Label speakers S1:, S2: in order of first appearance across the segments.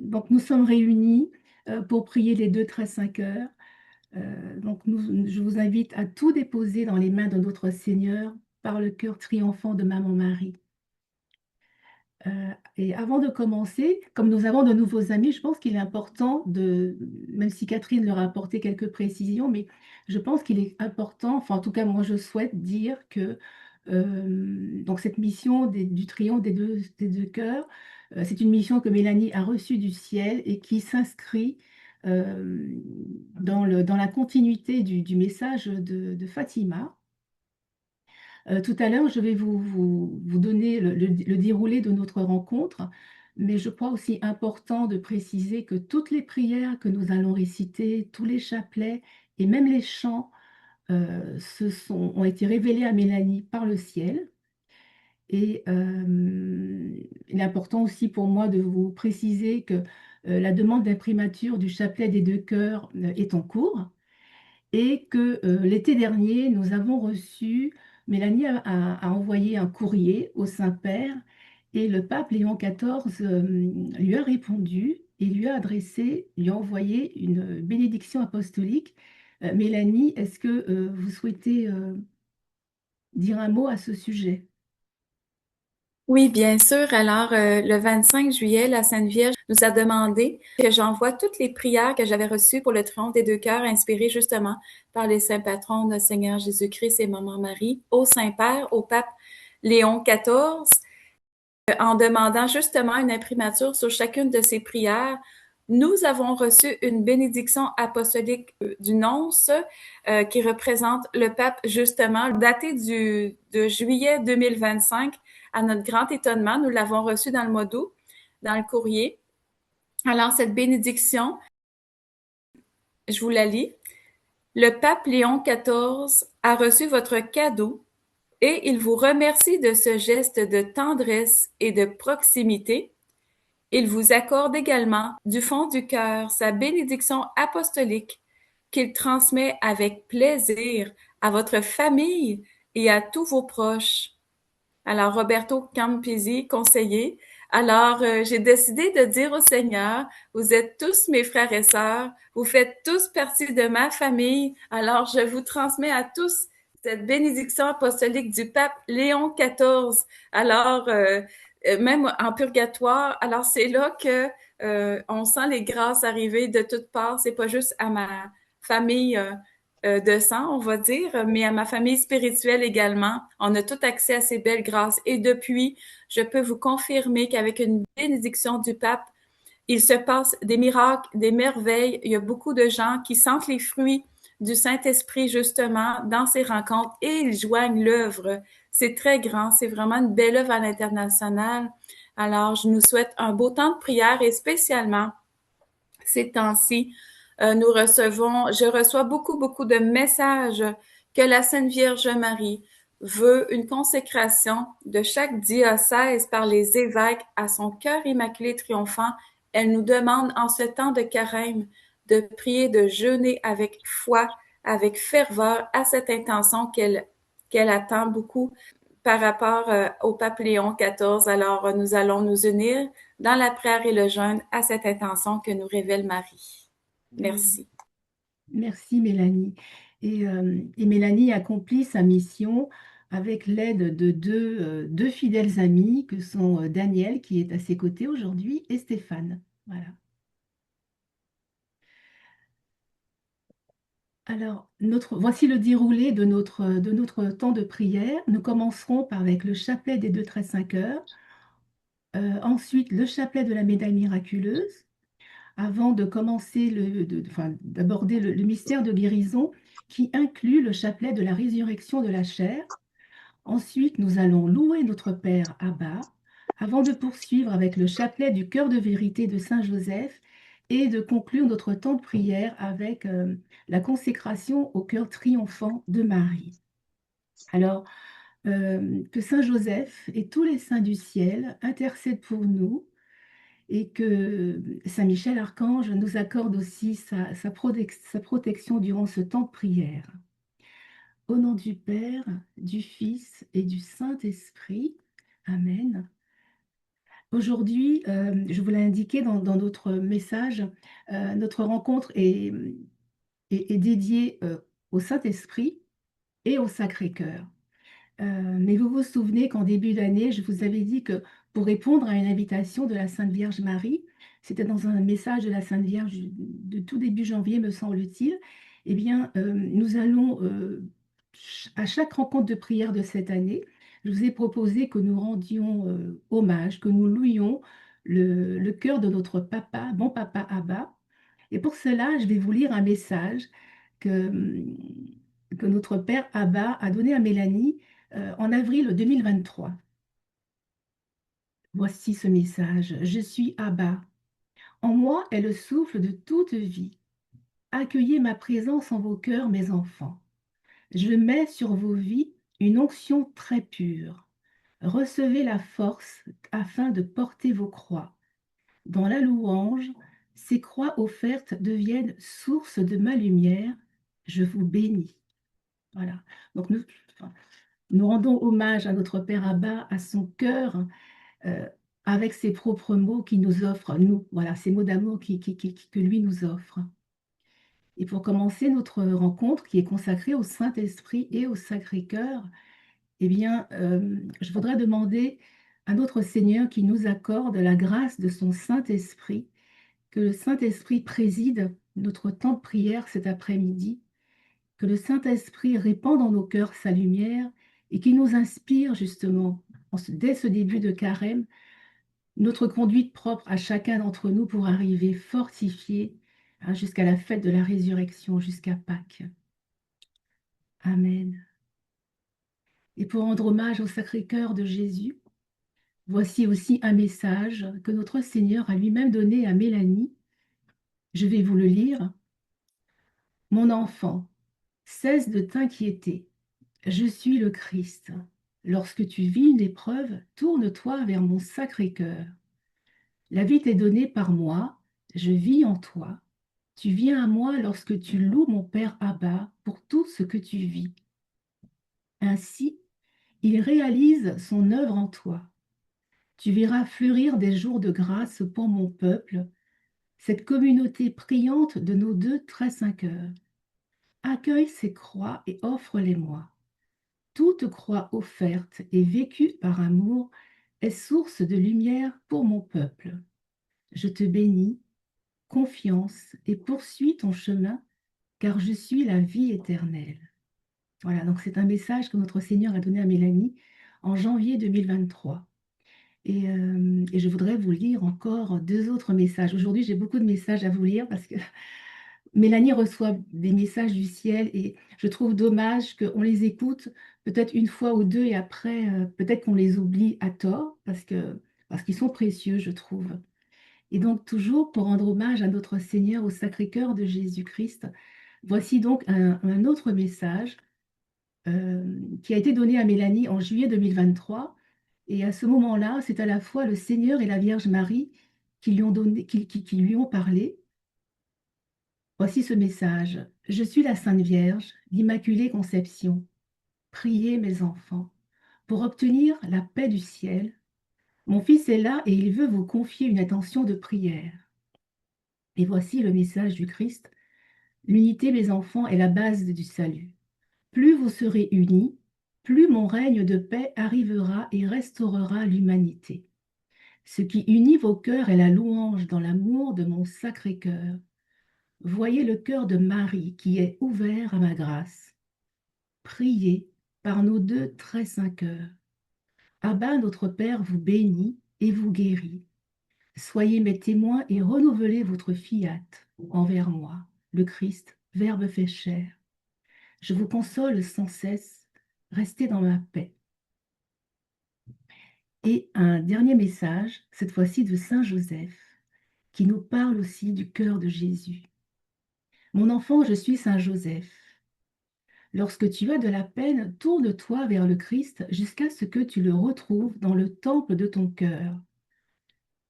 S1: Donc, nous sommes réunis pour prier les 2 13 5 heures. Donc, je vous invite à tout déposer dans les mains de notre Seigneur par le cœur triomphant de Maman Marie. Et avant de commencer, comme nous avons de nouveaux amis, je pense qu'il est important même si Catherine leur a apporté quelques précisions, mais je pense qu'il est important, enfin en tout cas moi je souhaite dire que donc cette mission du triomphe des deux cœurs, c'est une mission que Mélanie a reçue du ciel et qui s'inscrit euh, dans la continuité du message de Fatima. Tout à l'heure, je vais vous donner le déroulé de notre rencontre, mais je crois aussi important de préciser que toutes les prières que nous allons réciter, tous les chapelets et même les chants ont été révélés à Mélanie par le ciel. Et il est important aussi pour moi de vous préciser que la demande d'imprimature du chapelet des deux cœurs est en cours et que l'été dernier, nous avons reçu, Mélanie a envoyé un courrier au Saint-Père et le pape Léon XIV lui a répondu et lui a envoyé une bénédiction apostolique. Mélanie, est-ce que vous souhaitez dire un mot à ce sujet?
S2: Oui, bien sûr. Alors, le 25 juillet, la Sainte Vierge nous a demandé que j'envoie toutes les prières que j'avais reçues pour le triomphe des deux cœurs, inspirées justement par les saints patrons, notre Seigneur Jésus-Christ et Maman Marie, au Saint-Père, au pape Léon XIV, en demandant justement une imprimature sur chacune de ces prières. Nous avons reçu une bénédiction apostolique du nonce qui représente le pape justement, datée de juillet 2025. À notre grand étonnement, nous l'avons reçue dans le mois d'août, dans le courrier. Alors, cette bénédiction, je vous la lis. Le pape Léon XIV a reçu votre cadeau et il vous remercie de ce geste de tendresse et de proximité. Il vous accorde également, du fond du cœur, sa bénédiction apostolique qu'il transmet avec plaisir à votre famille et à tous vos proches. Alors, Roberto Campisi, conseiller. Alors, j'ai décidé de dire au Seigneur, vous êtes tous mes frères et sœurs, vous faites tous partie de ma famille. Alors, je vous transmets à tous cette bénédiction apostolique du pape Léon XIV. Alors, même en purgatoire, alors c'est là que on sent les grâces arriver de toutes parts. C'est pas juste à ma famille de sang, on va dire, mais à ma famille spirituelle également. On a tout accès à ces belles grâces. Et depuis, je peux vous confirmer qu'avec une bénédiction du pape, il se passe des miracles, des merveilles. Il y a beaucoup de gens qui sentent les fruits du Saint-Esprit justement dans ces rencontres et ils joignent l'œuvre. C'est très grand, c'est vraiment une belle œuvre à l'international. Alors, je nous souhaite un beau temps de prière et spécialement ces temps-ci, je reçois beaucoup, beaucoup de messages que la Sainte Vierge Marie veut une consécration de chaque diocèse par les évêques à son cœur immaculé triomphant. Elle nous demande en ce temps de carême de prier, de jeûner avec foi, avec ferveur à cette intention qu'elle attend beaucoup par rapport au pape Léon XIV. Alors, nous allons nous unir dans la prière et le jeûne à cette intention que nous révèle Marie. Merci.
S1: Merci Mélanie. Et Mélanie accomplit sa mission avec l'aide de deux fidèles amis que sont Daniel, qui est à ses côtés aujourd'hui, et Stéphane. Voilà. Alors, voici le déroulé de notre temps de prière. Nous commencerons avec le chapelet des 2 13 5 heures, ensuite le chapelet de la médaille miraculeuse, avant de commencer d'aborder le mystère de guérison qui inclut le chapelet de la résurrection de la chair. Ensuite, nous allons louer notre Père Abba, avant de poursuivre avec le chapelet du cœur de vérité de Saint Joseph et de conclure notre temps de prière avec la consécration au cœur triomphant de Marie. Alors, que Saint Joseph et tous les saints du ciel intercèdent pour nous et que Saint Michel Archange nous accorde aussi sa protection durant ce temps de prière. Au nom du Père, du Fils et du Saint-Esprit. Amen. Aujourd'hui, je vous l'ai indiqué dans notre message, notre rencontre est dédiée au Saint-Esprit et au Sacré-Cœur. Mais vous vous souvenez qu'en début d'année, je vous avais dit que pour répondre à une invitation de la Sainte Vierge Marie, c'était dans un message de la Sainte Vierge de tout début janvier, me semble-t-il, eh bien, nous allons, à chaque rencontre de prière de cette année, je vous ai proposé que nous rendions hommage, que nous louions le cœur de notre papa, bon papa Abba. Et pour cela, je vais vous lire un message que, que notre père Abba a donné à Mélanie en avril 2023. Voici ce message. Je suis Abba. En moi est le souffle de toute vie. Accueillez ma présence en vos cœurs, mes enfants. Je mets sur vos vies une onction très pure. Recevez la force afin de porter vos croix. Dans la louange, ces croix offertes deviennent source de ma lumière. Je vous bénis. Voilà. Donc enfin, nous rendons hommage à notre Père Abba, à son cœur, euh, avec ses propres mots qu'il nous offre, nous. Voilà, ces mots d'amour que lui nous offre. Et pour commencer notre rencontre qui est consacrée au Saint-Esprit et au Sacré-Cœur, eh bien, je voudrais demander à notre Seigneur qui nous accorde la grâce de son Saint-Esprit, que le Saint-Esprit préside notre temps de prière cet après-midi, que le Saint-Esprit répande dans nos cœurs sa lumière et qu'il nous inspire justement, dès ce début de carême, notre conduite propre à chacun d'entre nous pour arriver fortifié jusqu'à la fête de la résurrection, jusqu'à Pâques. Amen. Et pour rendre hommage au Sacré-Cœur de Jésus, voici aussi un message que notre Seigneur a lui-même donné à Mélanie. Je vais vous le lire. Mon enfant, cesse de t'inquiéter. Je suis le Christ. Lorsque tu vis une épreuve, tourne-toi vers mon Sacré-Cœur. La vie t'est donnée par moi, je vis en toi. Tu viens à moi lorsque tu loues mon Père Abba pour tout ce que tu vis. Ainsi, il réalise son œuvre en toi. Tu verras fleurir des jours de grâce pour mon peuple, cette communauté priante de nos deux très saints cœurs. Accueille ces croix et offre-les-moi. Toute croix offerte et vécue par amour est source de lumière pour mon peuple. Je te bénis, confiance et poursuis ton chemin, car je suis la vie éternelle. Voilà, donc c'est un message que notre Seigneur a donné à Mélanie en janvier 2023. Et je voudrais vous lire encore deux autres messages. Aujourd'hui, j'ai beaucoup de messages à vous lire parce que Mélanie reçoit des messages du ciel et je trouve dommage qu'on les écoute peut-être une fois ou deux et après, peut-être qu'on les oublie à tort parce qu'ils sont précieux, je trouve. Et donc, toujours pour rendre hommage à notre Seigneur au Sacré-Cœur de Jésus-Christ, voici donc un autre message qui a été donné à Mélanie en juillet 2023. Et à ce moment-là, c'est à la fois le Seigneur et la Vierge Marie qui lui ont donné, qui lui ont parlé. Voici ce message. Je suis la Sainte Vierge, l'Immaculée Conception. Priez, mes enfants, pour obtenir la paix du ciel. Mon Fils est là et il veut vous confier une attention de prière. Et voici le message du Christ. L'unité, mes enfants, est la base du salut. Plus vous serez unis, plus mon règne de paix arrivera et restaurera l'humanité. Ce qui unit vos cœurs est la louange dans l'amour de mon sacré cœur. Voyez le cœur de Marie qui est ouvert à ma grâce. Priez par nos deux très saints cœurs. Abba, notre Père, vous bénit et vous guérit. Soyez mes témoins et renouvelez votre fiat envers moi, le Christ, Verbe fait chair. Je vous console sans cesse, restez dans ma paix. Et un dernier message, cette fois-ci de Saint Joseph, qui nous parle aussi du cœur de Jésus. Mon enfant, je suis Saint Joseph. Lorsque tu as de la peine, tourne-toi vers le Christ jusqu'à ce que tu le retrouves dans le temple de ton cœur.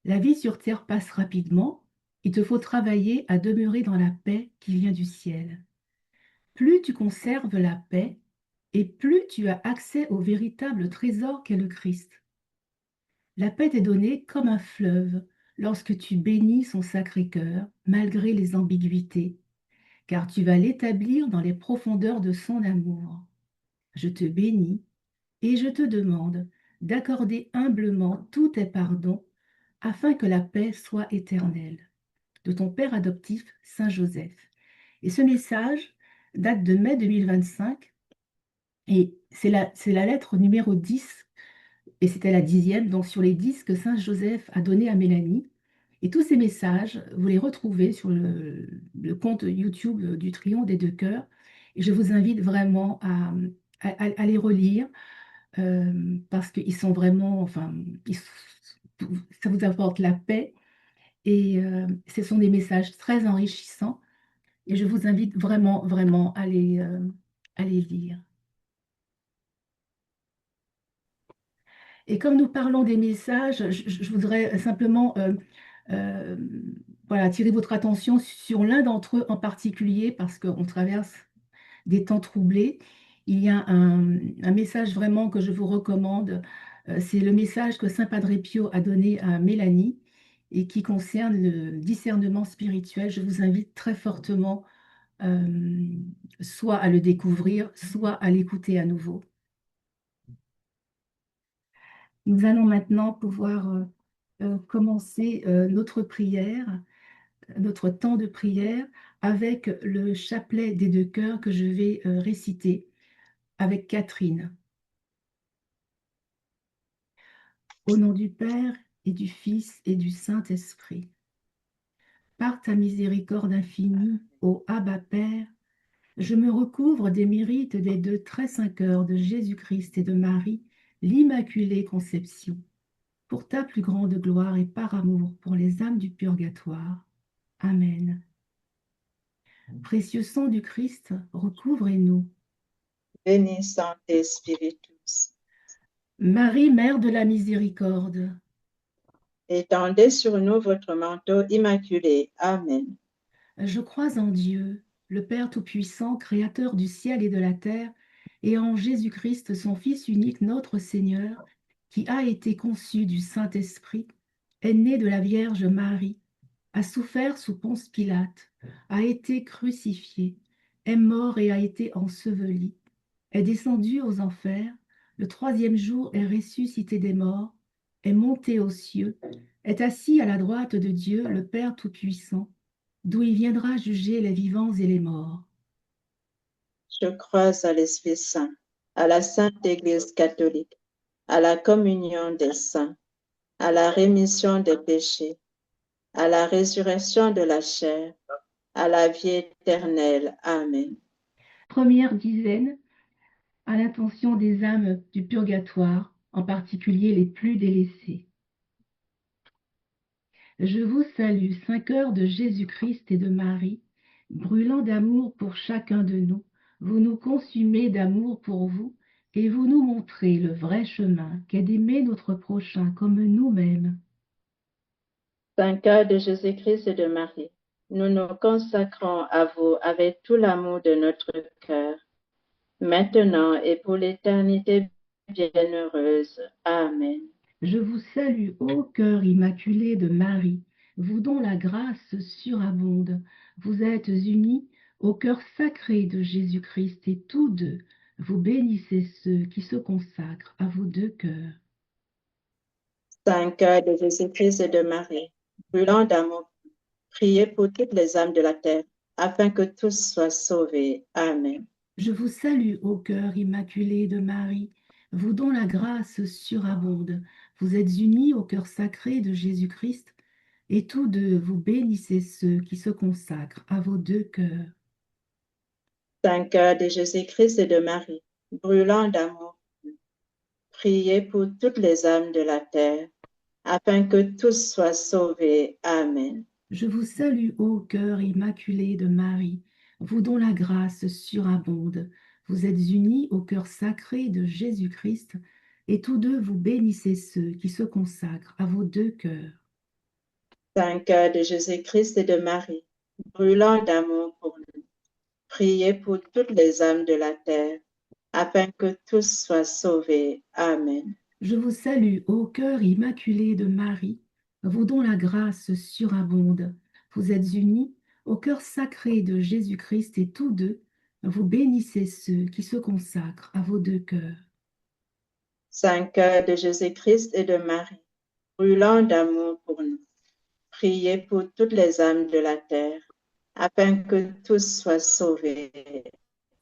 S1: La vie sur terre passe rapidement, il te faut travailler à demeurer dans la paix qui vient du ciel. Plus tu conserves la paix, et plus tu as accès au véritable trésor qu'est le Christ. La paix t'est donnée comme un fleuve lorsque tu bénis son sacré cœur, malgré les ambiguïtés, car tu vas l'établir dans les profondeurs de son amour. Je te bénis et je te demande d'accorder humblement tous tes pardons afin que la paix soit éternelle. De ton père adoptif, Saint Joseph. Et ce message date de mai 2025 et c'est la lettre numéro 10 et c'était la 10e, donc sur les 10 que Saint Joseph a donné à Mélanie. Et tous ces messages, vous les retrouvez sur le compte YouTube du Triomphe des deux cœurs. Et je vous invite vraiment à les relire parce qu'ils sont vraiment, enfin, ça vous apporte la paix et ce sont des messages très enrichissants. Et je vous invite vraiment, vraiment à les lire. Et comme nous parlons des messages, je voudrais simplement euh, voilà, attirer votre attention sur l'un d'entre eux en particulier parce qu'on traverse des temps troublés. Il y a un message vraiment que je vous recommande. C'est le message que Saint Padre Pio a donné à Mélanie et qui concerne le discernement spirituel. Je vous invite très fortement euh, soit à le découvrir, soit à l'écouter à nouveau. Nous allons maintenant pouvoir commencer notre prière, notre temps de prière avec le chapelet des deux cœurs que je vais réciter avec Catherine. Au nom du Père et du Fils et du Saint-Esprit. Par ta miséricorde infinie, ô Abba Père, je me recouvre des mérites des deux très saints cœurs de Jésus-Christ et de Marie, l'Immaculée Conception, pour ta plus grande gloire et par amour pour les âmes du purgatoire. Amen. Précieux sang du Christ, recouvrez-nous.
S3: Veni Sancte Spiritus.
S1: Marie, Mère de la Miséricorde,
S3: Étendez sur nous votre manteau immaculé. Amen.
S1: je crois en Dieu, le Père Tout-Puissant, Créateur du ciel et de la terre, et en Jésus-Christ, son Fils unique, notre Seigneur, qui a été conçu du Saint-Esprit, est né de la Vierge Marie, a souffert sous Ponce Pilate, a été crucifié, est mort et a été enseveli, est descendu aux enfers, le troisième jour est ressuscité des morts, est monté aux cieux, est assis à la droite de Dieu, le Père Tout-Puissant, d'où il viendra juger les vivants et les morts.
S3: Je crois à l'Esprit Saint, à la Sainte Église catholique, à la communion des saints, à la rémission des péchés, à la résurrection de la chair, à la vie éternelle. Amen.
S1: Première dizaine, à l'intention des âmes du purgatoire, en particulier les plus délaissées. Je vous salue, Saint cœur de Jésus-Christ et de Marie, brûlant d'amour pour chacun de nous, vous nous consumez d'amour pour vous, et vous nous montrez le vrai chemin qu'est d'aimer notre prochain comme nous-mêmes.
S3: Saint cœur de Jésus-Christ et de Marie, nous nous consacrons à vous avec tout l'amour de notre cœur, maintenant et pour l'éternité bienheureuse. Amen.
S1: Je vous salue, ô cœur immaculé de Marie, vous dont la grâce surabonde. Vous êtes unis au cœur sacré de Jésus-Christ et tous deux, vous bénissez ceux qui se consacrent à vos deux cœurs.
S3: Saint cœur de Jésus-Christ et de Marie, brûlant d'amour, priez pour toutes les âmes de la terre, afin que tous soient sauvés. Amen.
S1: Je vous salue, ô cœur immaculé de Marie, vous dont la grâce surabonde. Vous êtes unis au cœur sacré de Jésus-Christ et tous deux, vous bénissez ceux qui se consacrent à vos deux cœurs.
S3: Saint cœur de Jésus-Christ et de Marie, brûlant d'amour, priez pour toutes les âmes de la terre, afin que tous soient sauvés. Amen.
S1: Je vous salue, ô cœur immaculé de Marie, vous dont la grâce surabonde. Vous êtes unis au cœur sacré de Jésus-Christ, et tous deux, vous bénissez ceux qui se consacrent à vos deux cœurs.
S3: Saint cœur de Jésus-Christ et de Marie, brûlant d'amour, priez pour toutes les âmes de la terre, afin que tous soient sauvés. Amen.
S1: Je vous salue, ô cœur immaculé de Marie, vous dont la grâce surabonde. Vous êtes unis au cœur sacré de Jésus-Christ, et tous deux, vous bénissez ceux qui se consacrent à vos deux cœurs.
S3: Saint cœur de Jésus-Christ et de Marie, brûlant d'amour pour nous, priez pour toutes les âmes de la terre, afin que tous soient sauvés. Amen.
S1: Je vous salue, ô cœur immaculé de Marie, vous dont la grâce surabonde. Vous êtes unis au cœur sacré de Jésus-Christ et tous deux, vous bénissez ceux qui se consacrent à vos deux cœurs.
S3: Saint cœur de Jésus-Christ et de Marie, brûlant d'amour pour nous, priez pour toutes les âmes de la terre, afin que tous soient sauvés.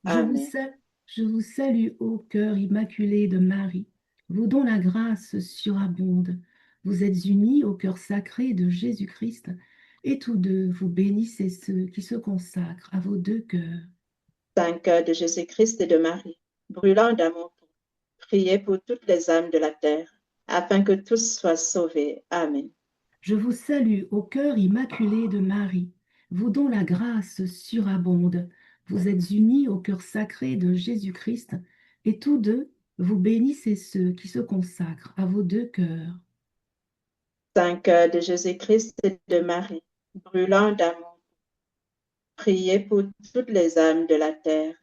S1: Je vous,
S3: Amen.
S1: sa- je vous salue, ô cœur immaculé de Marie, vous dont la grâce surabonde. Vous êtes unis au cœur sacré de Jésus-Christ, et tous deux, vous bénissez ceux qui se consacrent à vos deux cœurs.
S3: Saint cœur de Jésus-Christ et de Marie, brûlant d'amour pour nous, priez pour toutes les âmes de la terre, afin que tous soient sauvés. Amen.
S1: Je vous salue au cœur immaculé de Marie, vous dont la grâce surabonde. Vous êtes unis au cœur sacré de Jésus-Christ, et tous deux, vous bénissez ceux qui se consacrent à vos deux cœurs.
S3: Saint cœur de Jésus-Christ et de Marie, brûlant d'amour, priez pour toutes les âmes de la terre,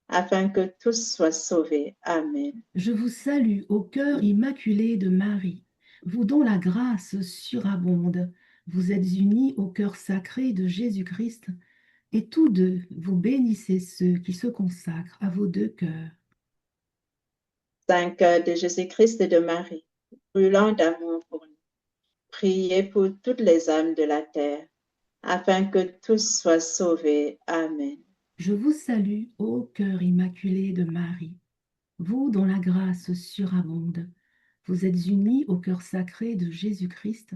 S3: afin que tous soient sauvés. Amen.
S1: Je vous salue au cœur immaculé de Marie, vous dont la grâce surabonde. Vous êtes unis au cœur sacré de Jésus-Christ, et tous deux, vous bénissez ceux qui se consacrent à vos deux cœurs.
S3: Saint cœur de Jésus-Christ et de Marie, brûlant d'amour pour nous, priez pour toutes les âmes de la terre, afin que tous soient sauvés. Amen.
S1: Je vous salue, ô cœur immaculé de Marie, vous dont la grâce surabonde. Vous êtes unis au cœur sacré de Jésus-Christ,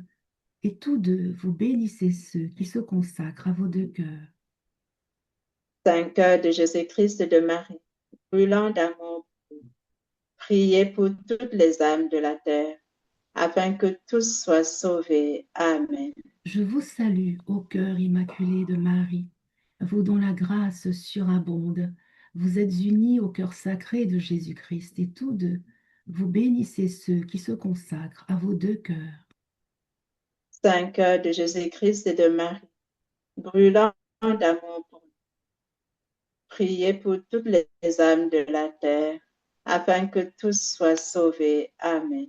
S1: et tous deux, vous bénissez ceux qui se consacrent à vos deux cœurs.
S3: Saint cœur de Jésus-Christ et de Marie, brûlant d'amour, priez pour toutes les âmes de la terre, afin que tous soient sauvés. Amen.
S1: Je vous salue, ô cœur immaculé de Marie, vous dont la grâce surabonde. Vous êtes unis au cœur sacré de Jésus-Christ, et tous deux, vous bénissez ceux qui se consacrent à vos deux cœurs.
S3: Saint cœur de Jésus-Christ et de Marie, brûlant d'amour pour nous, priez pour toutes les âmes de la terre, afin que tous soient sauvés. Amen.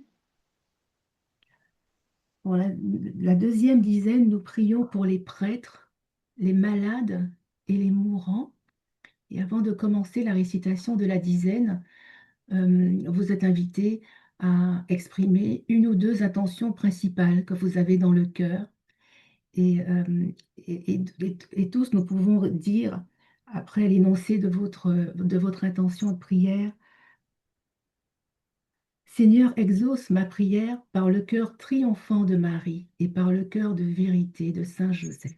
S1: Pour la deuxième dizaine, nous prions pour les prêtres, les malades et les mourants. Et avant de commencer la récitation de la dizaine, vous êtes invités à exprimer une ou deux intentions principales que vous avez dans le cœur. Et tous, nous pouvons dire, après l'énoncé de votre intention de prière, Seigneur, exauce ma prière par le cœur triomphant de Marie et par le cœur de vérité de Saint Joseph.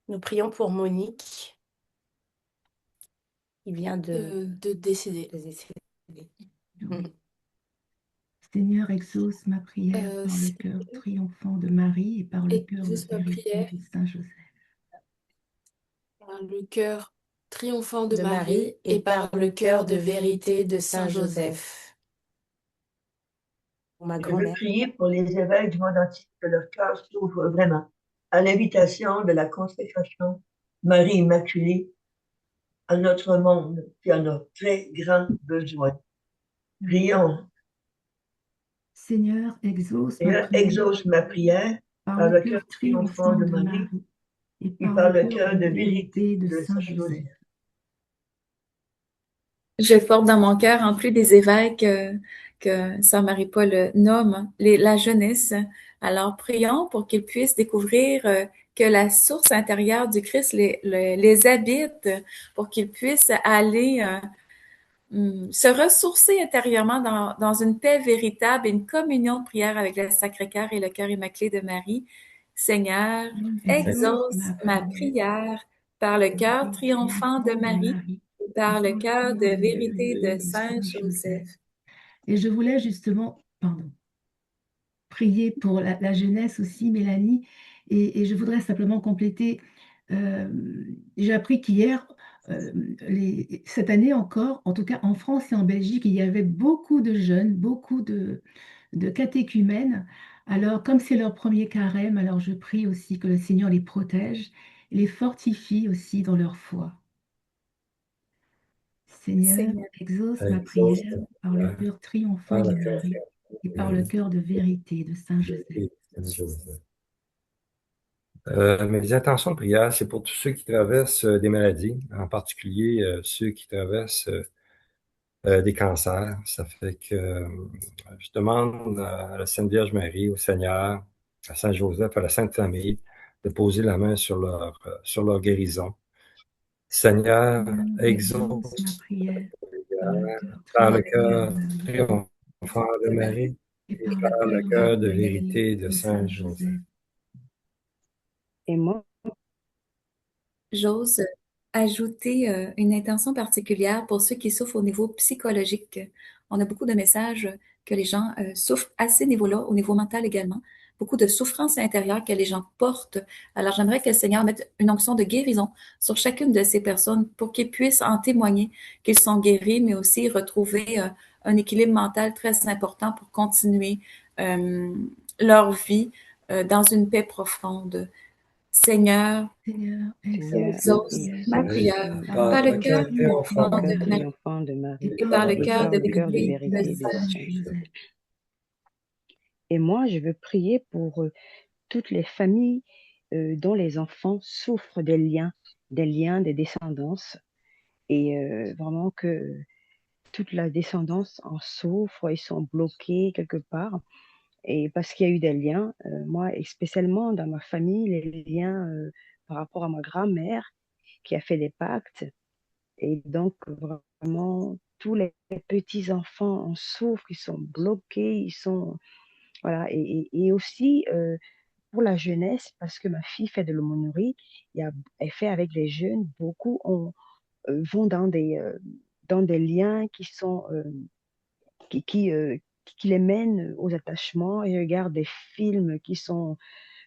S4: Nous prions pour Monique. Il vient
S5: de décéder.
S4: de décéder.
S1: Seigneur, exauce ma prière par le cœur triomphant de Marie et par le cœur de
S5: Exauce ma
S1: vérité
S5: prière
S1: de Saint Joseph.
S5: par le cœur triomphant de
S4: De
S5: Marie
S4: Marie et par le cœur de vérité de Saint Joseph. Pour ma
S6: Je veux
S4: grand-mère.
S6: prier pour les évêques du monde entier, que leur cœur s'ouvre vraiment à l'invitation de la consécration Marie Immaculée à notre monde qui en a très grand besoin. Prions.
S1: Seigneur, exauce ma
S6: Seigneur,
S1: prière
S6: exauce ma prière
S1: par le cœur triomphant de
S6: Marie
S1: Marie et
S6: et
S1: par le cœur de vérité de
S6: de
S1: Saint
S6: Saint
S1: Joseph.
S6: Joseph.
S2: Je porte dans mon cœur, en plus des évêques que Sœur Marie-Paul nomme, la jeunesse. Alors, prions pour qu'ils puissent découvrir que la source intérieure du Christ les habite, pour qu'ils puissent aller se ressourcer intérieurement dans une paix véritable et une communion de prière avec le Sacré-Cœur et le cœur immaculé de Marie. Seigneur, exauce ma prière par le cœur triomphant de Marie et par le cœur de vérité de Saint Joseph.
S1: Et je voulais justement, prier pour la jeunesse aussi, Mélanie, et je voudrais simplement compléter. J'ai appris qu'hier, cette année encore, en tout cas en France et en Belgique, il y avait beaucoup de jeunes, beaucoup de catéchumènes. Alors, comme c'est leur premier carême, alors je prie aussi que le Seigneur les protège, les fortifie aussi dans leur foi. Seigneur,
S2: Seigneur,
S1: exauce ma
S7: exauce
S1: prière
S7: ma
S1: par le
S7: prière
S1: cœur triomphant
S7: par
S1: de
S7: le cœur
S1: Marie et par le
S7: Marie
S1: cœur de vérité de Saint Joseph.
S7: et Saint-Joseph. Mes intentions de prière, c'est pour tous ceux qui traversent des maladies, en particulier ceux qui traversent des cancers. Ça fait que je demande à la Sainte Vierge Marie, au Seigneur, à Saint Joseph, à la Sainte Famille, de poser la main sur leur guérison. Seigneur,
S1: Seigneur, exauce ma
S7: exauce
S1: prière par
S7: par le
S1: le
S7: cœur
S1: cœur triomphant
S7: triomphant de Marie
S1: et
S7: et
S1: par le
S7: par le
S1: cœur de
S7: cœur de
S1: vérité
S7: vérité de
S1: de
S7: Saint
S1: Saint
S7: Joseph.
S1: Joseph.
S8: Et moi,
S2: j'ose ajouter une intention particulière pour ceux qui souffrent au niveau psychologique. On a beaucoup de messages que les gens souffrent à ces niveaux-là, au niveau mental également. Beaucoup de souffrances intérieures que les gens portent. Alors, j'aimerais que le Seigneur mette une onction de guérison sur chacune de ces personnes pour qu'ils puissent en témoigner qu'ils sont guéris, mais aussi retrouver un équilibre mental très important pour continuer euh, leur vie dans une paix profonde. Seigneur,
S1: Seigneur,
S8: Seigneur,
S2: exauce ma
S8: exauce
S7: Oui,
S2: prière
S1: par
S2: par
S1: le
S7: par
S2: le
S7: le
S1: cœur
S2: cœur
S7: cœur
S8: par
S1: triomphant
S8: le
S7: triomphant
S1: de
S8: cœur
S7: de
S1: Marie
S7: Marie
S8: triomphant de
S1: et
S8: Marie
S2: et
S1: par
S2: par le
S1: le
S7: par le
S8: et
S2: cœur
S8: par
S1: cœur
S2: de
S8: le
S1: de
S8: cœur de
S2: vérité de
S8: vérité
S1: vérité
S8: de
S1: de
S2: Saint
S8: Saint
S1: Saint
S2: Joseph.
S8: Joseph.
S1: Joseph.
S8: Et moi, je veux prier pour toutes les familles dont les enfants souffrent des liens, des descendances, et vraiment que toute la descendance en souffre, ils sont bloqués quelque part. Et parce qu'il y a eu des liens, moi, et spécialement dans ma famille, les liens par rapport à ma grand-mère qui a fait des pactes. Et donc, vraiment, tous les petits-enfants en souffrent, ils sont bloqués, ils sont... Voilà. Et aussi, pour la jeunesse, parce que ma fille fait de l'aumônerie, elle fait avec les jeunes, beaucoup vont dans des liens qui sont... qui, qui, euh, qui les mènent aux attachements et regardent des films qui sont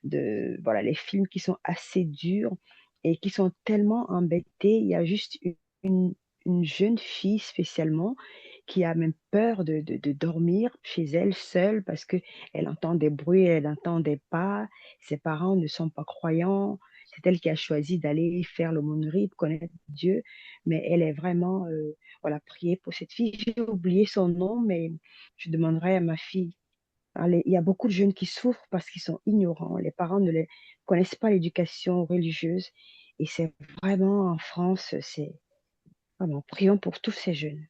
S8: voilà, les films qui sont assez durs et qui sont tellement embêtés. Il y a juste une, une jeune fille spécialement qui a même peur de dormir chez elle seule parce que elle entend des bruits, elle entend des pas. Ses parents ne sont pas croyants. C'est elle qui a choisi d'aller faire l'aumônerie pour connaître Dieu, mais elle est vraiment, voilà, priée pour cette fille. J'ai oublié son nom, mais je demanderai à ma fille. Il y a beaucoup de jeunes qui souffrent parce qu'ils sont ignorants. Les parents ne les connaissent pas l'éducation religieuse. Et c'est vraiment en France, c'est vraiment, prions pour tous ces jeunes.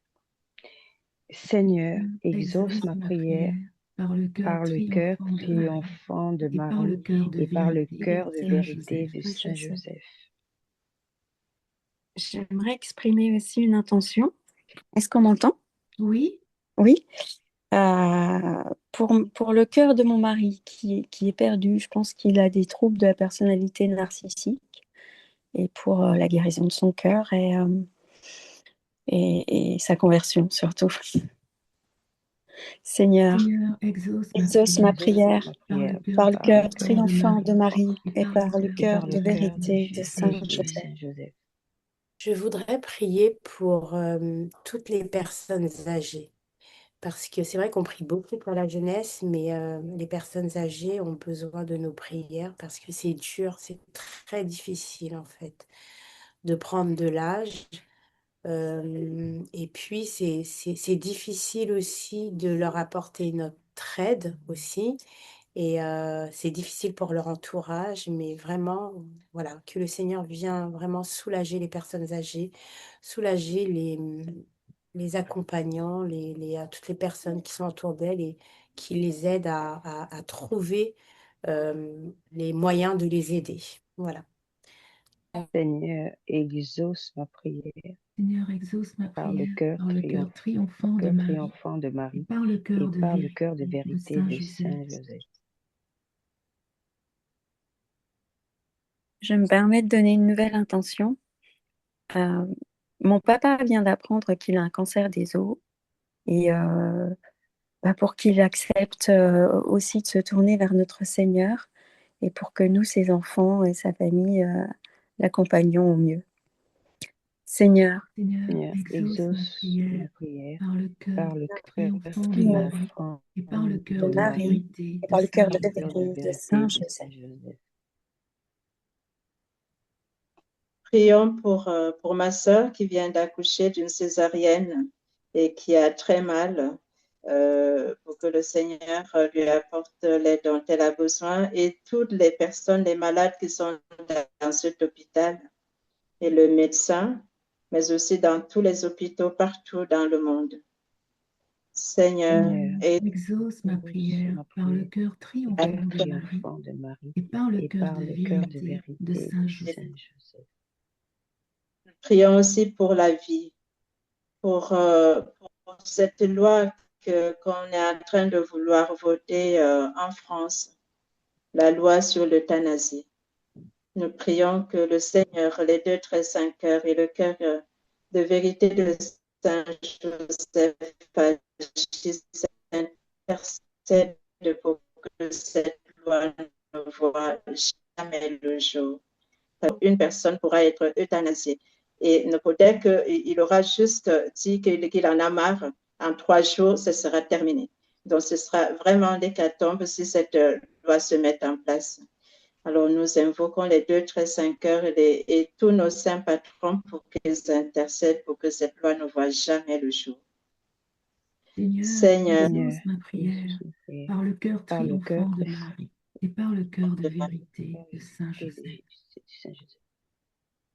S8: Seigneur, exauce
S1: Exauce
S8: ma
S1: ma
S8: prière
S1: prière par
S8: par
S1: le
S8: le
S1: cœur
S8: cœur
S1: triomphant de Marie
S8: triomphant de
S1: et par le
S8: Marie
S1: cœur de
S8: et par le
S1: vérité
S8: cœur
S1: de
S8: de
S1: Saint
S8: vérité
S1: Joseph.
S8: de
S2: Oui,
S8: Saint
S2: je sais.
S8: Joseph.
S9: J'aimerais exprimer aussi une intention. Est-ce qu'on m'entend?
S1: Oui,
S9: Oui. Pour le cœur de mon mari qui est perdu, je pense qu'il a des troubles de la personnalité narcissique et pour la guérison de son cœur et sa conversion surtout. Seigneur,
S1: Seigneur, exauce ma
S9: exauce ma
S1: prière
S8: Exauce
S9: prière
S8: ma
S1: par le
S8: prière
S1: cœur
S9: par le
S8: par le
S9: cœur
S1: triomphant
S8: cœur
S1: de
S9: triomphant
S1: Marie
S9: de Marie
S1: et
S9: et
S1: par le
S9: par le
S1: cœur
S8: et
S1: de
S9: cœur
S8: par
S9: de
S8: le cœur de
S1: vérité
S9: vérité de
S1: de Saint
S9: Saint
S8: vérité de
S9: Joseph.
S1: Joseph.
S8: Saint Joseph.
S5: Je voudrais prier pour toutes les personnes âgées. Parce que c'est vrai qu'on prie beaucoup pour la jeunesse, mais les personnes âgées ont besoin de nos prières parce que c'est dur, c'est très difficile en fait de prendre de l'âge. Et puis c'est difficile aussi de leur apporter notre aide aussi. Et c'est difficile pour leur entourage, mais vraiment, voilà, que le Seigneur vient vraiment soulager les personnes âgées, soulager les accompagnants, toutes les personnes qui sont autour d'elles et qui les aident à trouver les moyens de les aider. Voilà.
S8: Seigneur, exauce ma prière
S1: Seigneur, exauce ma
S8: par le
S1: prière
S8: cœur
S1: par le cœur triomphant de Marie
S8: triomphant de
S1: et
S8: Marie
S1: par le
S8: et
S1: cœur
S8: par le cœur de
S1: de
S8: vérité
S1: Saint
S8: de
S1: Joseph.
S8: Saint Joseph.
S9: Je me permets de donner une nouvelle intention. Mon papa vient d'apprendre qu'il a un cancer des os et pour qu'il accepte aussi de se tourner vers notre Seigneur et pour que nous, ses enfants et sa famille, l'accompagnons au mieux. Seigneur,
S1: Seigneur,
S8: Seigneur,
S1: exauce ma
S8: exauce ma
S1: prière
S8: prière
S1: par le cœur
S8: par le cœur
S1: triomphant de Marie
S8: triomphant
S1: et par le cœur
S9: de
S1: de
S9: Marie
S1: vérité
S9: et
S1: de
S9: par le
S1: Saint
S9: cœur de
S1: Joseph.
S8: cœur de
S9: vérité de
S8: vérité
S9: Saint
S8: de
S9: Joseph.
S8: Saint Joseph.
S3: prions pour ma sœur qui vient d'accoucher d'une césarienne et qui a très mal, pour que le Seigneur lui apporte l'aide dont elle a besoin, et toutes les personnes, les malades qui sont dans cet hôpital, et le médecin, mais aussi dans tous les hôpitaux partout dans le monde. Seigneur,
S1: exauce ma prière par le cœur triomphant de Marie et par le cœur de vérité de Saint Joseph.
S3: Prions aussi pour la vie, pour cette loi qu'on est en train de vouloir voter en France, la loi sur l'euthanasie. Nous prions que le Seigneur, les deux très saints cœurs et le cœur de vérité de Saint Joseph agissent, intercèdent pour que cette loi ne voit jamais le jour. Une personne pourra être euthanasiée. Et peut-être qu'il aura juste dit qu'il en a marre, en 3 jours, ce sera terminé. Donc, ce sera vraiment l'hécatombe si cette loi se met en place. Alors, nous invoquons les deux très saints cœurs et tous nos saints patrons pour qu'ils intercèdent pour que cette loi ne voie jamais le jour.
S1: Seigneur, exauce ma prière par le cœur triomphant de Marie et par le cœur de vérité de Saint Joseph.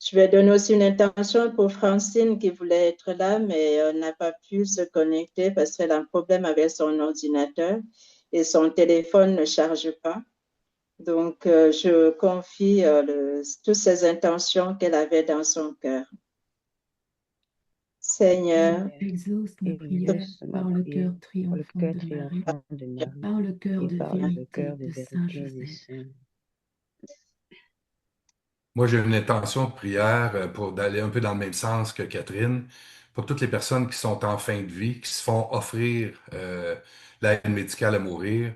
S3: Je vais donner aussi une intention pour Francine qui voulait être là, mais n'a pas pu se connecter parce qu'elle a un problème avec son ordinateur et son téléphone ne charge pas. Donc, je confie toutes ces intentions qu'elle avait dans son cœur. Seigneur,
S1: exauce ma prière par le cœur triomphant de Marie, par le cœur de vérité de Saint Joseph.
S10: Moi, j'ai une intention de prière pour d'aller un peu dans le même sens que Catherine, pour toutes les personnes qui sont en fin de vie, qui se font offrir l'aide médicale à mourir,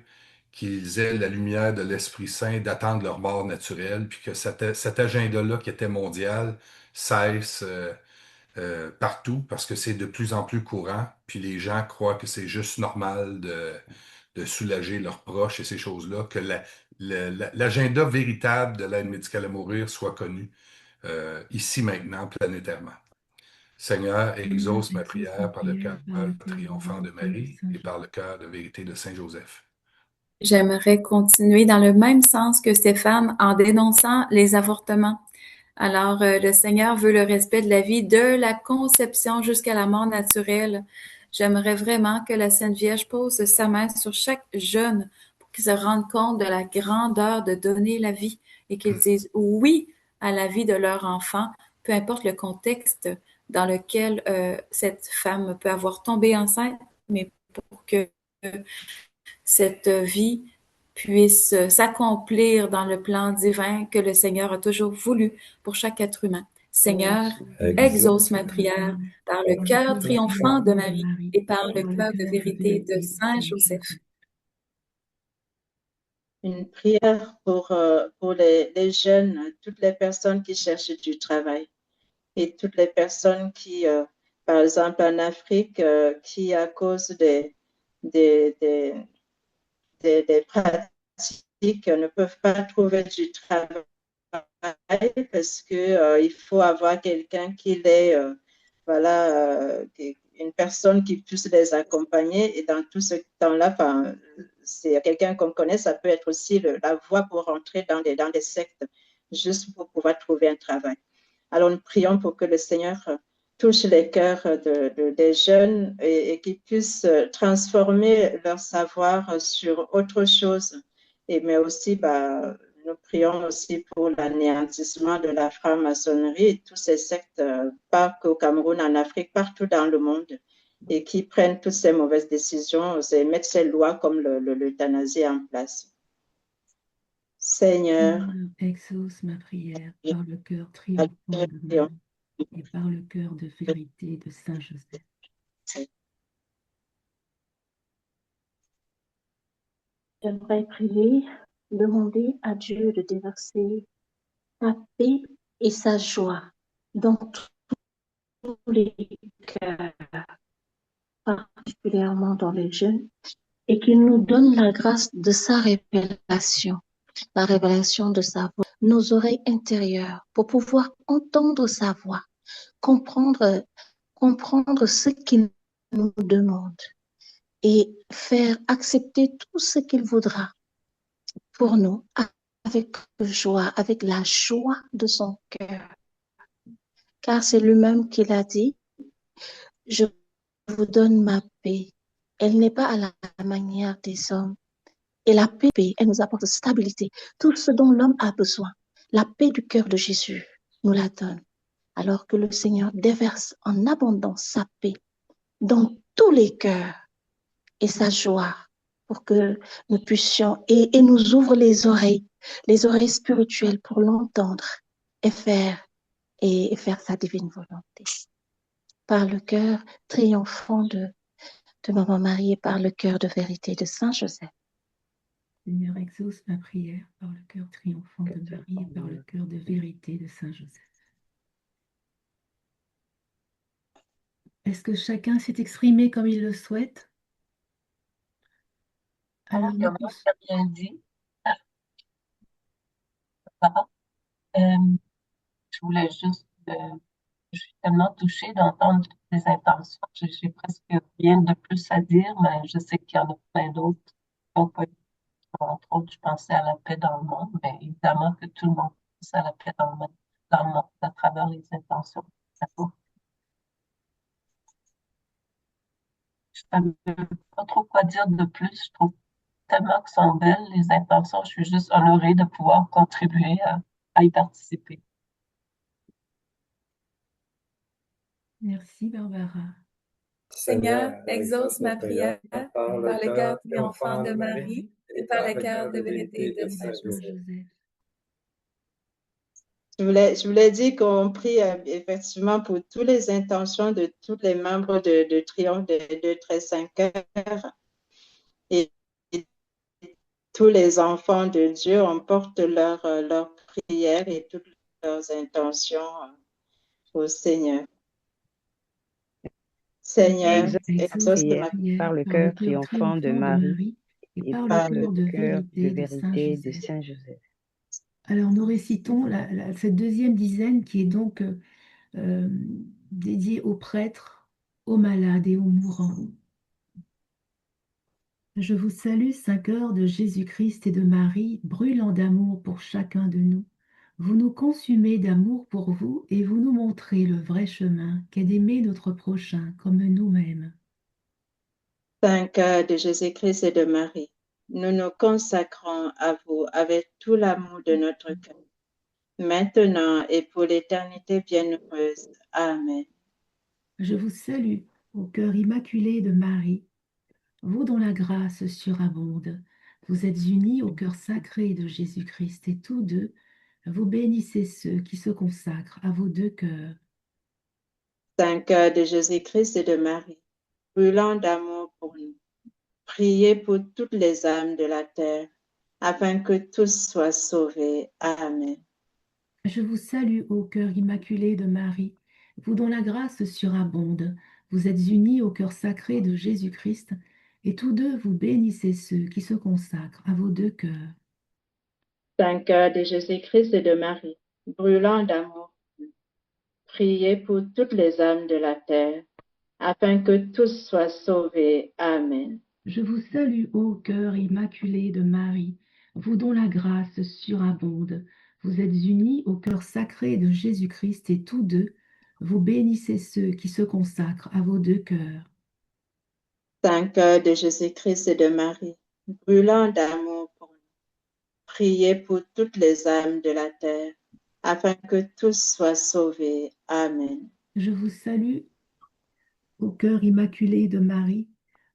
S10: qu'ils aient la lumière de l'Esprit Saint, d'attendre leur mort naturelle, puis que cet agenda-là qui était mondial cesse partout, parce que c'est de plus en plus courant, puis les gens croient que c'est juste normal de soulager leurs proches et ces choses-là, que l'agenda véritable de l'aide médicale à mourir soit connu ici maintenant, planétairement. Seigneur, exauce ma prière par le cœur triomphant de Marie et par le cœur de vérité de Saint Joseph.
S2: J'aimerais continuer dans le même sens que ces femmes en dénonçant les avortements. Alors, le Seigneur veut le respect de la vie de la conception jusqu'à la mort naturelle. J'aimerais vraiment que la Sainte Vierge pose sa main sur chaque jeune pour qu'ils se rendent compte de la grandeur de donner la vie et qu'ils disent oui à la vie de leur enfant, peu importe le contexte dans lequel cette femme peut avoir tombé enceinte, mais pour que cette vie puisse s'accomplir dans le plan divin que le Seigneur a toujours voulu pour chaque être humain. Seigneur, exauce ma prière par le cœur triomphant de Marie et par le cœur de vérité de Saint Joseph.
S3: Une prière pour les jeunes, toutes les personnes qui cherchent du travail et toutes les personnes qui, par exemple en Afrique, qui à cause des pratiques ne peuvent pas trouver du travail parce que il faut avoir quelqu'un qui les une personne qui puisse les accompagner, et dans tout ce temps-là, c'est quelqu'un qu'on connaît, ça peut être aussi la voie pour rentrer dans des sectes juste pour pouvoir trouver un travail. Alors nous prions pour que le Seigneur touche les cœurs des jeunes et qu'ils puissent transformer leur savoir sur autre chose. Mais aussi, nous prions aussi pour l'anéantissement de la franc-maçonnerie et tous ces sectes, pas qu'au Cameroun, en Afrique, partout dans le monde, et qui prennent toutes ces mauvaises décisions et mettent ces lois comme l'euthanasie en place. Seigneur,
S1: exauce ma prière par le cœur triomphant de Marie et par le cœur de vérité de Saint Joseph.
S11: J'aimerais prier, demander à Dieu de déverser sa paix et sa joie dans tous les cœurs, particulièrement dans les jeunes, et qu'il nous donne la grâce de sa révélation, la révélation de sa voix, nos oreilles intérieures pour pouvoir entendre sa voix, comprendre, comprendre ce qu'il nous demande et faire accepter tout ce qu'il voudra pour nous avec joie, avec la joie de son cœur. Car c'est lui-même qui l'a dit, je vous donne ma paix. Elle n'est pas à la manière des hommes. Et la paix, elle nous apporte stabilité. Tout ce dont l'homme a besoin, la paix du cœur de Jésus nous la donne. Alors que le Seigneur déverse en abondance sa paix dans tous les cœurs et sa joie pour que nous puissions, et nous ouvre les oreilles spirituelles pour l'entendre et faire sa divine volonté. Par le cœur triomphant de Maman Marie et par le cœur de vérité de Saint Joseph.
S1: Seigneur, exauce ma prière par le cœur triomphant de Marie et par le cœur de vérité de Saint Joseph. Est-ce que chacun s'est exprimé comme il le souhaite? Alors,
S12: Moi, tu as bien dit. Je voulais juste, je suis tellement touchée d'entendre toutes les intentions. J'ai presque rien de plus à dire, mais je sais qu'il y en a plein d'autres qui ont pas eu. Entre autres, je pensais à la paix dans le monde, mais évidemment que tout le monde pense à la paix dans le monde à travers les intentions. Je ne sais pas trop quoi dire de plus. Je trouve tellement que sont belles les intentions. Je suis juste honorée de pouvoir contribuer à y participer.
S1: Merci Barbara.
S2: Seigneur, exauce ma prière par le cœur triomphant de Marie et par le cœur de vérité de Saint Joseph.
S3: Je voulais dire qu'on prie effectivement pour toutes les intentions de tous les membres de Triomphe de Très Saint-Cœur et tous les enfants de Dieu. On porte leurs prières et toutes leurs intentions au Seigneur. Seigneur, exauce ma prière
S8: par le cœur triomphant de Marie et par le cœur de vérité de Saint Joseph.
S1: Alors nous récitons cette deuxième dizaine qui est donc dédiée aux prêtres, aux malades et aux mourants. Je vous salue, Saint cœur de Jésus-Christ et de Marie, brûlant d'amour pour chacun de nous. Vous nous consumez d'amour pour vous et vous nous montrez le vrai chemin qu'est d'aimer notre prochain comme nous-mêmes.
S3: Saint cœur de Jésus-Christ et de Marie, nous nous consacrons à vous avec tout l'amour de notre cœur, maintenant et pour l'éternité bienheureuse. Amen.
S1: Je vous salue, au cœur immaculé de Marie, vous dont la grâce surabonde. Vous êtes unis au cœur sacré de Jésus-Christ et tous deux, vous bénissez ceux qui se consacrent à vos deux cœurs.
S3: Saint cœur de Jésus-Christ et de Marie, brûlant d'amour pour nous, priez pour toutes les âmes de la terre, afin que tous soient sauvés. Amen.
S1: Je vous salue, ô cœur immaculé de Marie, vous dont la grâce surabonde. Vous êtes unis au cœur sacré de Jésus-Christ, et tous deux vous bénissez ceux qui se consacrent à vos deux cœurs.
S3: Saint cœur de Jésus-Christ et de Marie, brûlant d'amour, priez pour toutes les âmes de la terre, afin que tous soient sauvés. Amen.
S1: Je vous salue, ô cœur immaculé de Marie, vous dont la grâce surabonde. Vous êtes unis au cœur sacré de Jésus-Christ, et tous deux vous bénissez ceux qui se consacrent à vos deux cœurs.
S3: Saint cœur de Jésus-Christ et de Marie, brûlant d'amour pour nous, priez pour toutes les âmes de la terre, afin que tous soient sauvés. Amen.
S1: Je vous salue, ô cœur immaculé de Marie,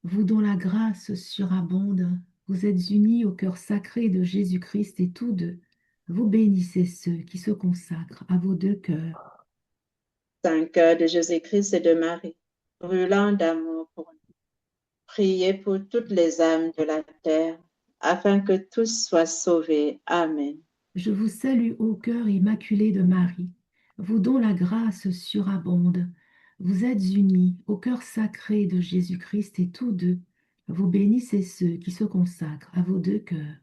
S1: vous dont la grâce surabonde. Vous êtes unis au cœur sacré de Jésus-Christ, et tous deux vous bénissez ceux qui se consacrent à vos deux cœurs.
S3: Saint cœur de Jésus-Christ et de Marie, brûlant d'amour pour nous, priez pour toutes les âmes de la terre, afin que tous soient sauvés. Amen.
S1: Je vous salue, ô cœur immaculé de Marie, vous dont la grâce surabonde. Vous êtes unis au cœur sacré de Jésus-Christ, et tous deux vous bénissez ceux qui se consacrent à vos deux cœurs.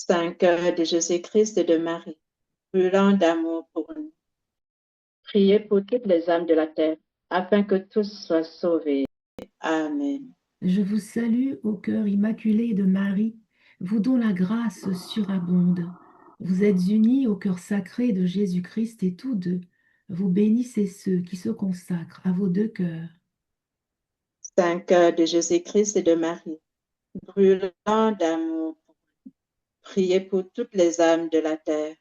S3: Saint cœur de Jésus-Christ et de Marie, brûlant d'amour pour nous, priez pour toutes les âmes de la terre, afin que tous soient sauvés. Amen.
S1: Je vous salue au cœur immaculé de Marie, vous dont la grâce surabonde. Vous êtes unis au cœur sacré de Jésus-Christ et tous deux, vous bénissez ceux qui se consacrent à vos deux cœurs.
S3: Saint cœur de Jésus-Christ et de Marie, brûlant d'amour, priez pour toutes les âmes de la terre,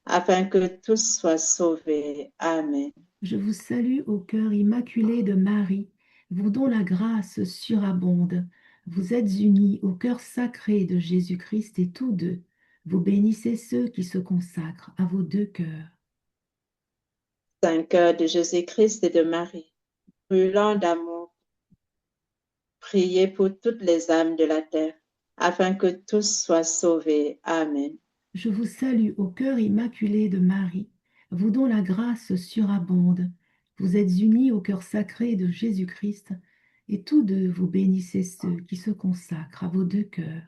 S3: afin que tous soient sauvés. Amen.
S1: Je vous salue au cœur immaculé de Marie, vous dont la grâce surabonde. Vous êtes unis au cœur sacré de Jésus-Christ et tous deux, vous bénissez ceux qui se consacrent à vos deux cœurs.
S3: Saint cœur de Jésus-Christ et de Marie, brûlant d'amour, priez pour toutes les âmes de la terre, afin que tous soient sauvés. Amen.
S1: Je vous salue au cœur immaculé de Marie, vous dont la grâce surabonde. Vous êtes unis au cœur sacré de Jésus-Christ, et tous deux vous bénissez ceux qui se consacrent à vos deux cœurs.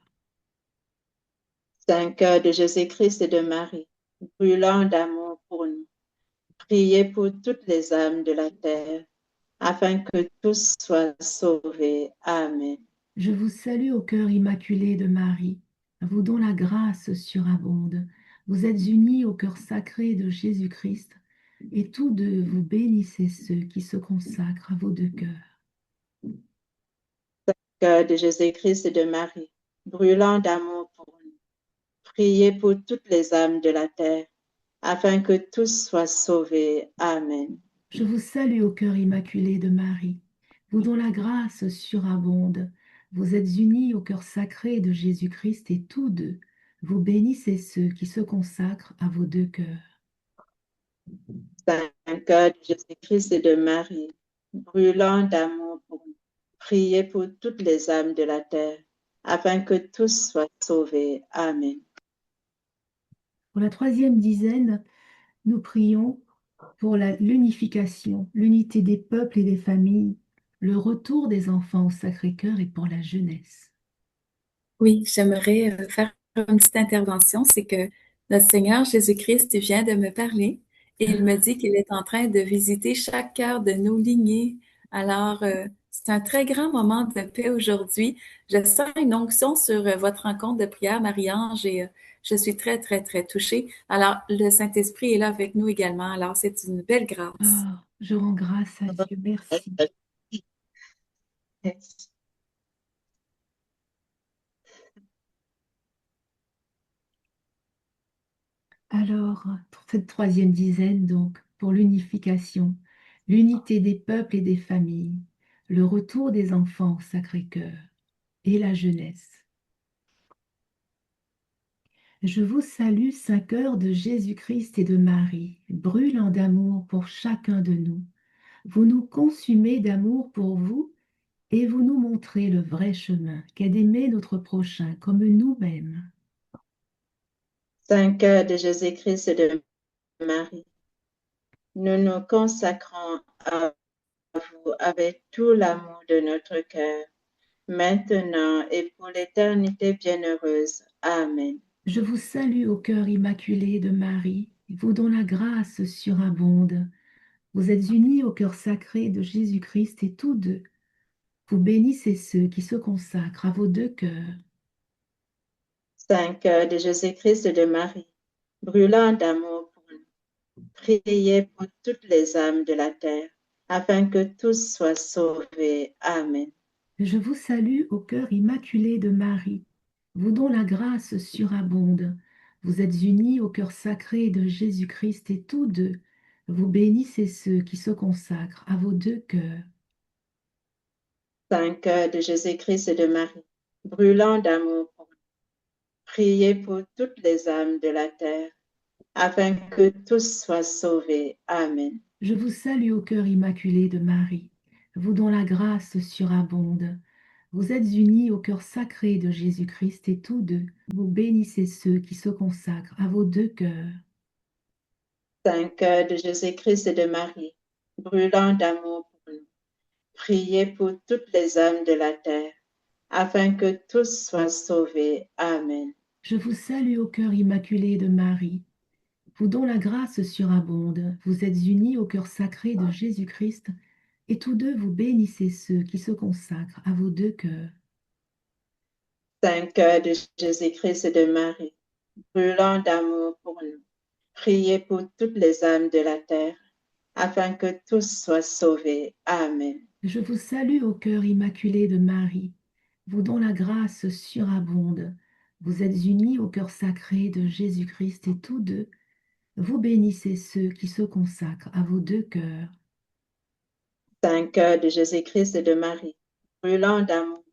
S3: Saint cœur de Jésus-Christ et de Marie, brûlant d'amour pour nous, priez pour toutes les âmes de la terre, afin que tous soient sauvés. Amen.
S1: Je vous salue au cœur immaculé de Marie, vous dont la grâce surabonde. Vous êtes unis au cœur sacré de Jésus-Christ, et tous deux vous bénissez ceux qui se consacrent à vos deux cœurs.
S3: Cœur de Jésus-Christ et de Marie, brûlant d'amour pour nous, priez pour toutes les âmes de la terre, afin que tous soient sauvés. Amen.
S1: Je vous salue au cœur immaculé de Marie, vous dont la grâce surabonde. Vous êtes unis au cœur sacré de Jésus-Christ et tous deux, vous bénissez ceux qui se consacrent à vos deux cœurs.
S3: Saint cœur de Jésus-Christ et de Marie, brûlant d'amour pour nous, priez pour toutes les âmes de la terre, afin que tous soient sauvés. Amen.
S1: Pour la troisième dizaine, nous prions pour l'unification, l'unité des peuples et des familles, le retour des enfants au Sacré-Cœur et pour la jeunesse.
S2: Oui, j'aimerais faire une petite intervention. C'est que notre Seigneur Jésus-Christ vient de me parler et il me dit qu'il est en train de visiter chaque cœur de nos lignées. Alors, c'est un très grand moment de paix aujourd'hui. Je sens une onction sur votre rencontre de prière, Marie-Ange, et je suis très, très, très touchée. Alors, le Saint-Esprit est là avec nous également. Alors, c'est une belle grâce.
S1: Oh, je rends grâce à Dieu. Merci. Alors, pour cette troisième dizaine, donc, pour l'unification, l'unité des peuples et des familles, le retour des enfants au Sacré-Cœur et la jeunesse. Je vous salue, Saint cœur de Jésus-Christ et de Marie, brûlant d'amour pour chacun de nous. Vous nous consumez d'amour pour vous et vous nous montrez le vrai chemin qu'est d'aimer notre prochain comme nous-mêmes.
S3: Saint cœur de Jésus-Christ et de Marie, nous nous consacrons à vous avec tout l'amour de notre cœur, maintenant et pour l'éternité bienheureuse. Amen.
S1: Je vous salue au cœur immaculé de Marie, vous dont la grâce surabonde. Vous êtes unis au cœur sacré de Jésus-Christ et tous deux, vous bénissez ceux qui se consacrent à vos deux cœurs.
S3: Saint cœur de Jésus-Christ et de Marie, brûlant d'amour pour nous, priez pour toutes les âmes de la terre, afin que tous soient sauvés. Amen.
S1: Je vous salue au cœur immaculé de Marie, vous dont la grâce surabonde. Vous êtes unis au cœur sacré de Jésus-Christ et tous deux, vous bénissez ceux qui se consacrent à vos deux cœurs.
S3: Saint cœur de Jésus-Christ et de Marie, brûlant d'amour pour nous, priez pour toutes les âmes de la terre, afin que tous soient sauvés. Amen.
S1: Je vous salue au cœur immaculé de Marie, vous dont la grâce surabonde. Vous êtes unis au cœur sacré de Jésus-Christ et tous deux, vous bénissez ceux qui se consacrent à vos deux cœurs.
S3: Saint cœur de Jésus-Christ et de Marie, brûlant d'amour pour nous, priez pour toutes les âmes de la terre, afin que tous soient sauvés. Amen.
S1: Je vous salue au cœur immaculé de Marie, vous dont la grâce surabonde. Vous êtes unis au cœur sacré de Jésus-Christ, et tous deux vous bénissez ceux qui se consacrent à vos deux cœurs.
S3: Saint cœur de Jésus-Christ et de Marie, brûlant d'amour pour nous, priez pour toutes les âmes de la terre, afin que tous soient sauvés. Amen.
S1: Je vous salue au cœur immaculé de Marie, vous dont la grâce surabonde. Vous êtes unis au cœur sacré de Jésus-Christ, et tous deux vous bénissez ceux qui se consacrent à vos deux cœurs.
S3: Saint cœur de Jésus-Christ et de Marie, brûlant d'amour,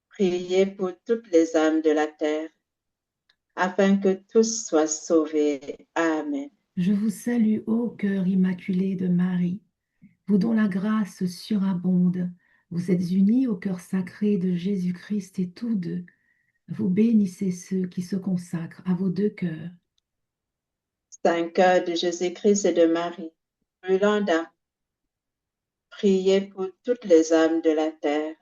S3: priez pour toutes les âmes de la terre, afin que tous soient sauvés. Amen.
S1: Je vous salue, ô cœur immaculé de Marie, vous dont la grâce surabonde. Vous êtes unis au cœur sacré de Jésus-Christ, et tous deux vous bénissez ceux qui se consacrent à vos deux cœurs.
S3: Saint cœur de Jésus-Christ et de Marie, brûlant d'amour, priez pour toutes les âmes de la terre,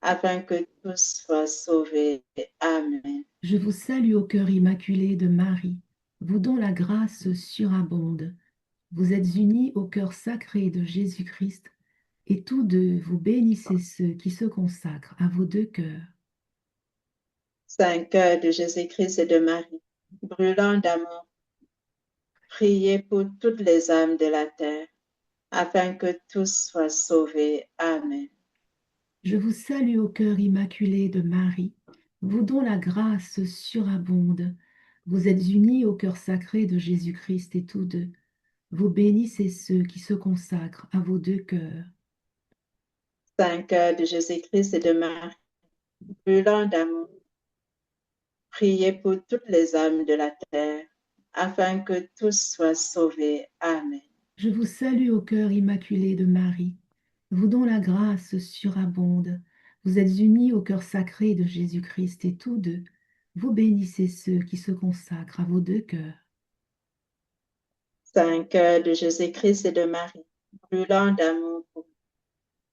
S3: afin que tous soient sauvés. Amen.
S1: Je vous salue au cœur immaculé de Marie, vous dont la grâce surabonde. Vous êtes unis au cœur sacré de Jésus-Christ, et tous deux vous bénissez ceux qui se consacrent à vos deux cœurs.
S3: Saint cœur de Jésus-Christ et de Marie, brûlant d'amour, priez pour toutes les âmes de la terre, afin que tous soient sauvés. Amen.
S1: Je vous salue au cœur immaculé de Marie, vous dont la grâce surabonde. Vous êtes unis au cœur sacré de Jésus-Christ, et tous deux vous bénissez ceux qui se consacrent à vos deux cœurs.
S3: Saint cœur de Jésus-Christ et de Marie, brûlant d'amour, priez pour toutes les âmes de la terre, afin que tous soient sauvés. Amen.
S1: Je vous salue au cœur immaculé de Marie, vous dont la grâce surabonde. Vous êtes unis au cœur sacré de Jésus-Christ, et tous deux vous bénissez ceux qui se consacrent à vos deux cœurs.
S3: Saint cœur de Jésus-Christ et de Marie, brûlant d'amour,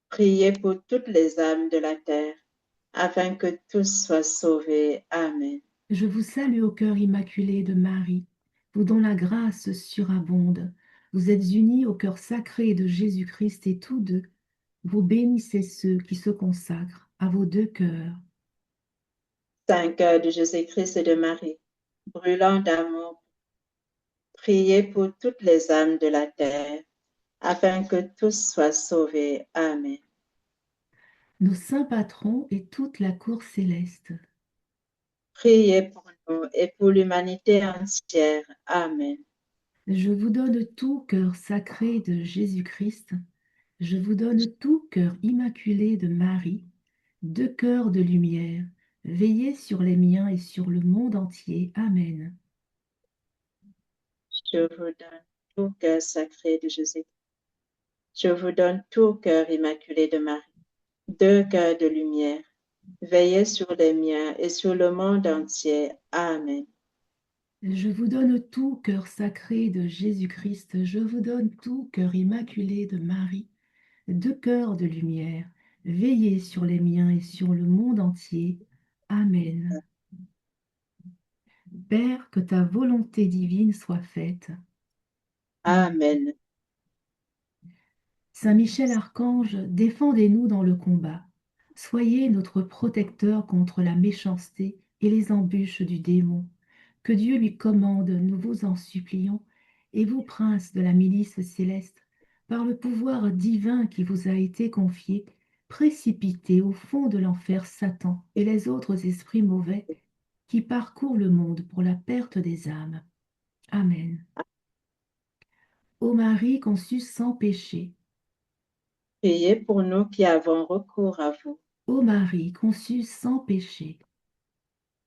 S3: priez pour toutes les âmes de la terre, afin que tous soient sauvés. Amen.
S1: Je vous salue au cœur immaculé de Marie, vous dont la grâce surabonde. Vous êtes unis au cœur sacré de Jésus-Christ, et tous deux vous bénissez ceux qui se consacrent à vos deux cœurs.
S3: Saint cœur de Jésus-Christ et de Marie, brûlant d'amour, priez pour toutes les âmes de la terre, afin que tous soient sauvés. Amen.
S1: Nos saints patrons et toute la cour céleste,
S3: Priez pour nous et pour l'humanité entière. Amen.
S1: je vous donne tout cœur sacré de Jésus-Christ, je vous donne tout cœur immaculé de Marie, deux cœurs de lumière, veillez sur les miens et sur le monde entier. Amen.
S3: Je vous donne tout cœur sacré de Jésus. Je vous donne tout cœur immaculé de Marie, deux cœurs de lumière, veillez sur les miens et sur le monde entier. Amen.
S1: Je vous donne tout cœur sacré de Jésus-Christ, je vous donne tout cœur immaculé de Marie, deux cœurs de lumière, veillez sur les miens et sur le monde entier. Amen. Père, que ta volonté divine soit faite.
S3: Amen.
S1: Saint Michel Archange, défendez-nous dans le combat. Soyez notre protecteur contre la méchanceté et les embûches du démon. Que Dieu lui commande, nous vous en supplions, et vous, princes de la milice céleste, par le pouvoir divin qui vous a été confié, précipitez au fond de l'enfer Satan et les autres esprits mauvais qui parcourent le monde pour la perte des âmes. Amen. Ô Marie conçue sans péché,
S3: Priez pour nous qui avons recours à vous.
S1: ô Marie conçue sans péché,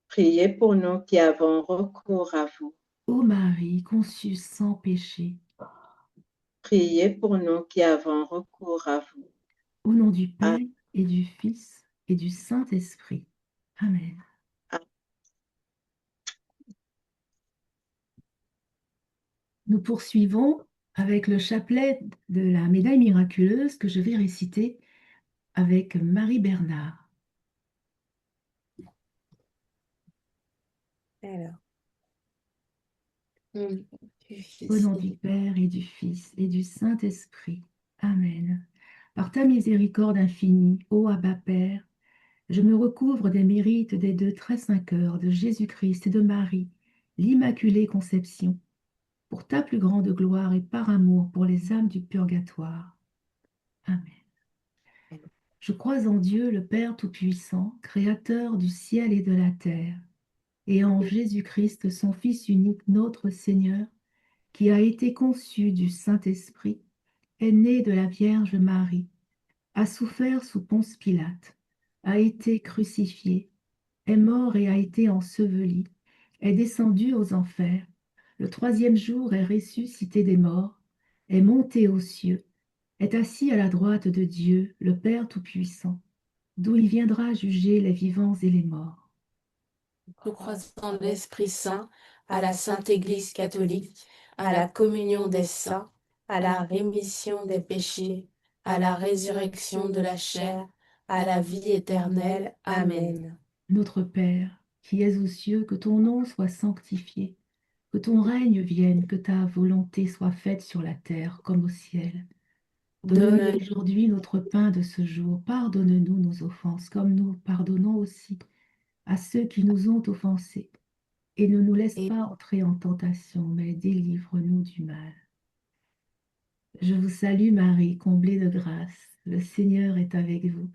S3: Priez pour nous qui avons recours à vous.
S1: ô Marie conçue sans péché,
S3: Priez pour nous qui avons recours à vous.
S1: au nom du Père
S3: Amen.
S1: et du Fils et du Saint-Esprit. Amen. Nous poursuivons avec le chapelet de la médaille miraculeuse que je vais réciter avec Marie Bernard.
S5: Alors, du
S1: Au
S5: Fils
S1: nom
S5: et
S1: du
S5: du...
S1: Père et du Fils et du Saint-Esprit. Amen. Par ta miséricorde infinie, ô Abba Père, je me recouvre des mérites des deux très saints cœurs de Jésus-Christ et de Marie, l'Immaculée Conception, pour ta plus grande gloire et par amour pour les âmes du purgatoire. Amen. Je crois en Dieu, le Père Tout-Puissant, Créateur du ciel et de la terre, et en Jésus-Christ, son Fils unique, notre Seigneur, qui a été conçu du Saint-Esprit, est né de la Vierge Marie, a souffert sous Ponce Pilate, a été crucifié, est mort et a été enseveli, est descendu aux enfers, le troisième jour est ressuscité des morts, est monté aux cieux, est assis à la droite de Dieu, le Père Tout-Puissant, d'où il viendra juger les vivants et les morts.
S4: Nous croisons en l'Esprit Saint, à la Sainte Église catholique, à la communion des saints, à la rémission des péchés, à la résurrection de la chair, à la vie éternelle. Amen.
S1: Notre Père, qui es aux cieux, que ton nom soit sanctifié, que ton règne vienne, que ta volonté soit faite sur la terre comme au ciel. Donne-nous
S4: Donne
S1: aujourd'hui notre pain de ce jour. Pardonne-nous nos offenses, comme nous pardonnons aussi à ceux qui nous ont offensés. Et ne nous laisse pas entrer en tentation, mais délivre-nous du mal. Je vous salue Marie, comblée de grâce. Le Seigneur est avec vous.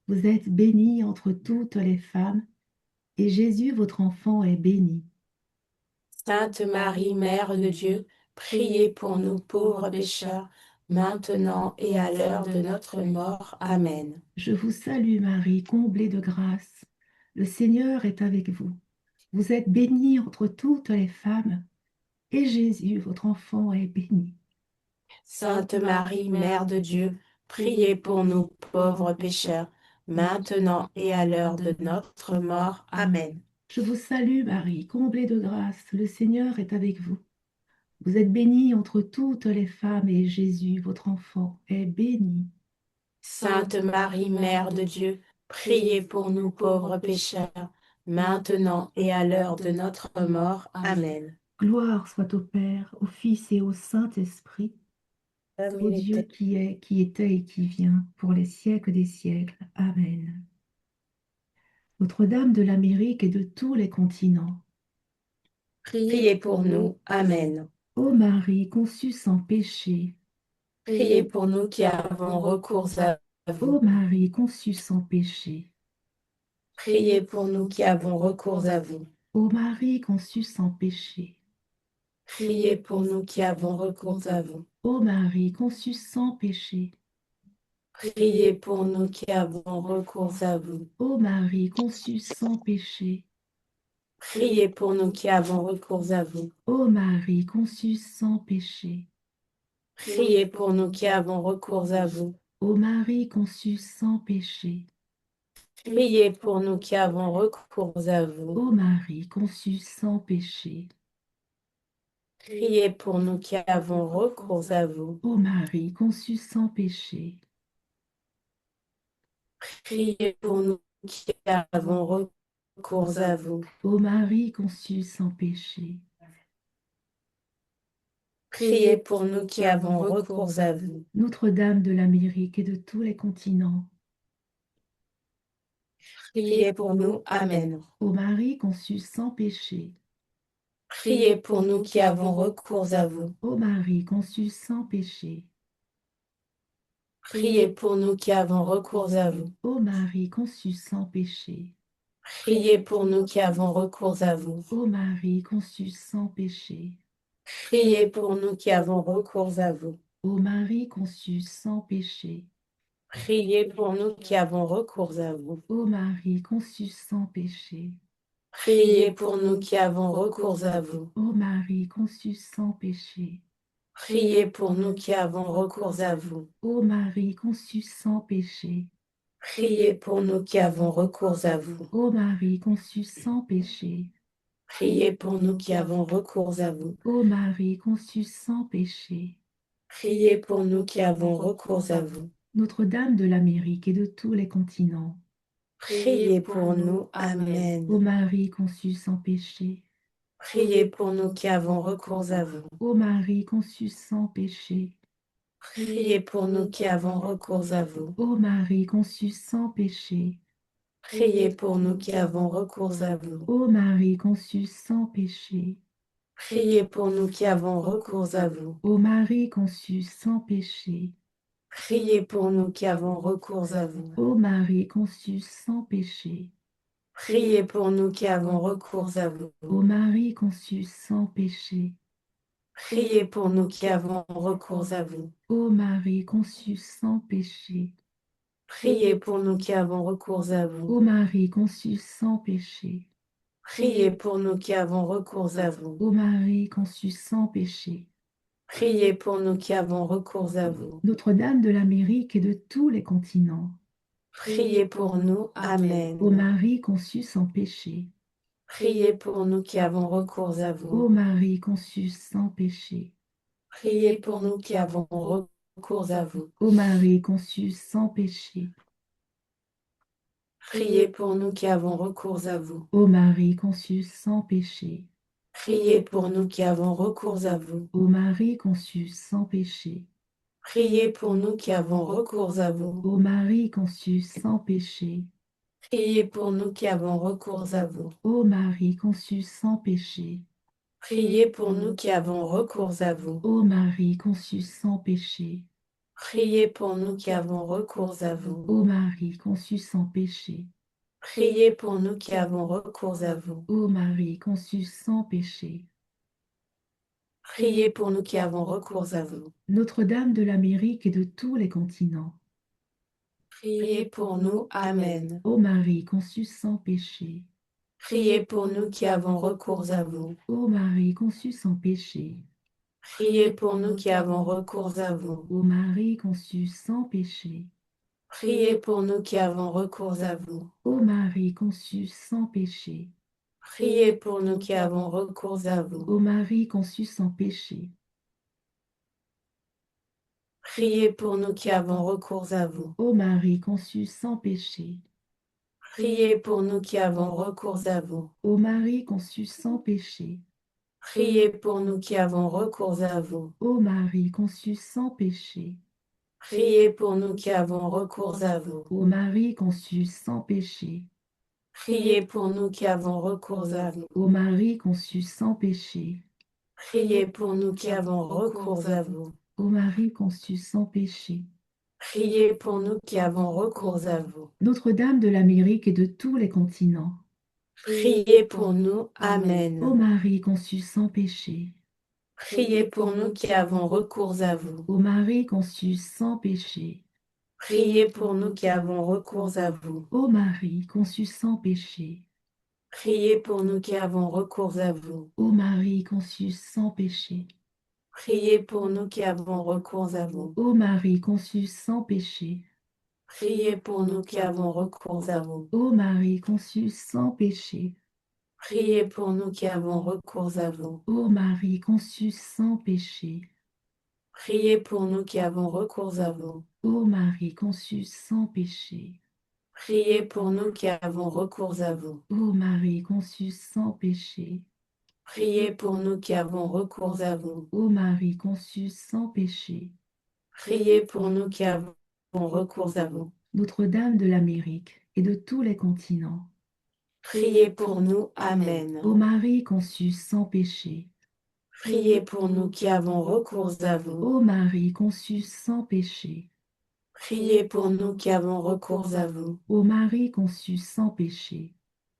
S1: Vous êtes bénie entre toutes les femmes, et Jésus, votre enfant, est béni.
S4: Sainte Marie, Mère de Dieu, priez pour nous pauvres pécheurs, maintenant et à l'heure de notre mort. Amen.
S1: Je vous salue Marie, comblée de grâce. Le Seigneur est avec vous. Vous êtes bénie entre toutes les femmes, et Jésus, votre enfant, est béni.
S4: Sainte Marie, Mère de Dieu, priez pour nous pauvres pécheurs, maintenant et à l'heure de notre mort. Amen.
S1: Je vous salue Marie, comblée de grâce. Le Seigneur est avec vous. Vous êtes bénie entre toutes les femmes, et Jésus, votre enfant, est béni.
S4: Sainte Marie, Mère de Dieu, priez pour nous pauvres pécheurs, maintenant et à l'heure de notre mort. Amen.
S1: Gloire soit au Père, au Fils et au Saint-Esprit,
S5: Comme
S1: au
S5: il
S1: Dieu
S5: était.
S1: qui est, qui était et qui vient, pour les siècles des siècles. Amen. Notre-Dame de l'Amérique et de tous les continents,
S4: Priez pour nous. Amen.
S1: ô Marie conçue sans péché,
S4: Priez pour nous qui avons recours à
S1: ô
S4: vous.
S1: Marie conçue sans péché,
S4: Priez pour nous qui avons recours à vous.
S1: ô Marie conçue sans péché,
S4: Priez pour nous qui avons recours à vous.
S1: ô Marie conçue sans péché,
S4: Priez pour nous qui avons recours à vous.
S1: ô Marie conçue sans péché,
S4: Priez pour nous qui avons recours à vous.
S1: ô Marie conçue sans péché,
S4: Priez pour nous qui avons recours à vous.
S1: ô Marie conçue sans péché,
S4: Priez pour nous qui avons recours à vous.
S1: ô Marie conçue sans péché,
S4: Priez pour nous qui avons recours à vous.
S1: ô Marie conçue sans péché,
S4: Priez pour nous qui avons recours à vous.
S1: ô Marie conçue sans péché,
S4: Priez pour nous qui avons recours à vous.
S1: Notre-Dame de l'Amérique et de tous les continents,
S4: Priez pour nous. Amen.
S1: ô Marie conçue sans péché,
S4: Priez pour nous qui avons recours à vous.
S1: ô Marie conçue sans péché,
S4: Priez pour nous qui avons recours à vous.
S1: ô Marie conçue sans péché,
S4: Priez pour nous qui avons recours à vous.
S1: ô Marie conçue sans péché,
S4: Priez pour nous qui avons recours à vous.
S1: ô Marie conçue sans péché,
S4: Priez pour nous qui avons recours à vous.
S1: ô Marie conçue sans péché,
S4: Priez pour nous qui avons recours à vous.
S1: ô Marie conçue sans péché,
S4: Priez pour nous qui avons recours à vous.
S1: ô Marie conçue sans péché,
S4: Priez pour nous qui avons recours à vous.
S1: ô Marie conçue sans péché,
S4: Priez pour nous qui avons recours à vous.
S1: ô Marie conçue sans péché,
S4: Priez pour nous qui avons recours à vous.
S1: Notre-Dame de l'Amérique et de tous les continents,
S4: Priez pour nous. Amen.
S1: Ô Marie conçue sans péché,
S4: Priez pour nous qui avons recours à vous.
S1: ô Marie conçue sans péché,
S4: Priez pour nous qui avons recours à vous.
S1: ô Marie conçue sans péché,
S4: Priez pour nous qui avons recours à vous.
S1: ô Marie conçue sans péché,
S4: Priez pour nous qui avons recours à vous.
S1: ô Marie conçue sans péché,
S4: Priez pour nous qui avons recours à vous.
S1: ô Marie conçue sans péché,
S4: Priez pour nous qui avons recours à vous.
S1: ô Marie conçue sans péché,
S4: Priez pour nous qui avons recours à vous.
S1: ô Marie conçue sans péché,
S4: Priez pour nous qui avons recours à vous.
S1: ô Marie conçue sans péché,
S4: Priez pour nous qui avons recours à vous.
S1: ô Marie conçue sans péché.
S4: Priez pour nous qui avons recours à vous.
S1: Notre-Dame de l'Amérique et de tous les continents,
S4: Priez pour nous. Amen.
S1: ô Marie conçue sans péché,
S4: Priez pour nous qui avons recours à
S1: ô
S4: vous.
S1: Marie conçue sans péché,
S4: Priez pour nous qui avons recours à vous.
S1: ô Marie conçue sans péché,
S4: Priez pour nous qui avons recours à vous.
S1: ô Marie conçue sans péché,
S4: Priez pour nous qui avons recours à vous.
S1: ô Marie conçue sans péché,
S4: Priez pour nous qui avons recours à vous.
S1: ô Marie conçue sans péché,
S4: Priez pour nous qui avons recours à vous.
S1: ô Marie conçue sans péché,
S4: Priez pour nous qui avons recours à vous.
S1: ô Marie conçue sans péché,
S4: Priez pour nous qui avons recours à vous.
S1: ô Marie conçue sans péché,
S4: Priez pour nous qui avons recours à vous.
S1: ô Marie conçue sans péché.
S4: Priez pour nous qui avons recours à vous.
S1: Notre-Dame de l'Amérique et de tous les continents,
S4: Priez pour nous. Amen.
S1: ô Marie conçue sans péché,
S4: Priez pour nous qui avons recours à vous.
S1: ô Marie conçue sans péché,
S4: Priez pour nous qui avons recours à vous.
S1: ô Marie conçue sans péché,
S4: Priez pour nous qui avons recours à vous.
S1: ô Marie conçue sans péché,
S4: Priez pour nous qui avons recours à vous.
S1: ô Marie conçue sans péché,
S4: Priez pour nous qui avons recours à vous.
S1: ô Marie conçue sans péché,
S4: Priez pour nous qui avons recours à vous.
S1: ô Marie conçue sans péché,
S4: Priez pour nous qui avons recours à vous.
S1: ô Marie conçue sans péché,
S4: Priez pour nous qui avons recours à vous.
S1: ô Marie conçue sans péché,
S4: Priez pour nous qui avons recours à vous.
S1: ô Marie conçue sans péché,
S4: Priez pour nous qui avons recours à vous.
S1: ô Marie conçue sans péché.
S4: Priez pour nous qui avons recours à vous.
S1: Notre-Dame de l'Amérique et de tous les continents,
S4: Priez pour nous.
S1: ô
S4: Amen.
S1: Marie conçue sans péché,
S4: Priez pour nous qui avons recours à vous.
S1: ô Marie conçue sans péché,
S4: Priez pour nous qui avons recours à vous.
S1: ô Marie conçue sans péché,
S4: Priez pour nous qui avons recours à vous.
S1: ô Marie conçue sans péché,
S4: Priez pour nous qui avons recours à vous.
S1: ô Marie conçue sans péché,
S4: Priez pour nous qui avons recours à vous.
S1: ô Marie conçue sans péché,
S4: Priez pour nous qui avons recours à vous.
S1: ô Marie conçue sans péché,
S4: Priez pour nous qui avons recours à vous.
S1: ô Marie conçue sans péché,
S4: Priez pour nous qui avons recours à vous.
S1: ô Marie conçue sans péché,
S4: Priez pour nous qui avons recours à vous.
S1: ô Marie conçue sans péché.
S4: Priez pour nous qui avons recours à vous.
S1: Notre-Dame de l'Amérique et de tous les continents,
S4: Priez pour nous. Amen.
S1: ô Marie conçue sans péché,
S4: Priez pour nous qui avons recours à vous.
S1: ô Marie conçue sans péché,
S4: Priez pour nous qui avons recours à vous.
S1: ô Marie conçue sans péché,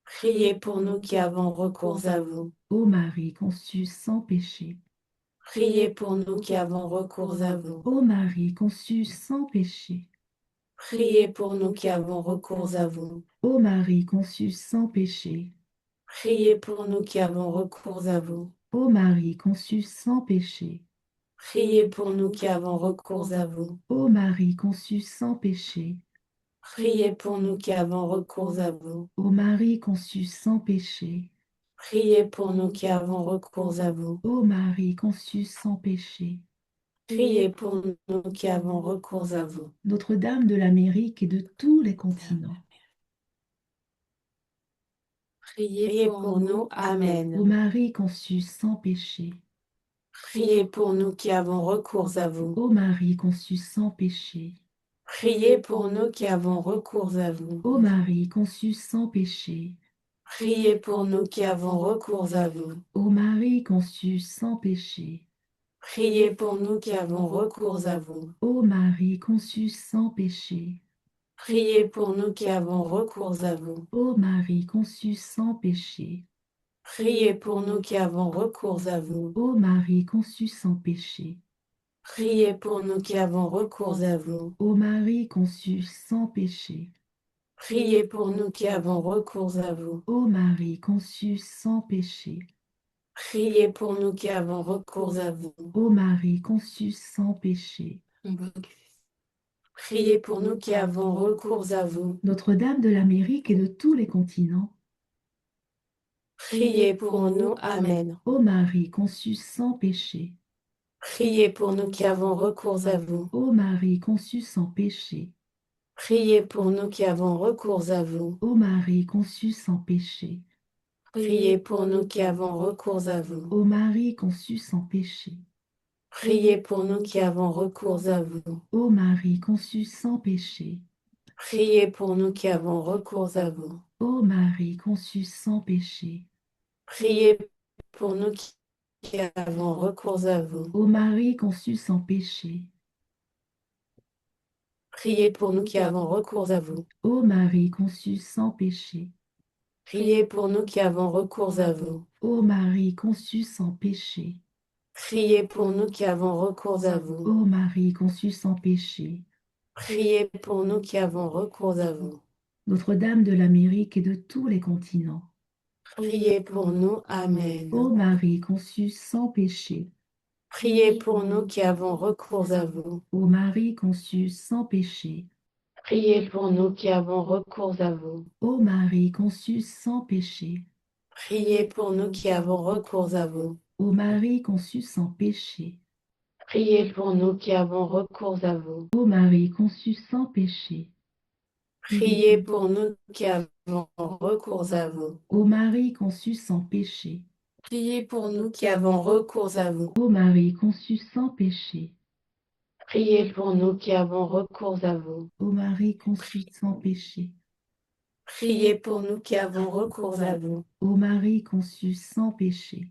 S4: Priez pour nous qui avons recours à vous.
S1: ô Marie conçue sans péché,
S4: Priez pour nous qui avons recours à vous.
S1: ô Marie conçue sans péché,
S4: Priez pour nous qui avons recours à vous.
S1: ô Marie conçue sans péché,
S4: Priez pour nous qui avons recours à vous.
S1: ô Marie conçue sans péché,
S4: Priez pour nous qui avons recours à vous.
S1: ô Marie conçue sans péché,
S4: Priez pour nous qui avons recours à vous.
S1: ô Marie conçue sans péché,
S4: Priez pour nous qui avons recours à vous.
S1: ô Marie conçue sans péché.
S4: Priez pour nous qui avons recours à vous.
S1: Notre-Dame de l'Amérique et de tous les continents,
S4: Priez pour nous. Amen.
S1: Ô Marie conçue sans péché.
S4: Priez pour nous qui avons recours à vous.
S1: Ô Marie conçue sans péché.
S4: Priez pour nous qui avons recours à vous.
S1: Ô Marie conçue sans péché.
S4: Priez pour nous qui avons recours à vous.
S1: Ô Marie conçue sans péché.
S4: Priez pour nous qui avons recours à vous.
S1: Ô Marie conçue sans péché.
S4: Priez pour nous qui avons recours à vous.
S1: Ô Marie conçue sans péché.
S4: Priez pour nous qui avons recours à vous.
S1: Ô Marie conçue sans péché.
S4: Priez pour nous qui avons recours à vous.
S1: Ô Marie conçue sans péché.
S4: Priez pour nous qui avons recours à vous.
S1: Ô Marie conçue sans péché.
S4: Priez pour nous qui avons recours à vous.
S1: Ô Marie conçue sans péché.
S4: Priez pour nous qui avons recours à vous.
S1: Notre-Dame de l'Amérique et de tous les continents.
S4: Priez pour nous. Amen.
S1: Ô Marie conçue sans péché.
S4: Priez pour nous qui avons recours à vous.
S1: Ô Marie conçue sans péché.
S4: Priez pour nous qui avons recours à vous.
S1: Ô Marie conçue sans péché.
S4: Priez pour nous qui avons recours à vous.
S1: Ô Marie conçue sans péché.
S4: Priez pour nous qui avons recours à vous.
S1: Ô Marie conçue sans péché.
S4: Priez pour nous qui avons recours à vous.
S1: Ô Marie conçue sans péché.
S4: Priez pour nous qui avons recours à vous.
S1: Ô Marie conçue sans péché.
S4: Priez pour nous qui avons recours à vous.
S1: Ô Marie conçue sans péché.
S4: Priez pour nous qui avons recours à vous.
S1: Ô Marie conçue sans péché.
S4: Priez pour nous qui avons recours à vous.
S1: Ô Marie conçue sans péché.
S4: Priez pour nous qui avons recours à vous.
S1: Notre-Dame de l'Amérique et de tous les continents.
S4: Priez pour nous. Amen.
S1: Ô Marie conçue sans péché.
S4: Priez pour nous qui avons recours à vous.
S1: Ô Marie conçue sans péché.
S4: Priez pour nous qui avons recours à vous.
S1: Ô Marie conçue sans péché.
S4: Priez pour nous qui avons recours à vous.
S1: Ô Marie conçue sans péché.
S4: Priez pour nous qui avons recours à vous.
S1: Ô Marie conçue sans péché.
S4: Priez pour nous qui avons recours à vous.
S1: Ô Marie conçue sans péché.
S4: Priez pour nous qui avons recours à vous.
S1: Ô Marie conçue sans péché.
S4: Priez pour nous qui avons recours à vous.
S1: Ô Marie conçue sans péché.
S4: Priez pour nous qui avons recours à vous.
S1: Ô Marie conçue sans péché.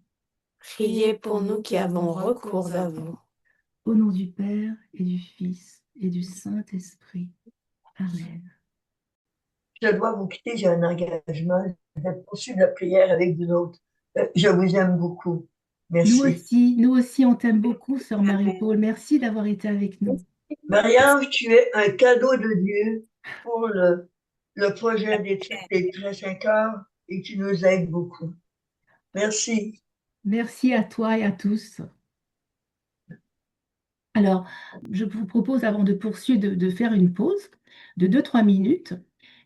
S4: Priez pour nous qui avons recours à vous.
S1: Au nom du Père et du Fils et du Saint-Esprit. Amen.
S6: Je dois vous quitter, j'ai un engagement. Je vais poursuivre la prière avec vous autres. Je vous aime beaucoup. Merci.
S1: Nous aussi, on t'aime beaucoup, sœur Marie-Paul. Merci d'avoir été avec nous.
S6: Marie-Ange, tu es un cadeau de Dieu pour le projet des 5 heures et tu nous aides beaucoup. Merci.
S1: Merci à toi et à tous. Alors, je vous propose, avant de poursuivre, de faire une pause de 2-3 minutes.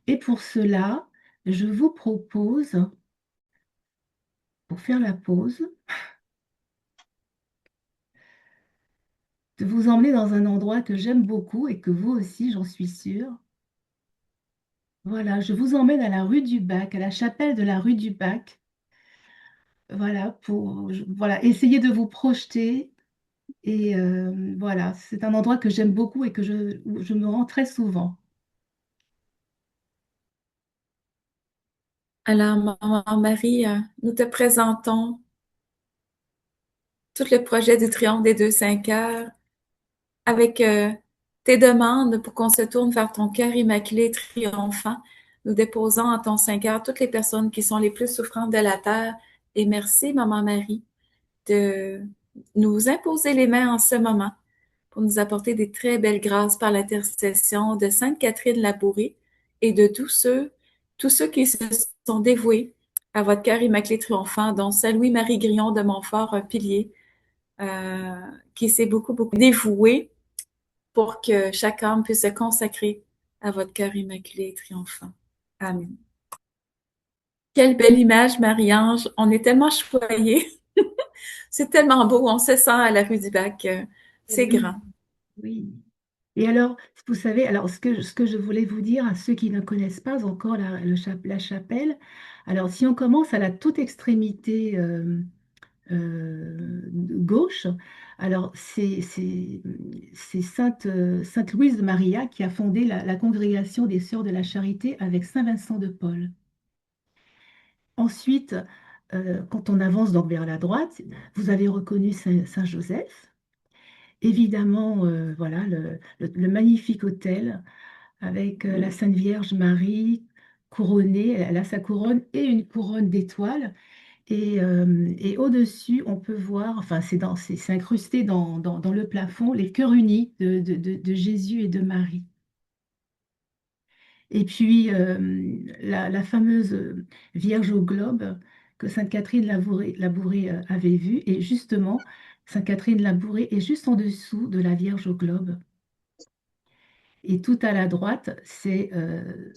S1: Et pour cela, je vous propose, pour faire la pause, de vous emmener dans un endroit que j'aime beaucoup et que vous aussi, j'en suis sûre. Voilà, je vous emmène à la rue du Bac, à la chapelle de la rue du Bac. Voilà, voilà, essayer de vous projeter. Et voilà, c'est un endroit que j'aime beaucoup et où je me rends très souvent.
S2: Alors, Maman Marie, nous te présentons tout le projet du Triomphe des 5 heures avec tes demandes pour qu'on se tourne vers ton cœur immaculé triomphant. Nous déposons en ton 5 heures toutes les personnes qui sont les plus souffrantes de la terre. Et merci, Maman Marie, de nous imposer les mains en ce moment pour nous apporter des très belles grâces par l'intercession de Sainte Catherine Labouré et de tous ceux qui se sont dévoués à votre cœur immaculé triomphant, dont Saint Louis-Marie Grillon de Montfort, un pilier, qui s'est beaucoup dévoué pour que chaque âme puisse se consacrer à votre cœur immaculé triomphant. Amen. Quelle belle image, Marie-Ange. On est tellement choyés. C'est tellement beau. On se sent à la rue du Bac. C'est
S1: Oui.
S2: grand.
S1: Oui. Et alors, vous savez, alors ce que je voulais vous dire à ceux qui ne connaissent pas encore la chapelle, alors si on commence à la toute extrémité gauche, alors c'est Sainte Louise de Maria qui a fondé la congrégation des Sœurs de la Charité avec Saint Vincent de Paul. Ensuite, quand on avance donc vers la droite, vous avez reconnu Saint Joseph. Évidemment, voilà, le magnifique autel avec la Sainte Vierge Marie couronnée. Elle a sa couronne et une couronne d'étoiles. Et au-dessus, on peut voir, enfin, c'est incrusté dans le plafond, les cœurs unis de Jésus et de Marie. Et puis, la fameuse Vierge au globe que Sainte Catherine Labouré avait vue. Et justement, Sainte Catherine Labouré est juste en dessous de la Vierge au globe. Et tout à la droite, c'est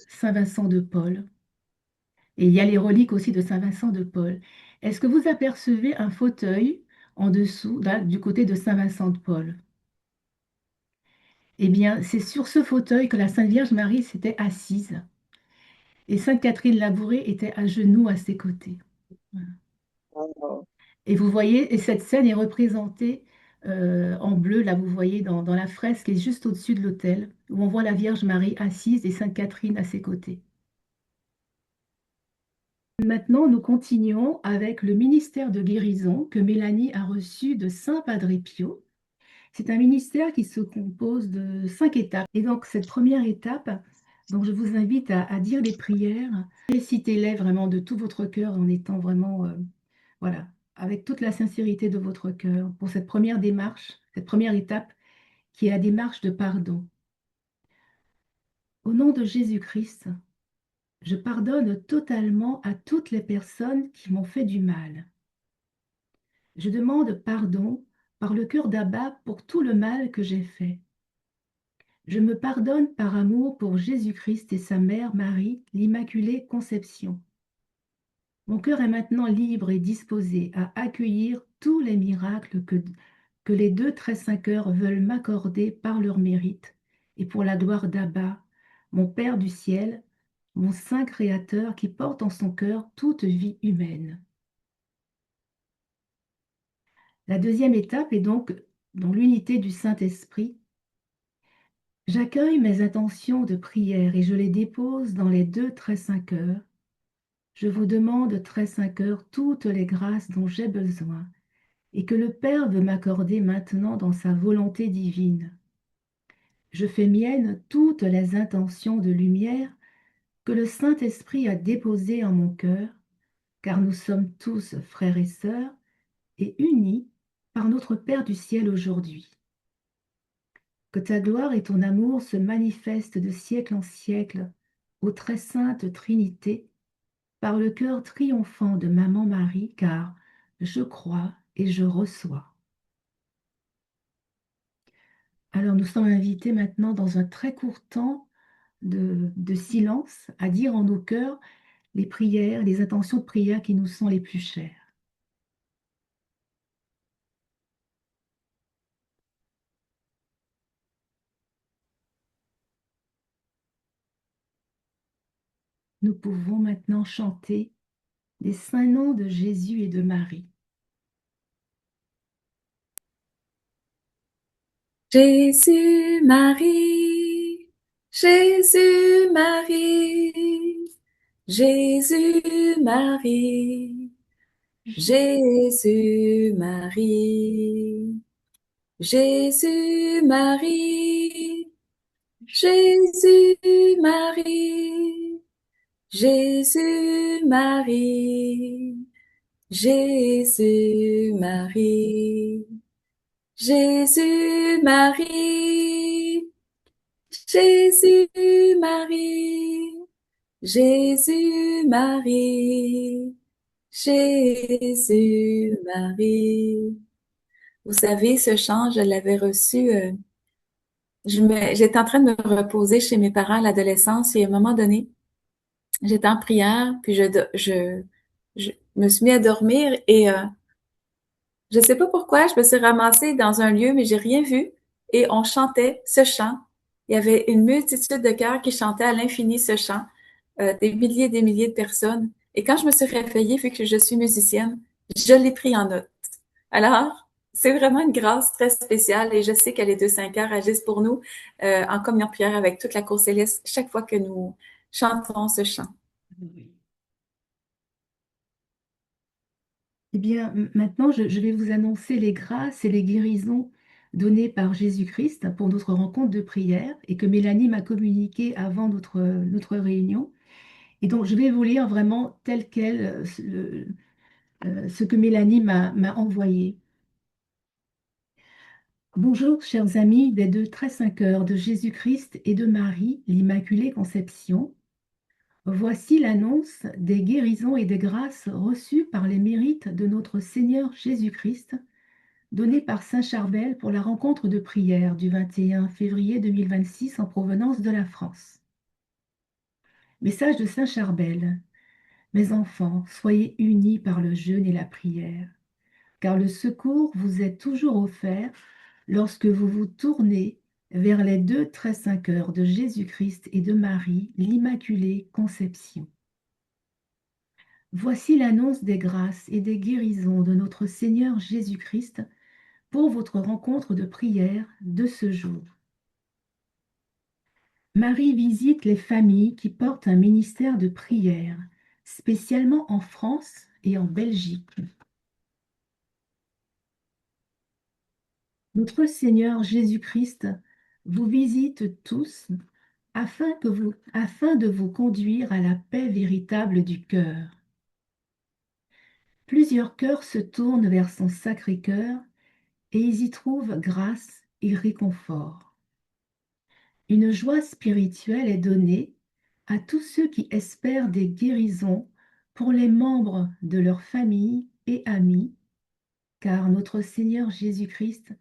S1: Saint Vincent de Paul. Et il y a les reliques aussi de Saint Vincent de Paul. Est-ce que vous apercevez un fauteuil en dessous, là, du côté de Saint Vincent de Paul? Eh bien, c'est sur ce fauteuil que la Sainte Vierge Marie s'était assise. Et Sainte Catherine Labouré était à genoux à ses côtés. Voilà.
S3: Oh,
S1: Et vous voyez, et cette scène est représentée en bleu, là vous voyez dans la fresque qui est juste au-dessus de l'autel, où on voit la Vierge Marie assise et Sainte Catherine à ses côtés. Maintenant, nous continuons avec le ministère de guérison que Mélanie a reçu de Saint Padre Pio. C'est un ministère qui se compose de 5 étapes. Et donc, cette première étape, donc je vous invite à dire des prières. Récitez-les vraiment de tout votre cœur en étant vraiment, voilà, avec toute la sincérité de votre cœur pour cette première démarche, cette première étape qui est la démarche de pardon. Au nom de Jésus-Christ, je pardonne totalement à toutes les personnes qui m'ont fait du mal. Je demande pardon par le cœur d'Abba pour tout le mal que j'ai fait. Je me pardonne par amour pour Jésus-Christ et sa mère Marie, l'Immaculée Conception. Mon cœur est maintenant libre et disposé à accueillir tous les miracles que les deux très saints cœurs veulent m'accorder par leur mérite et pour la gloire d'Abba, mon Père du ciel, mon Saint Créateur qui porte en son cœur toute vie humaine. La deuxième étape est donc dans l'unité du Saint-Esprit. J'accueille mes intentions de prière et je les dépose dans les deux très saints cœurs. Je vous demande, très saint cœur, toutes les grâces dont j'ai besoin et que le Père veut m'accorder maintenant dans sa volonté divine. Je fais mienne toutes les intentions de lumière que le Saint-Esprit a déposées en mon cœur, car nous sommes tous frères et sœurs et unis par notre Père du ciel aujourd'hui. Que ta gloire et ton amour se manifestent de siècle en siècle ô très sainte Trinité, par le cœur triomphant de Maman Marie, car je crois et je reçois. Alors nous sommes invités maintenant dans un très court temps de silence à dire en nos cœurs les prières, les intentions de prière qui nous sont les plus chères. Nous pouvons maintenant chanter les saints noms de Jésus et de Marie.
S2: Jésus, Marie, Jésus, Marie, Jésus, Marie, Jésus, Marie, Jésus, Marie, Jésus, Marie, Jésus, Marie, Jésus, Marie, Jésus, Marie, Jésus, Marie, Jésus, Marie, Jésus, Marie. Vous savez, ce chant, je l'avais reçu, j'étais en train de me reposer chez mes parents à l'adolescence et à un moment donné, j'étais en prière, puis je me suis mis à dormir et je sais pas pourquoi, je me suis ramassée dans un lieu, mais j'ai rien vu et on chantait ce chant il y avait une multitude de chœurs qui chantaient à l'infini ce chant, des milliers et des milliers de personnes. Et quand je me suis réveillée, vu que je suis musicienne, je l'ai pris en note. Alors, c'est vraiment une grâce très spéciale et je sais que les 2 5 heures agissent pour nous en communion de prière avec toute la cour céleste chaque fois que nous chantons ce chant.
S1: Oui. Eh bien, maintenant, je vais vous annoncer les grâces et les guérisons données par Jésus-Christ pour notre rencontre de prière et que Mélanie m'a communiqué avant notre réunion. Et donc, je vais vous lire vraiment tel quel ce que Mélanie m'a envoyé. Bonjour, chers amis des 2 Très 5 Heures de Jésus-Christ et de Marie, l'Immaculée Conception. Voici l'annonce des guérisons et des grâces reçues par les mérites de notre Seigneur Jésus-Christ, donnée par Saint Charbel pour la rencontre de prière du 21 février 2026 en provenance de la France. Message de Saint Charbel. Mes enfants, soyez unis par le jeûne et la prière, car le secours vous est toujours offert lorsque vous vous tournez vers les 2 Très 5 Heures de Jésus-Christ et de Marie, l'Immaculée Conception. Voici l'annonce des grâces et des guérisons de notre Seigneur Jésus-Christ pour votre rencontre de prière de ce jour. Marie visite les familles qui portent un ministère de prière, spécialement en France et en Belgique. Notre Seigneur Jésus-Christ vous visite tous afin de vous conduire à la paix véritable du cœur. Plusieurs cœurs se tournent vers son Sacré-Cœur et ils y trouvent grâce et réconfort. Une joie spirituelle est donnée à tous ceux qui espèrent des guérisons pour les membres de leur famille et amis, car notre Seigneur Jésus-Christ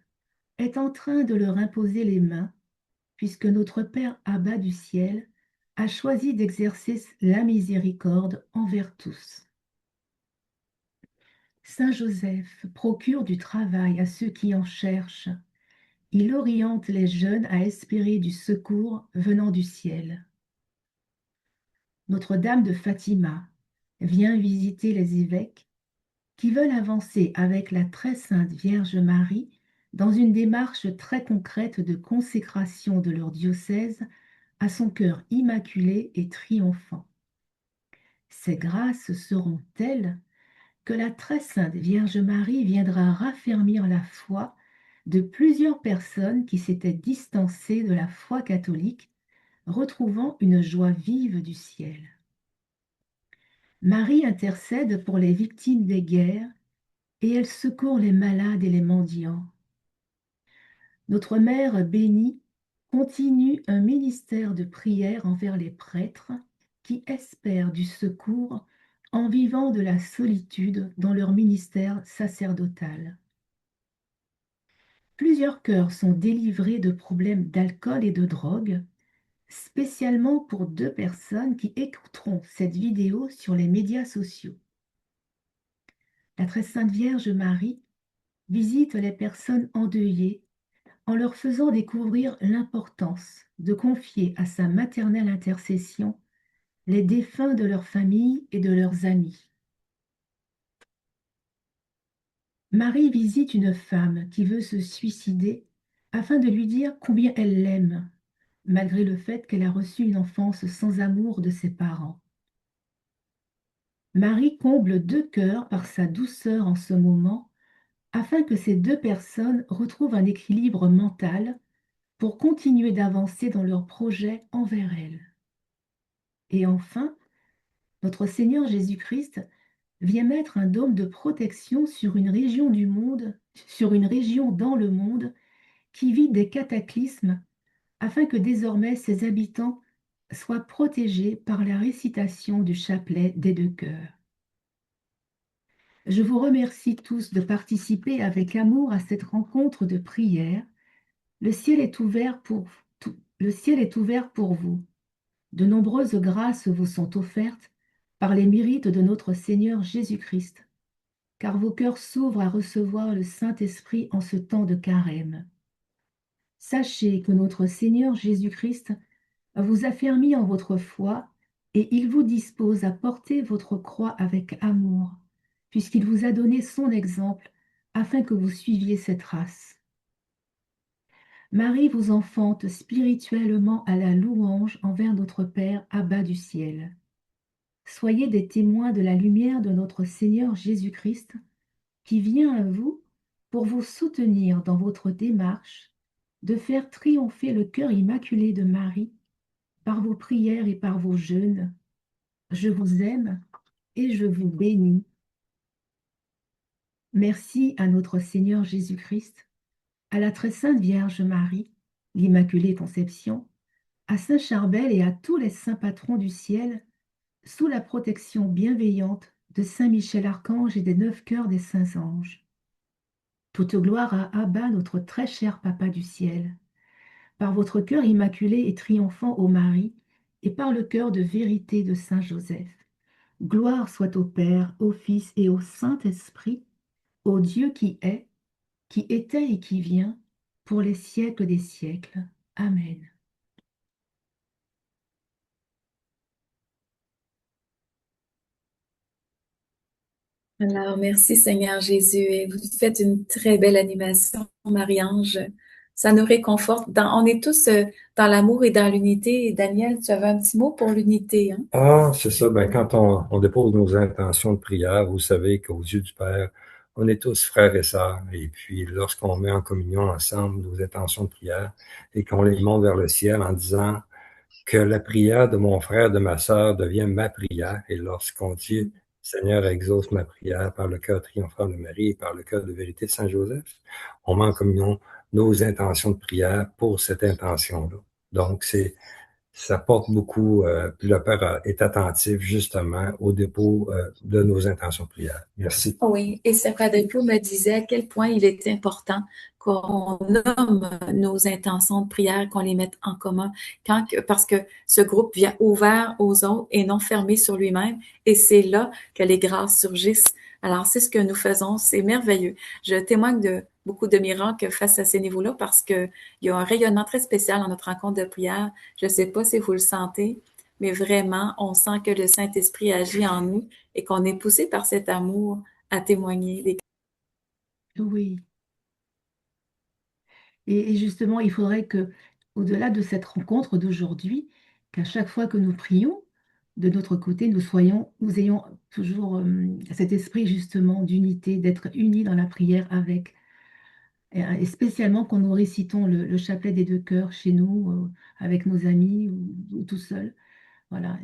S1: est en train de leur imposer les mains, puisque notre Père Abba du ciel a choisi d'exercer la miséricorde envers tous. Saint Joseph procure du travail à ceux qui en cherchent. Il oriente les jeunes à espérer du secours venant du ciel. Notre-Dame de Fatima vient visiter les évêques qui veulent avancer avec la très sainte Vierge Marie dans une démarche très concrète de consécration de leur diocèse à son cœur immaculé et triomphant. Ces grâces seront telles que la très sainte Vierge Marie viendra raffermir la foi de plusieurs personnes qui s'étaient distancées de la foi catholique, retrouvant une joie vive du ciel. Marie intercède pour les victimes des guerres et elle secourt les malades et les mendiants. Notre Mère bénie continue un ministère de prière envers les prêtres qui espèrent du secours en vivant de la solitude dans leur ministère sacerdotal. Plusieurs cœurs sont délivrés de problèmes d'alcool et de drogue, spécialement pour 2 personnes qui écouteront cette vidéo sur les médias sociaux. La très sainte Vierge Marie visite les personnes endeuillées en leur faisant découvrir l'importance de confier à sa maternelle intercession les défunts de leur famille et de leurs amis. Marie visite une femme qui veut se suicider afin de lui dire combien elle l'aime, malgré le fait qu'elle a reçu une enfance sans amour de ses parents. Marie comble 2 cœurs par sa douceur en ce moment, afin que ces 2 personnes retrouvent un équilibre mental pour continuer d'avancer dans leurs projets envers elle. Et enfin, notre Seigneur Jésus-Christ vient mettre un dôme de protection sur une région du monde, sur une région dans le monde qui vit des cataclysmes, afin que désormais ses habitants soient protégés par la récitation du chapelet des 2 cœurs. Je vous remercie tous de participer avec amour à cette rencontre de prière. Le ciel est ouvert pour vous. De nombreuses grâces vous sont offertes par les mérites de notre Seigneur Jésus-Christ, car vos cœurs s'ouvrent à recevoir le Saint-Esprit en ce temps de carême. Sachez que notre Seigneur Jésus-Christ vous affermit en votre foi et il vous dispose à porter votre croix avec amour, puisqu'il vous a donné son exemple afin que vous suiviez cette race. Marie vous enfante spirituellement à la louange envers notre Père Abba du ciel. Soyez des témoins de la lumière de notre Seigneur Jésus-Christ, qui vient à vous pour vous soutenir dans votre démarche de faire triompher le cœur immaculé de Marie par vos prières et par vos jeûnes. Je vous aime et je vous bénis. Merci à notre Seigneur Jésus-Christ, à la très sainte Vierge Marie, l'Immaculée Conception, à Saint Charbel et à tous les saints patrons du ciel, sous la protection bienveillante de Saint Michel Archange et des 9 cœurs des saints anges. Toute gloire à Abba, notre très cher Papa du ciel, par votre cœur immaculé et triomphant ô Marie, et par le cœur de vérité de Saint Joseph. Gloire soit au Père, au Fils et au Saint-Esprit, au Dieu qui était et qui vient, pour les siècles des siècles. Amen.
S2: Alors, merci Seigneur Jésus. Et vous faites une très belle animation, Marie-Ange. Ça nous réconforte. On est tous dans l'amour et dans l'unité. Et Daniel, tu avais un petit mot pour l'unité, hein?
S7: Ah, c'est ça. Ben, quand on dépose nos intentions de prière, vous savez qu'aux yeux du Père, on est tous frères et sœurs. Et puis, lorsqu'on met en communion ensemble nos intentions de prière et qu'on les monte vers le ciel en disant que la prière de mon frère, de ma sœur devient ma prière. Et lorsqu'on dit, Seigneur, exauce ma prière par le cœur triomphant de Marie et par le cœur de vérité de Saint Joseph, on met en communion nos intentions de prière pour cette intention-là. Donc, ça porte beaucoup, puis le Père est attentif justement au dépôt de nos intentions de prière. Merci.
S2: Oui, et Saint Padre me disait à quel point il est important qu'on nomme nos intentions de prière, qu'on les mette en commun, parce que ce groupe vient ouvert aux autres et non fermé sur lui-même, et c'est là que les grâces surgissent. Alors, c'est ce que nous faisons, c'est merveilleux. Je témoigne de beaucoup de miracles face à ces niveaux-là parce qu'il y a un rayonnement très spécial dans notre rencontre de prière. Je ne sais pas si vous le sentez, mais vraiment, on sent que le Saint-Esprit agit en nous et qu'on est poussé par cet amour à témoigner.
S1: Oui. Et justement, il faudrait que, au-delà de cette rencontre d'aujourd'hui, qu'à chaque fois que nous prions, de notre côté, nous ayons toujours cet esprit justement d'unité, d'être unis dans la prière avec, et spécialement quand nous récitons le chapelet des 2 cœurs chez nous, avec nos amis ou tout seul. Voilà.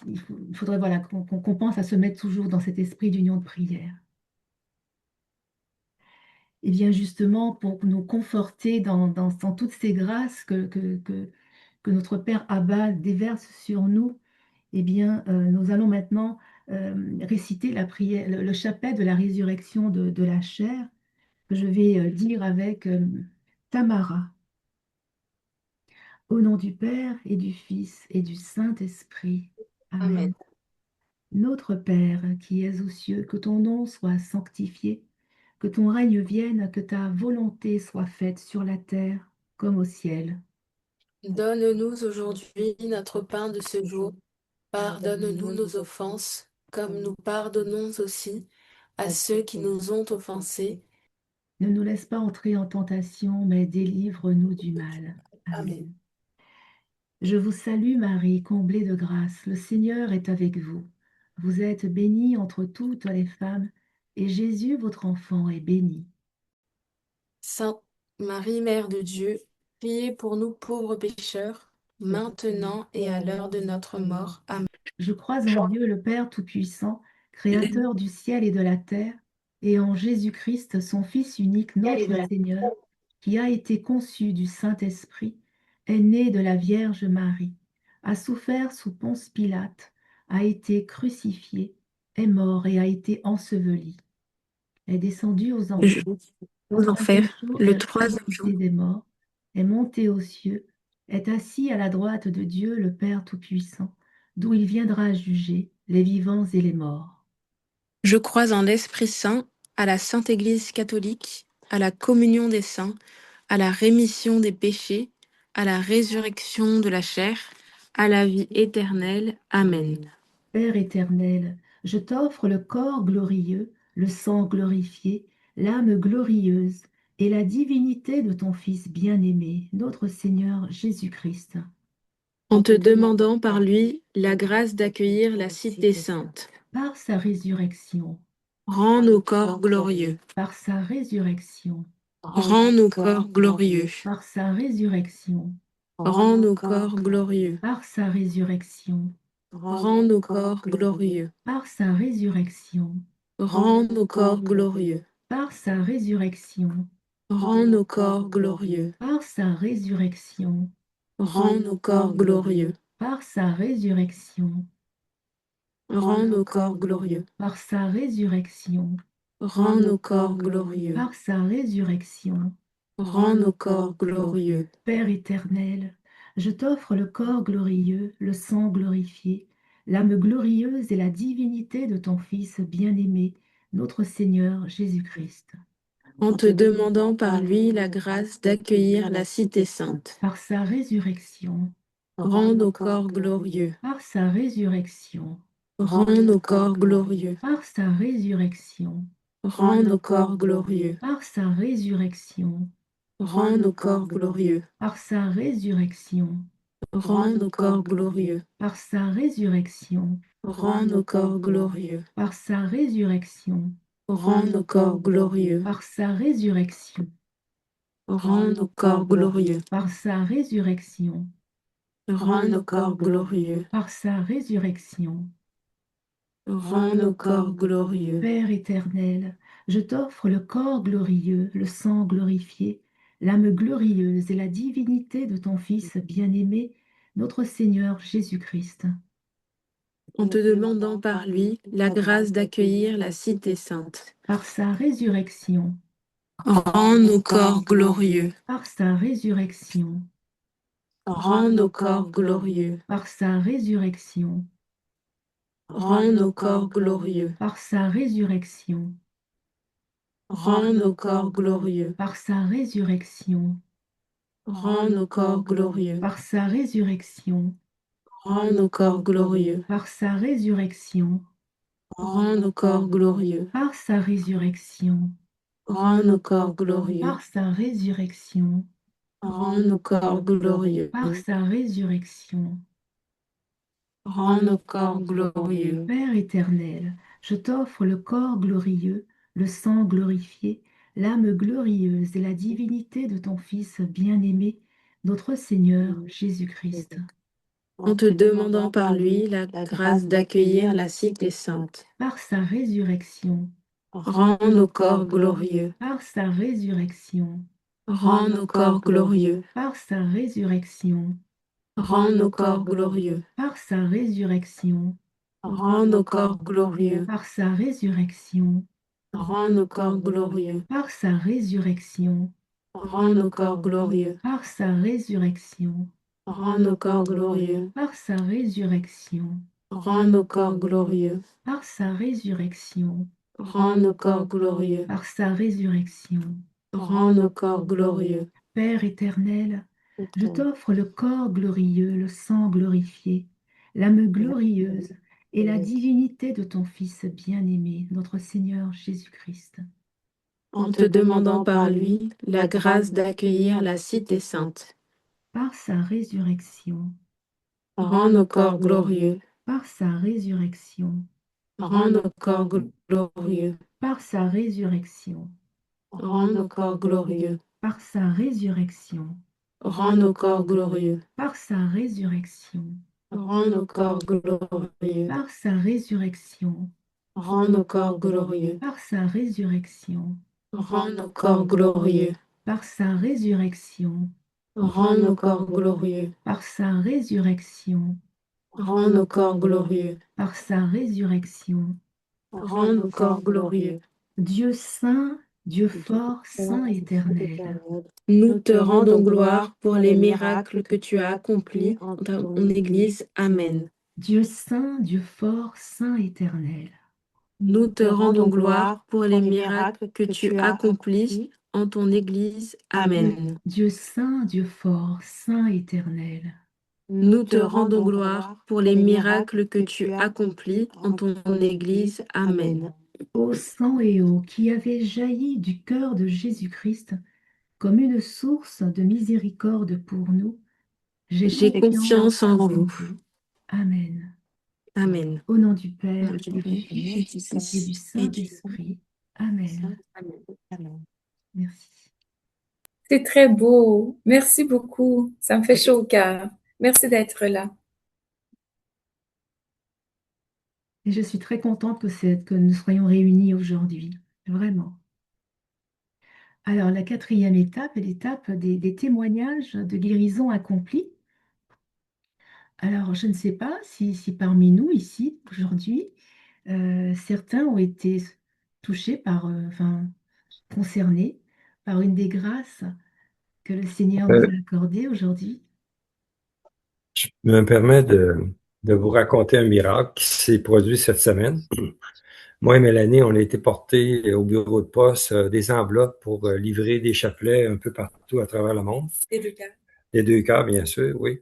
S1: Il faudrait voilà, qu'on pense à se mettre toujours dans cet esprit d'union de prière. Et bien justement, pour nous conforter dans toutes ces grâces que notre Père Abba déverse sur nous, eh bien, nous allons maintenant réciter la prière, le chapelet de la résurrection de la chair, que je vais dire avec Tamara. Au nom du Père et du Fils et du Saint-Esprit. Amen.
S4: Amen.
S1: Notre Père qui es aux cieux, que ton nom soit sanctifié, que ton règne vienne, que ta volonté soit faite sur la terre comme au ciel.
S4: Donne-nous aujourd'hui notre pain de ce jour. Pardonne-nous nos offenses, comme nous pardonnons aussi à ceux qui nous ont offensés.
S1: Ne nous laisse pas entrer en tentation, mais délivre-nous du mal. Amen.
S4: Amen.
S1: Je vous salue Marie, comblée de grâce, le Seigneur est avec vous. Vous êtes bénie entre toutes les femmes, et Jésus, votre enfant, est béni.
S4: Sainte Marie, Mère de Dieu, priez pour nous pauvres pécheurs, maintenant et à l'heure de notre mort. Amen.
S1: Je crois en Dieu le Père Tout-Puissant, Créateur du ciel et de la terre, et en Jésus-Christ, son Fils unique, notre Seigneur, qui a été conçu du Saint-Esprit, est né de la Vierge Marie, a souffert sous Ponce Pilate, a été crucifié, est mort et a été enseveli, est descendu aux enfers, le troisième jour des morts, est monté aux cieux, est assis à la droite de Dieu le Père Tout-Puissant, d'où il viendra juger les vivants et les morts.
S4: Je crois en l'Esprit Saint, à la Sainte Église catholique, à la communion des saints, à la rémission des péchés, à la résurrection de la chair, à la vie éternelle. Amen.
S1: Père éternel, je t'offre le corps glorieux, le sang glorifié, l'âme glorieuse et la divinité de ton Fils bien-aimé, notre Seigneur Jésus-Christ.
S4: En te demandant par lui la grâce d'accueillir la cité sainte.
S1: Par sa résurrection,
S4: Rends nos corps glorieux.
S1: par sa résurrection,
S4: Rends nos corps glorieux.
S1: par sa résurrection,
S4: Rends nos corps glorieux.
S1: par sa résurrection,
S4: Rends nos corps glorieux.
S1: par sa résurrection,
S4: Rends nos corps glorieux.
S1: par sa résurrection,
S4: Rends nos corps glorieux.
S1: par sa résurrection,
S4: Rends nos corps glorieux.
S1: par sa résurrection,
S4: Rends nos corps glorieux.
S1: par sa résurrection,
S4: Rends nos corps glorieux.
S1: par sa résurrection.
S4: Rends nos corps glorieux.
S1: Père éternel, je t'offre le corps glorieux, le sang glorifié, l'âme glorieuse et la divinité de ton Fils bien-aimé, notre Seigneur Jésus-Christ.
S4: En te demandant par lui la grâce d'accueillir la cité sainte.
S1: Par sa résurrection,
S4: Rends nos corps glorieux.
S1: par sa résurrection,
S4: Rends nos corps glorieux.
S1: par sa résurrection,
S4: Rends nos corps glorieux.
S1: par sa résurrection,
S4: Rends nos corps glorieux.
S1: par sa résurrection,
S4: Rends nos corps glorieux.
S1: par sa résurrection,
S4: Rends nos corps glorieux.
S1: par sa résurrection,
S4: Rends nos corps glorieux.
S1: par sa résurrection,
S4: Rends nos corps glorieux.
S1: par sa résurrection,
S4: Rends nos corps glorieux.
S1: par sa résurrection.
S4: Rends nos corps glorieux.
S1: Père éternel, je t'offre le corps glorieux, le sang glorifié, l'âme glorieuse et la divinité de ton Fils bien-aimé, notre Seigneur Jésus-Christ.
S4: En te demandant par lui la grâce d'accueillir la cité sainte.
S1: Par sa résurrection,
S4: Rends nos corps glorieux.
S1: par sa résurrection,
S4: Rends nos corps glorieux.
S1: par sa résurrection,
S4: Rends nos corps glorieux.
S1: par sa résurrection,
S4: Rends nos corps glorieux.
S1: par sa résurrection,
S4: Rends nos corps glorieux.
S1: par sa résurrection,
S4: Rends nos corps glorieux.
S1: par sa résurrection,
S4: Rends nos corps glorieux.
S1: par sa résurrection,
S4: Rends nos corps glorieux.
S1: par sa résurrection,
S4: Rends nos corps glorieux.
S1: par sa résurrection.
S4: Rends nos corps glorieux.
S1: Père éternel, je t'offre le corps glorieux, le sang glorifié, l'âme glorieuse et la divinité de ton Fils bien-aimé, notre Seigneur Jésus-Christ.
S4: En te demandant par lui la grâce d'accueillir la cité sainte.
S1: Par sa résurrection,
S4: Rends nos corps glorieux.
S1: par sa résurrection,
S4: Rends nos corps glorieux.
S1: par sa résurrection,
S4: Rends nos corps glorieux.
S1: par sa résurrection,
S4: Rends nos corps glorieux.
S1: par sa résurrection,
S4: Rends nos corps glorieux.
S1: par sa résurrection,
S4: Rends nos corps glorieux.
S1: par sa résurrection,
S4: Rends nos corps glorieux.
S1: par sa résurrection,
S4: Rends nos corps glorieux.
S1: par sa résurrection,
S4: Rends nos corps glorieux.
S1: par sa résurrection.
S4: Rends nos corps glorieux.
S1: Père éternel, je t'offre le corps glorieux, le sang glorifié, l'âme glorieuse et la divinité de ton Fils bien-aimé, notre Seigneur Jésus-Christ.
S4: En te demandant par lui la grâce d'accueillir la cité sainte.
S1: Par sa résurrection,
S4: Rends nos corps glorieux.
S1: par sa résurrection,
S4: Rends nos corps glorieux.
S1: par sa résurrection,
S4: Rends nos corps glorieux.
S1: par sa résurrection,
S4: Rends nos corps glorieux.
S1: par sa résurrection,
S4: Rends nos corps glorieux.
S1: par sa résurrection,
S4: Rends nos corps glorieux.
S1: par sa résurrection,
S4: Rends nos corps glorieux.
S1: par sa résurrection,
S4: Rends nos corps glorieux.
S1: par sa résurrection,
S4: Rends nos corps glorieux.
S1: par sa résurrection.
S4: Rends nos corps glorieux.
S1: Dieu saint, Dieu fort, saint éternel,
S4: Nous te rendons gloire pour les miracles que tu as accomplis en ton Église. Amen.
S1: Dieu saint, Dieu fort, saint éternel,
S4: Nous te rendons gloire pour les miracles que tu accomplis en ton Église. Amen.
S1: Dieu saint, Dieu fort, saint éternel.
S4: Nous te rendons gloire pour les miracles que tu accomplis en ton Église. Amen.
S1: Ô sang et eau qui avez jailli du cœur de Jésus-Christ comme une source de miséricorde pour nous,
S4: J'ai confiance en vous.
S1: Amen.
S4: Amen.
S1: Au nom du Père
S4: Au nom
S1: et
S4: du
S1: du
S4: Père,
S1: Fils
S4: du
S1: et du
S4: Fils et du
S1: Saint-Esprit. Amen.
S4: Amen.
S1: Merci.
S2: C'est très beau. Merci beaucoup. Ça me fait chaud au cœur. Merci d'être là.
S1: Et je suis très contente que nous soyons réunis aujourd'hui. Vraiment. Alors, la quatrième étape est l'étape des témoignages de guérison accomplis. Alors, je ne sais pas si parmi nous, ici, aujourd'hui, certains ont été touchés enfin, concernés par une des grâces que le Seigneur nous
S7: Euh,
S1: a accordées aujourd'hui.
S7: je me permets de vous raconter un miracle qui s'est produit cette semaine. Moi et Mélanie, on a été portés au bureau de poste des enveloppes pour livrer des chapelets un peu partout à travers le monde.
S2: Les deux cas.
S7: Les deux cas, bien sûr, oui.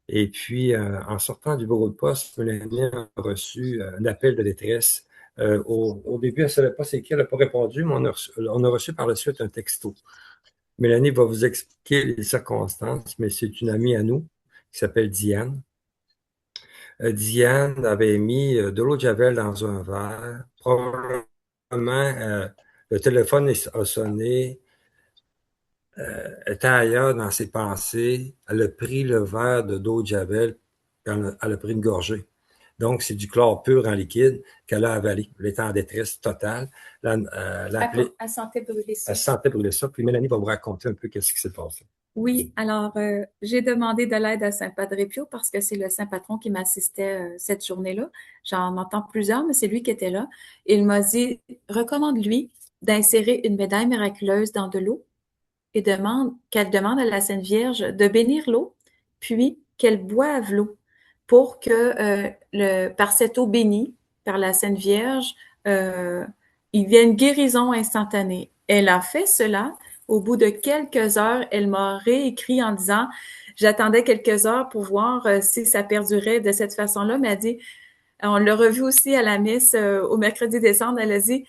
S7: Et puis, en sortant du bureau de poste, Mélanie a reçu un appel de détresse. Au début, elle ne savait pas c'est qui, elle n'a pas répondu, mais on a reçu par la suite un texto. Mélanie va vous expliquer les circonstances, mais c'est une amie à nous qui s'appelle Diane. Diane avait mis de l'eau de Javel dans un verre. Probablement, le téléphone a sonné. Elle était ailleurs dans ses pensées. Elle a pris le verre d'eau de Javel. Elle a pris une gorgée. Donc, c'est du chlore pur en liquide qu'elle a avalé. Elle était en détresse totale.
S2: Elle sentait brûler ça.
S7: Elle sentait brûler ça. Puis Mélanie va vous raconter un peu qu'est-ce qui s'est passé.
S2: Oui, alors j'ai demandé de l'aide à Saint Padre Pio parce que c'est le saint patron qui m'assistait cette journée-là. J'en entends plusieurs, mais c'est lui qui était là. Il m'a dit, recommande-lui d'insérer une médaille miraculeuse dans de l'eau et qu'elle demande à la Sainte Vierge de bénir l'eau, puis qu'elle boive l'eau pour que par cette eau bénie, par la Sainte Vierge, il y ait une guérison instantanée. Elle a fait cela. Au bout de quelques heures, elle m'a réécrit en disant, j'attendais quelques heures pour voir si ça perdurait de cette façon-là, mais elle dit, on l'a revu aussi à la messe au mercredi décembre, elle a dit,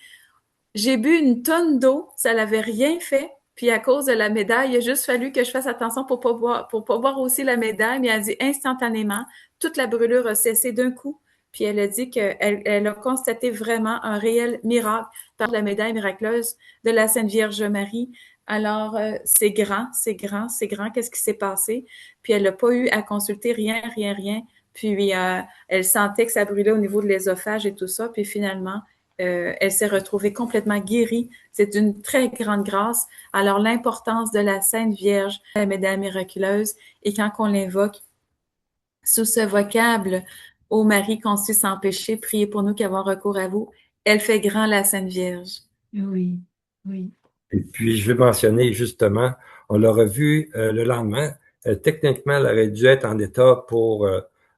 S2: j'ai bu une tonne d'eau, ça n'avait rien fait. Puis à cause de la médaille, il a juste fallu que je fasse attention pour pas boire aussi la médaille. Mais elle a dit instantanément, toute la brûlure a cessé d'un coup. Puis elle a dit qu'elle a constaté vraiment un réel miracle par la médaille miraculeuse de la Sainte Vierge Marie. Alors, c'est grand, c'est grand, c'est grand. Qu'est-ce qui s'est passé? Puis elle n'a pas eu à consulter rien, rien, rien. Puis elle sentait que ça brûlait au niveau de l'ésophage et tout ça. Puis finalement, elle s'est retrouvée complètement guérie. C'est une très grande grâce. Alors, l'importance de la Sainte Vierge, la médaille miraculeuse, et quand on l'invoque sous ce vocable, ô Marie conçue sans péché, priez pour nous qui avons recours à vous. Elle fait grand la Sainte Vierge.
S1: Oui, oui.
S7: Et puis, je vais mentionner justement, on l'a revu le lendemain. Techniquement, elle aurait dû être en état pour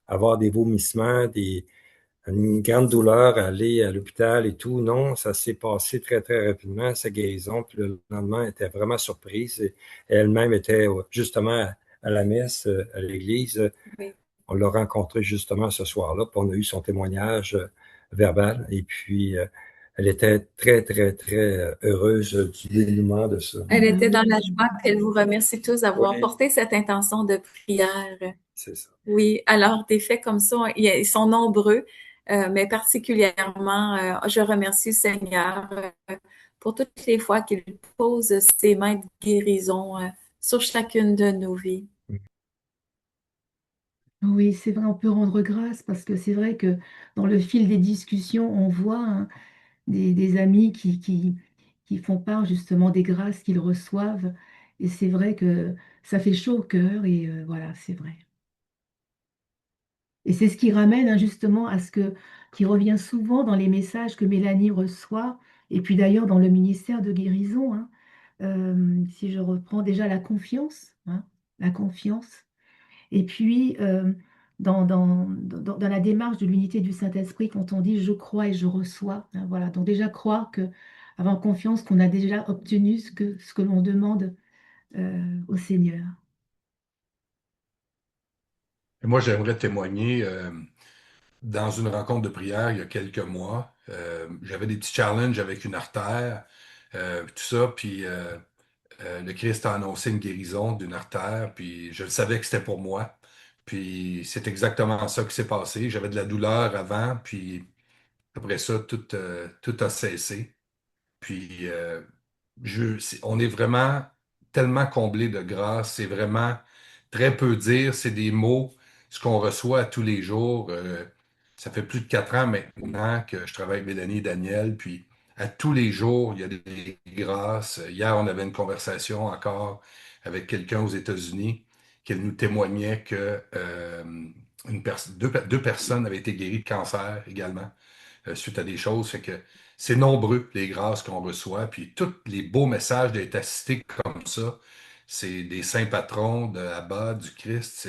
S7: avoir des vomissements, une grande douleur, aller à l'hôpital et tout. Non, ça s'est passé très, très rapidement, sa guérison. Puis le lendemain, elle était vraiment surprise. Et elle-même était justement à la messe, à l'église.
S2: Oui.
S7: On l'a rencontrée justement ce soir-là, puis on a eu son témoignage verbal. Et puis, elle était très, très, très heureuse du dénouement de ça.
S2: Elle était dans la joie. Elle vous remercie tous d'avoir porté cette intention de prière.
S7: C'est ça.
S2: Oui, alors des faits comme ça, ils sont nombreux, mais particulièrement, je remercie le Seigneur pour toutes les fois qu'il pose ses mains de guérison sur chacune de nos vies.
S1: Oui, c'est vrai, on peut rendre grâce parce que c'est vrai que dans le fil des discussions, on voit des amis qui font part justement des grâces qu'ils reçoivent. Et c'est vrai que ça fait chaud au cœur et voilà, c'est vrai. Et c'est ce qui ramène justement à qui revient souvent dans les messages que Mélanie reçoit, et puis d'ailleurs dans le ministère de guérison, hein. Si je reprends déjà la confiance, hein, la confiance. Et puis, dans la démarche de l'unité du Saint-Esprit, quand on dit je crois et je reçois, hein, voilà. Donc déjà croire que avoir confiance qu'on a déjà obtenu ce que l'on demande au Seigneur.
S10: Et moi, j'aimerais témoigner dans une rencontre de prière il y a quelques mois. J'avais des petits challenges avec une artère, tout ça, puis le Christ a annoncé une guérison d'une artère, puis je le savais que c'était pour moi. Puis c'est exactement ça qui s'est passé. J'avais de la douleur avant, puis après ça, tout a cessé. Puis on est vraiment tellement comblé de grâce. C'est vraiment très peu dire. C'est des mots, ce qu'on reçoit à tous les jours. Ça fait plus de 4 ans maintenant que je travaille avec Mélanie et Daniel. Puis à tous les jours, il y a des grâces. Hier, on avait une conversation encore avec quelqu'un aux États-Unis qui nous témoignait que deux personnes avaient été guéries de cancer également suite à des choses. Fait que c'est nombreux les grâces qu'on reçoit. Puis tous les beaux messages d'être assistés comme ça, c'est des saints patrons de Abba, du Christ.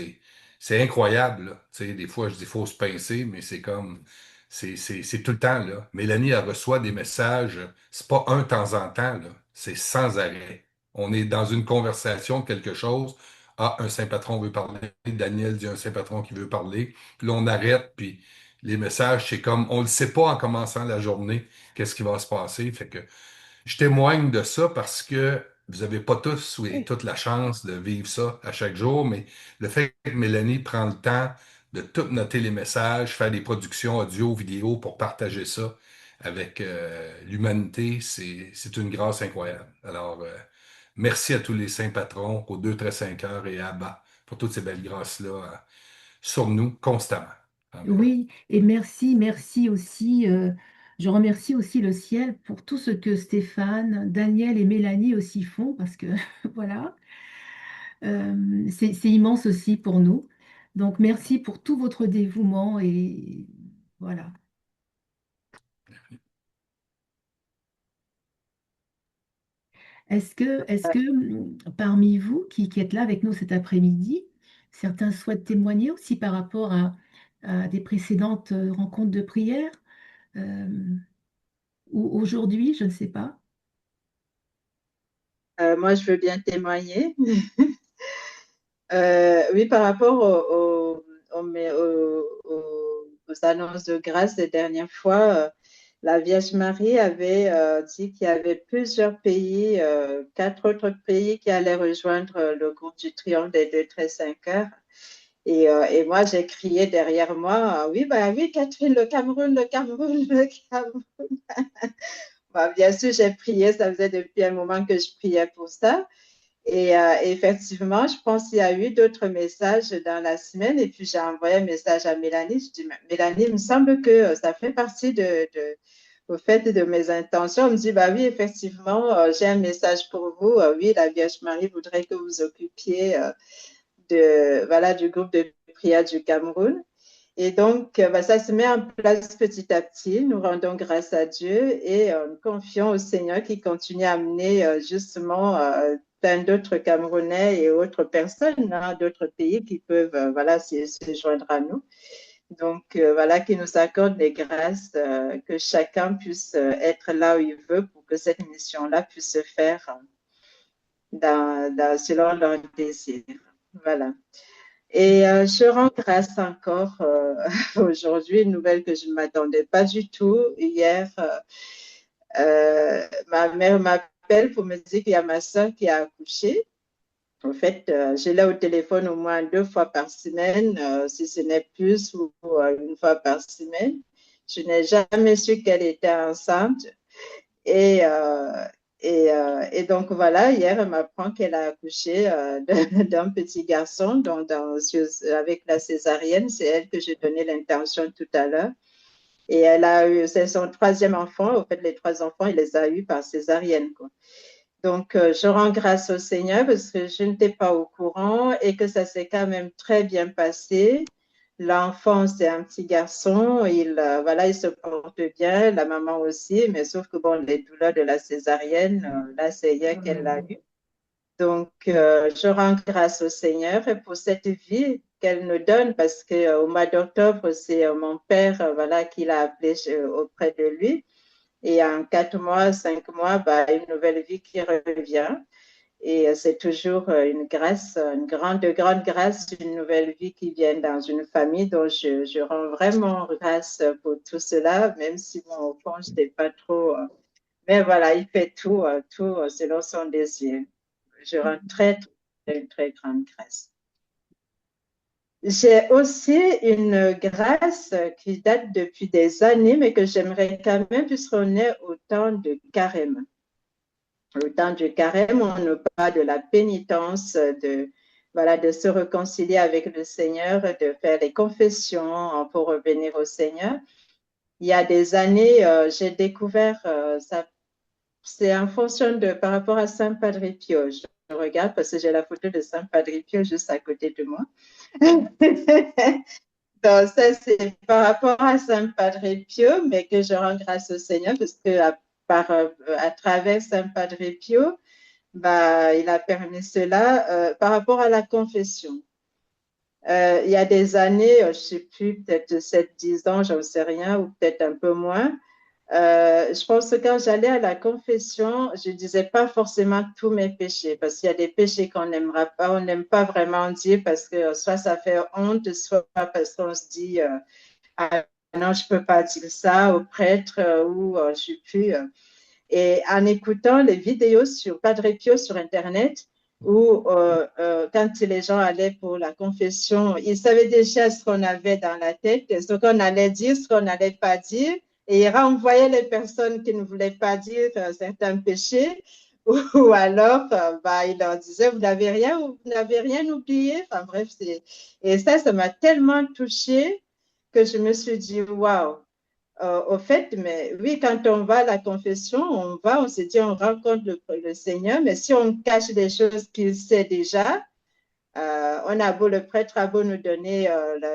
S10: C'est incroyable, là. Tu sais, des fois, je dis faut se pincer, mais c'est comme. C'est tout le temps, là. Mélanie, elle reçoit des messages, c'est pas un de temps en temps, là. C'est sans arrêt. On est dans une conversation de quelque chose. Ah, un saint patron veut parler. Daniel dit un saint patron qui veut parler. Puis là, on arrête, puis les messages, c'est comme, on ne le sait pas en commençant la journée, qu'est-ce qui va se passer. Fait que je témoigne de ça parce que vous n'avez pas tous et toute la chance de vivre ça à chaque jour, mais le fait que Mélanie prend le temps de tout noter les messages, faire des productions audio, vidéo pour partager ça avec l'humanité, c'est une grâce incroyable. Alors, merci à tous les saints patrons, aux 2 très 5 heures et à Abba pour toutes ces belles grâces-là sur nous constamment. Amen.
S1: Oui, et merci aussi. Je remercie aussi le ciel pour tout ce que Stéphane, Daniel et Mélanie aussi font, parce que voilà, c'est immense aussi pour nous. Donc merci pour tout votre dévouement et voilà. Est-ce que parmi vous qui êtes là avec nous cet après-midi, certains souhaitent témoigner aussi par rapport à des précédentes rencontres de prière euh, ou aujourd'hui, je ne sais pas.
S3: Moi, je veux bien témoigner. Oui, par rapport aux annonces de grâce des dernières fois, la Vierge Marie avait dit qu'il y avait plusieurs pays, 4 autres pays qui allaient rejoindre le groupe du Triomphe des 2 très 5 heures. Et moi, j'ai crié derrière moi, oui, bah oui, Catherine, le Cameroun, le Cameroun, le Cameroun. Bah, bien sûr, j'ai prié, ça faisait depuis un moment que je priais pour ça. Et effectivement, je pense qu'il y a eu d'autres messages dans la semaine. Et puis, j'ai envoyé un message à Mélanie. Je dis, Mélanie, il me semble que ça fait partie au fait de mes intentions. Elle me dit, bah oui, effectivement, j'ai un message pour vous. Oui, la Vierge Marie voudrait que vous occupiez du groupe de prière du Cameroun. Et donc, ça se met en place petit à petit. Nous rendons grâce à Dieu et nous confions au Seigneur qui continue à amener justement plein d'autres Camerounais et autres personnes, hein, d'autres pays qui peuvent se joindre à nous. Donc, qui nous accorde les grâces, que chacun puisse être là où il veut pour que cette mission-là puisse se faire selon leur désir. Voilà. Et je rends grâce encore aujourd'hui, une nouvelle que je ne m'attendais pas du tout. Hier, ma mère m'appelle pour me dire qu'il y a ma soeur qui a accouché. En fait, je l'ai au téléphone au moins 2 fois par semaine, si ce n'est plus, ou 1 fois par semaine. Je n'ai jamais su qu'elle était enceinte. Et, donc, voilà, hier, elle m'apprend qu'elle a accouché d'un petit garçon avec la césarienne. C'est elle que j'ai donné l'intention tout à l'heure. Et elle a eu, c'est son 3e enfant. En fait, les 3 enfants, il les a eus par césarienne, quoi. Donc, je rends grâce au Seigneur parce que je n'étais pas au courant et que ça s'est quand même très bien passé. L'enfant, c'est un petit garçon, il se porte bien, la maman aussi, mais sauf que bon, les douleurs de la césarienne, là, c'est hier qu'elle l'a eu. Donc, je rends grâce au Seigneur pour cette vie qu'elle nous donne parce qu'au mois d'octobre, c'est mon père qui l'a appelé auprès de lui. Et en 4 mois, 5 mois, bah, une nouvelle vie qui revient. Et c'est toujours une grâce, une grande, grande grâce, une nouvelle vie qui vient dans une famille dont je rends vraiment grâce pour tout cela, même si mon au fond, je n'étais pas trop. Mais voilà, il fait tout, tout selon son désir. Je rends très, très, très grande grâce. J'ai aussi une grâce qui date depuis des années, mais que j'aimerais quand même, puisqu'on est au temps de carême. Au temps du carême, on nous parle de la pénitence, voilà, de se réconcilier avec le Seigneur, de faire les confessions pour revenir au Seigneur. Il y a des années, j'ai découvert ça. C'est en fonction de, par rapport à Saint Padre Pio. Je regarde parce que j'ai la photo de Saint Padre Pio juste à côté de moi. Donc, ça, c'est par rapport à Saint Padre Pio, mais que je rends grâce au Seigneur parce que à travers Saint Padre Pio, bah, il a permis cela par rapport à la confession. Il y a des années, je ne sais plus, peut-être 7, 10 ans, j'en sais rien, ou peut-être un peu moins. Je pense que quand j'allais à la confession, je ne disais pas forcément tous mes péchés, parce qu'il y a des péchés qu'on n'aimera pas, on n'aime pas vraiment dire parce que soit ça fait honte, soit parce qu'on se dit ah, non, je ne peux pas dire ça au prêtre ou je ne sais plus. Et en écoutant les vidéos sur Padre Pio sur Internet, où quand les gens allaient pour la confession, ils savaient déjà ce qu'on avait dans la tête, ce qu'on allait dire, ce qu'on n'allait pas dire, et ils renvoyaient les personnes qui ne voulaient pas dire certains péchés, ou alors bah, ils leur disaient, vous n'avez rien oublié. Enfin bref, et ça m'a tellement touchée que je me suis dit, waouh. Au fait, mais oui, quand on va à la confession, on se dit, on rencontre le Seigneur, mais si on cache des choses qu'il sait déjà, on a beau, le prêtre a beau nous donner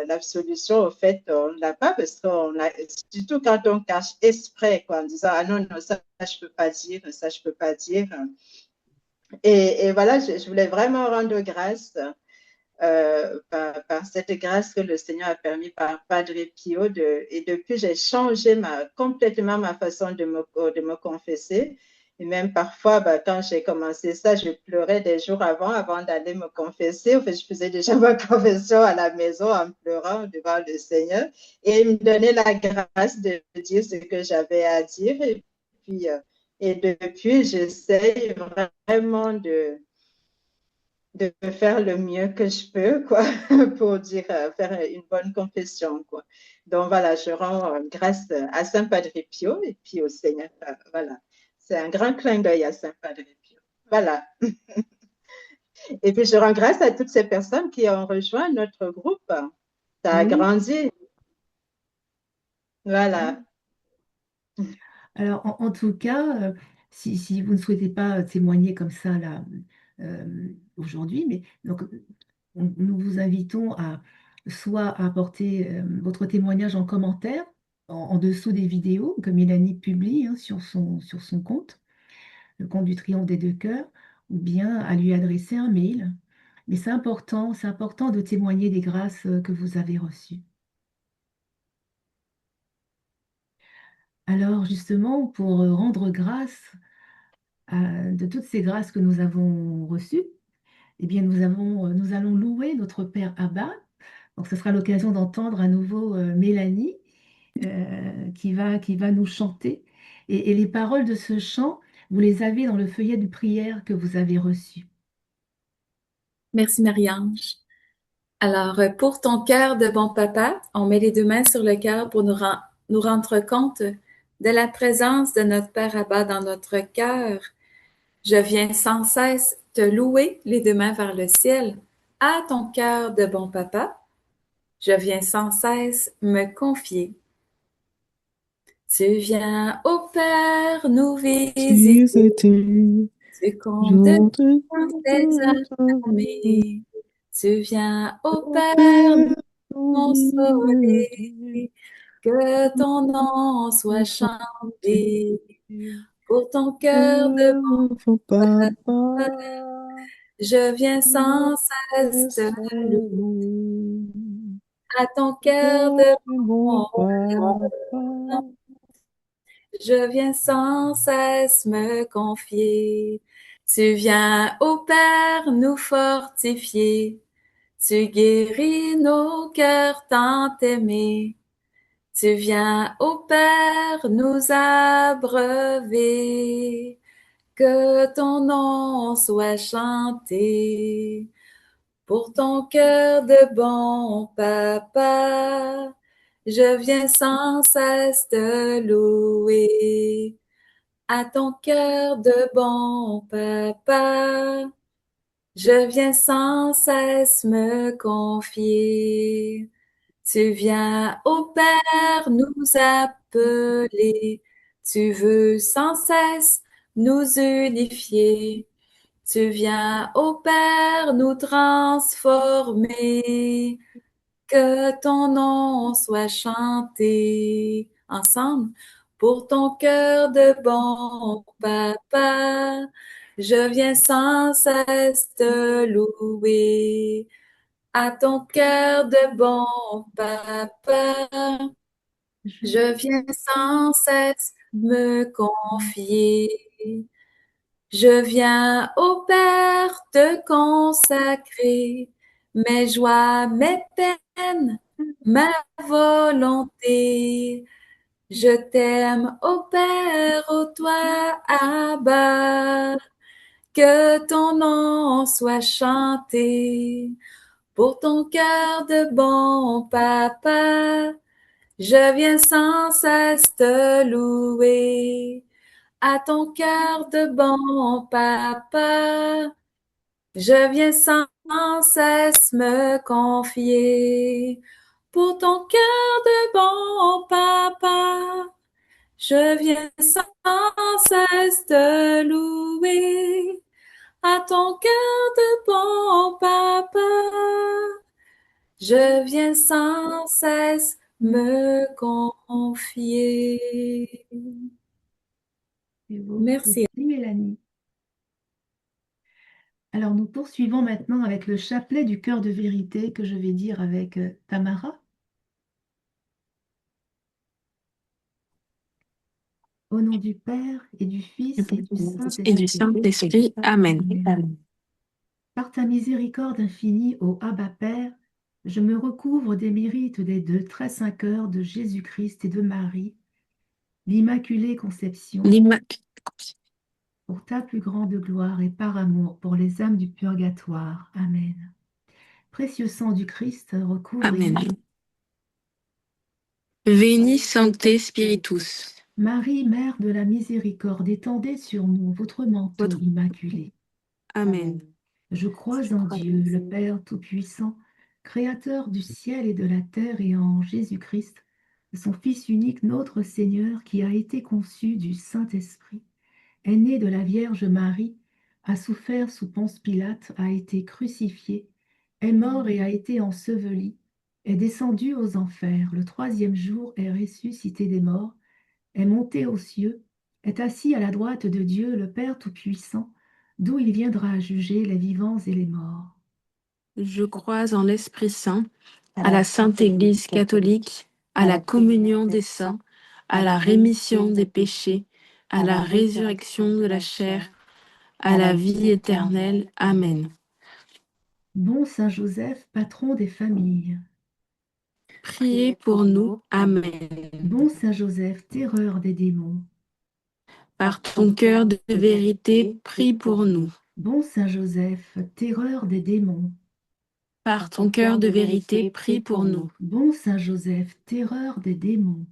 S3: l'absolution, au fait, on ne l'a pas parce qu'on a, surtout quand on cache exprès, quoi, en disant, ah non, non, ça, je ne peux pas dire, ça, je ne peux pas dire. Et voilà, je voulais vraiment rendre grâce par cette grâce que le Seigneur a permis par Padre Pio. Et depuis, j'ai changé complètement ma façon de me confesser. Et même parfois, bah, quand j'ai commencé ça, je pleurais des jours avant d'aller me confesser. En fait, je faisais déjà ma confession à la maison en pleurant devant le Seigneur. Et il me donnait la grâce de dire ce que j'avais à dire. Et depuis, j'essaye vraiment de faire le mieux que je peux, quoi, pour dire, faire une bonne confession, quoi. Donc voilà, je rends grâce à Saint Padre Pio et puis au Seigneur. Voilà, c'est un grand clin d'œil à Saint Padre Pio. Voilà. Et puis je rends grâce à toutes ces personnes qui ont rejoint notre groupe. Ça a grandi. Voilà.
S1: Alors, en tout cas, si vous ne souhaitez pas témoigner comme ça là, aujourd'hui, mais donc, nous vous invitons à soit à apporter votre témoignage en commentaire en dessous des vidéos que Mélanie publie hein, sur son compte, le compte du Triomphe des Deux Cœurs, ou bien à lui adresser un mail. Mais c'est important de témoigner des grâces que vous avez reçues. Alors justement, pour rendre grâce de toutes ces grâces que nous avons reçues, eh bien, nous allons louer notre Père Abba. Donc, ce sera l'occasion d'entendre à nouveau Mélanie qui va nous chanter. Et les paroles de ce chant, vous les avez dans le feuillet de prière que vous avez reçu.
S2: Merci Marie-Ange. Alors, pour ton cœur de bon papa, on met les deux mains sur le cœur pour nous rendre compte de la présence de notre Père Abba dans notre cœur. Je viens sans cesse te louer, les deux mains vers le ciel. À ton cœur de bon papa, je viens sans cesse me confier. Tu viens, ô Père, nous visiter. Tu comptes tes armées. Tu viens, ô Père, nous consoler. Que ton nom soit chanté. Pour ton cœur de bon papa, je viens sans cesse te louer. À ton cœur de bon papa, je viens sans cesse me confier. Tu viens, ô Père, nous fortifier. Tu guéris nos cœurs tant aimés. Tu viens, ô Père, nous abreuver. Que ton nom soit chanté. Pour ton cœur de bon papa, je viens sans cesse te louer. À ton cœur de bon papa, je viens sans cesse me confier. Tu viens, ô Père, nous appeler. Tu veux sans cesse nous unifier. Tu viens, ô Père, nous transformer. Que ton nom soit chanté ensemble pour ton cœur de bon papa. Je viens sans cesse te louer. À ton cœur de bon papa, je viens sans cesse me confier. Je viens au Père te consacrer mes joies, mes peines, ma volonté. Je t'aime, ô Père, ô toi, Abba, que ton nom soit chanté. Pour ton cœur de bon papa, je viens sans cesse te louer. À ton cœur de bon papa, je viens sans cesse me confier. Pour ton cœur de bon papa, je viens sans cesse te louer. À ton cœur de bon papa, je viens sans cesse me confier. Merci.
S1: Merci Mélanie. Alors nous poursuivons maintenant avec le chapelet du cœur de vérité que je vais dire avec Tamara. Au nom du Père et du Fils et du
S4: Saint-Esprit. Amen.
S1: Amen. Par ta miséricorde infinie, ô Abba Père, je me recouvre des mérites des deux très saints cœurs de Jésus-Christ et de Marie, l'Immaculée Conception, pour ta plus grande gloire et par amour pour les âmes du purgatoire. Amen. Précieux sang du Christ, recouvre.
S4: Amen. Veni Sancte Spiritus.
S1: Marie, Mère de la miséricorde, étendez sur nous votre manteau immaculé.
S4: Amen.
S1: Je crois en Dieu, le Père Tout-Puissant, Créateur du ciel et de la terre, et en Jésus-Christ, son Fils unique, notre Seigneur, qui a été conçu du Saint-Esprit, est né de la Vierge Marie, a souffert sous Ponce Pilate, a été crucifié, est mort et a été enseveli, est descendu aux enfers, le troisième jour est ressuscité des morts, est monté aux cieux, est assis à la droite de Dieu, le Père Tout-Puissant, d'où il viendra juger les vivants et les morts.
S4: Je crois en l'Esprit Saint, à la Sainte Église catholique, à la communion des saints, à la rémission des péchés, à la résurrection de la chair, à la vie éternelle. Amen.
S1: Bon Saint Joseph, patron des familles.
S4: Priez pour nous. Amen.
S1: Bon Saint Joseph, terreur des démons.
S4: Par ton cœur de vérité, prie pour nous.
S1: Bon Saint Joseph, terreur des démons.
S4: Par ton cœur de vérité, prie pour nous.
S1: Bon Saint Joseph, terreur des démons.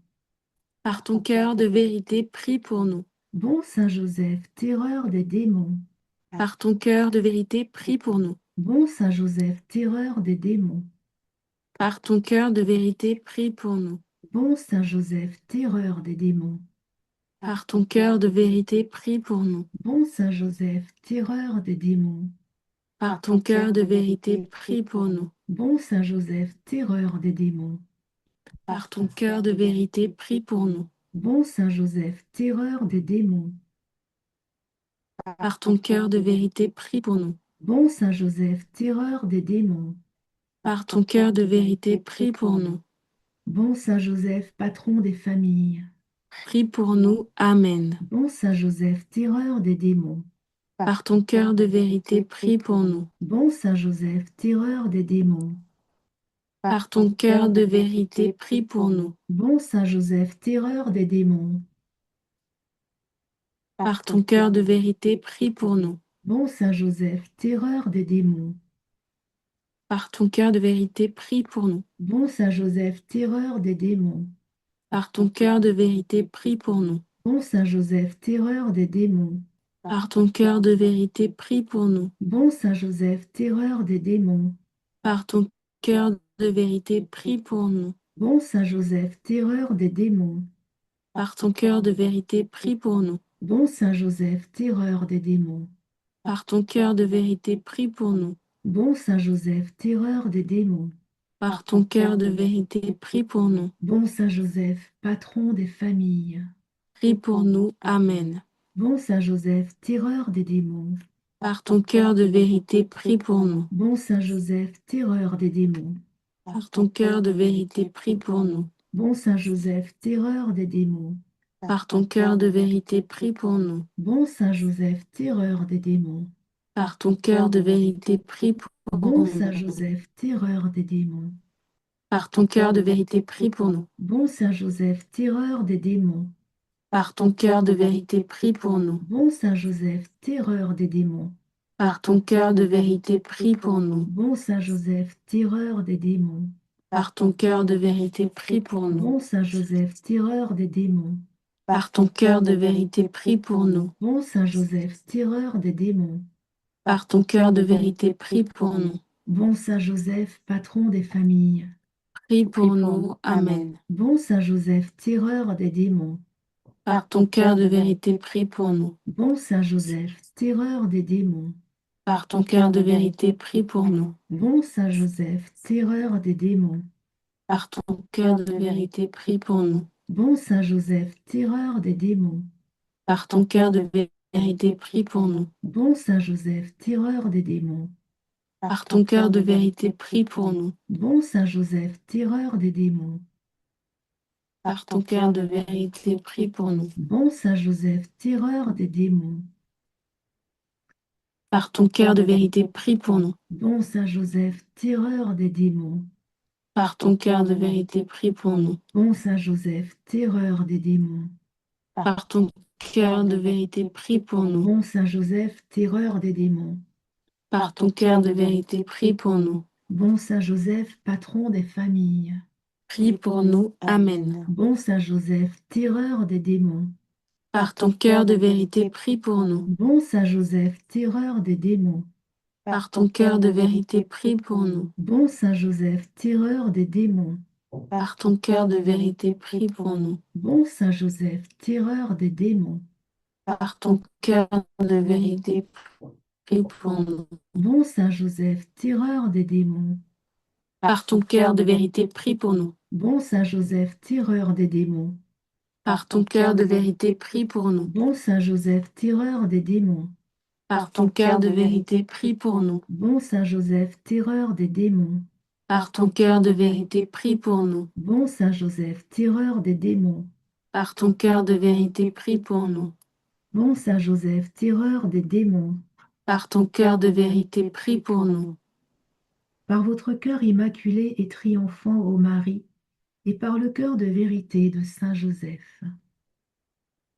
S4: Par ton cœur de vérité, prie pour nous.
S1: Bon Saint Joseph, terreur des démons.
S4: Par ton cœur de vérité, prie pour nous.
S1: Bon Saint Joseph, terreur des démons.
S4: Par ton cœur de vérité, prie pour nous.
S1: Bon Saint Joseph, terreur des démons.
S4: Par ton cœur de vérité, prie pour nous.
S1: Bon Saint Joseph, terreur des démons.
S4: Par ton cœur de vérité, prie pour nous.
S1: Bon Saint Joseph, terreur des démons.
S4: Par ton cœur de vérité, prie pour nous.
S1: Bon Saint Joseph, terreur des démons.
S4: Par ton cœur de vérité, prie pour nous.
S1: Bon Saint Joseph, terreur des démons.
S4: Par ton cœur de vérité, prie pour nous.
S1: Bon Saint Joseph, patron des familles.
S4: prie pour nous. Amen.
S1: Bon Saint Joseph, terreur des démons.
S4: Par ton cœur de vérité, prie pour nous.
S1: Bon Saint Joseph, terreur des démons.
S4: Par ton cœur de vérité, prie pour nous.
S1: Bon Saint Joseph, terreur des démons.
S4: Par ton cœur de vérité, prie pour nous.
S1: Bon Saint Joseph, terreur des démons.
S4: Par ton cœur de vérité, prie pour nous.
S1: Bon Saint Joseph, terreur des démons.
S4: Par ton cœur de vérité, prie pour nous.
S1: Bon Saint Joseph, terreur des démons.
S4: Par ton cœur de vérité, prie pour nous.
S1: Bon Saint Joseph, terreur des démons.
S4: Par ton cœur de vérité, prie pour nous.
S1: Bon Saint Joseph, terreur des démons.
S4: Par ton cœur de vérité, prie pour nous.
S1: Bon Saint Joseph, terreur des démons.
S4: Par ton cœur de vérité, prie pour nous.
S1: Bon Saint Joseph, terreur des démons.
S4: Par ton cœur de vérité, prie pour nous.
S1: Bon Saint Joseph, patron des familles.
S4: Prie pour nous. Amen.
S1: Bon Saint Joseph, terreur des démons.
S4: Par ton cœur de vérité, prie pour nous.
S1: Bon Saint Joseph, terreur des démons.
S4: Par ton cœur de vérité, prie pour nous.
S1: Bon Saint Joseph, terreur des démons.
S4: Par ton cœur de vérité, prie pour nous.
S1: Bon Saint Joseph, terreur des démons.
S4: Par ton cœur de vérité, prie pour
S1: Bon
S4: nous.
S1: Saint Joseph, terreur des démons.
S4: Par ton cœur de vérité, prie pour nous.
S1: Bon Saint Joseph, terreur des démons.
S4: Par ton cœur de vérité, prie pour nous.
S1: Bon Saint Joseph, terreur des démons.
S4: Par ton cœur de vérité, prie pour nous.
S1: Bon Saint Joseph, terreur des démons.
S4: Par ton cœur de vérité, prie pour nous.
S1: Bon Saint Joseph, terreur des démons.
S4: Par ton cœur de vérité, prie pour nous.
S1: Bon Saint Joseph, terreur des démons.
S4: Par ton cœur de vérité, prie pour nous.
S1: Bon Saint Joseph, patron des familles.
S4: Prie pour nous. Amen.
S1: Bon Saint Joseph, terreur des démons.
S4: Par ton cœur de vérité, prie pour nous.
S1: Bon Saint Joseph, terreur des démons.
S4: Par ton cœur de vérité, prie pour nous.
S1: Bon Saint Joseph, terreur des démons.
S4: Par ton cœur de vérité, prie pour nous.
S1: Bon Saint Joseph, terreur des démons.
S4: Par ton cœur de vérité, prie pour nous.
S1: Bon Saint Joseph, terreur des démons.
S4: Par ton cœur de vérité, prie pour nous.
S1: Bon Saint Joseph, terreur des démons.
S4: Par ton cœur de vérité, prie pour nous.
S1: Bon Saint Joseph, terreur des démons.
S4: Par ton cœur de vérité, prie pour nous.
S1: Bon Saint Joseph, terreur des démons.
S4: Par ton cœur de vérité, prie pour nous.
S1: Bon Saint Joseph, terreur des démons.
S4: Par ton cœur de vérité, prie pour nous.
S1: Bon Saint Joseph, terreur des démons.
S4: Par ton cœur de vérité, prie pour nous.
S1: Bon Saint Joseph, patron des familles.
S4: Prie pour nous. Amen.
S1: Bon Saint Joseph, terreur des démons.
S4: Par ton cœur de vérité, prie pour nous.
S1: Bon Saint Joseph, terreur des démons.
S4: Par ton cœur de vérité, prie pour nous.
S1: Bon Saint Joseph, terreur des démons.
S4: Par ton cœur de vérité, prie pour nous.
S1: Bon Saint Joseph, terreur des démons.
S4: Par ton cœur de vérité, prie pour nous.
S1: Bon Saint Joseph, terreur des démons.
S4: Par ton cœur de vérité, prie pour nous.
S1: Bon Saint Joseph, terreur des démons.
S4: Par ton cœur de vérité, prie pour nous.
S1: Bon Saint Joseph, terreur des démons.
S4: Par ton cœur de vérité, prie pour nous.
S1: Bon Saint Joseph, terreur des démons.
S4: Par ton cœur de vérité, prie pour nous.
S1: Bon Saint Joseph, terreur des démons.
S4: Par ton cœur de vérité, prie pour nous.
S1: Bon Saint Joseph, terreur des démons.
S4: Par ton cœur de vérité, prie pour nous.
S1: Par votre cœur immaculé et triomphant, ô Marie, et par le cœur de vérité de Saint Joseph.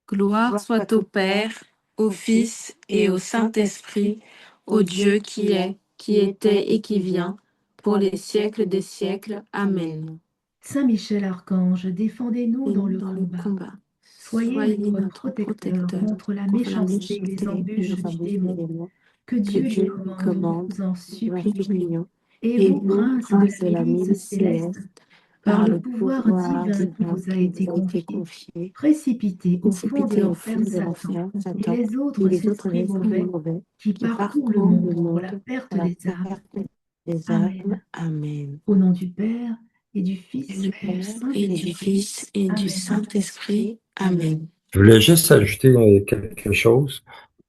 S4: Gloire soit au Père, au Fils et au Saint-Esprit, au Dieu qui est, qui était et qui vient, pour les siècles des siècles. Amen.
S1: Saint Michel Archange, défendez-nous dans le combat. Soyez notre protecteur contre la méchanceté et les embûches du démon. Que Dieu nous commande, nous en supplions. Et vous, prince de la milice céleste, par le pouvoir divin qui vous a été confié, précipitez au fond de l'enfer Satan et les autres esprits mauvais qui parcourent le monde pour la perte des âmes.
S4: Amen.
S1: Au nom du Père et du Fils
S4: Et du Fils et du Saint-Esprit. Amen.
S7: Je voulais juste ajouter quelque chose.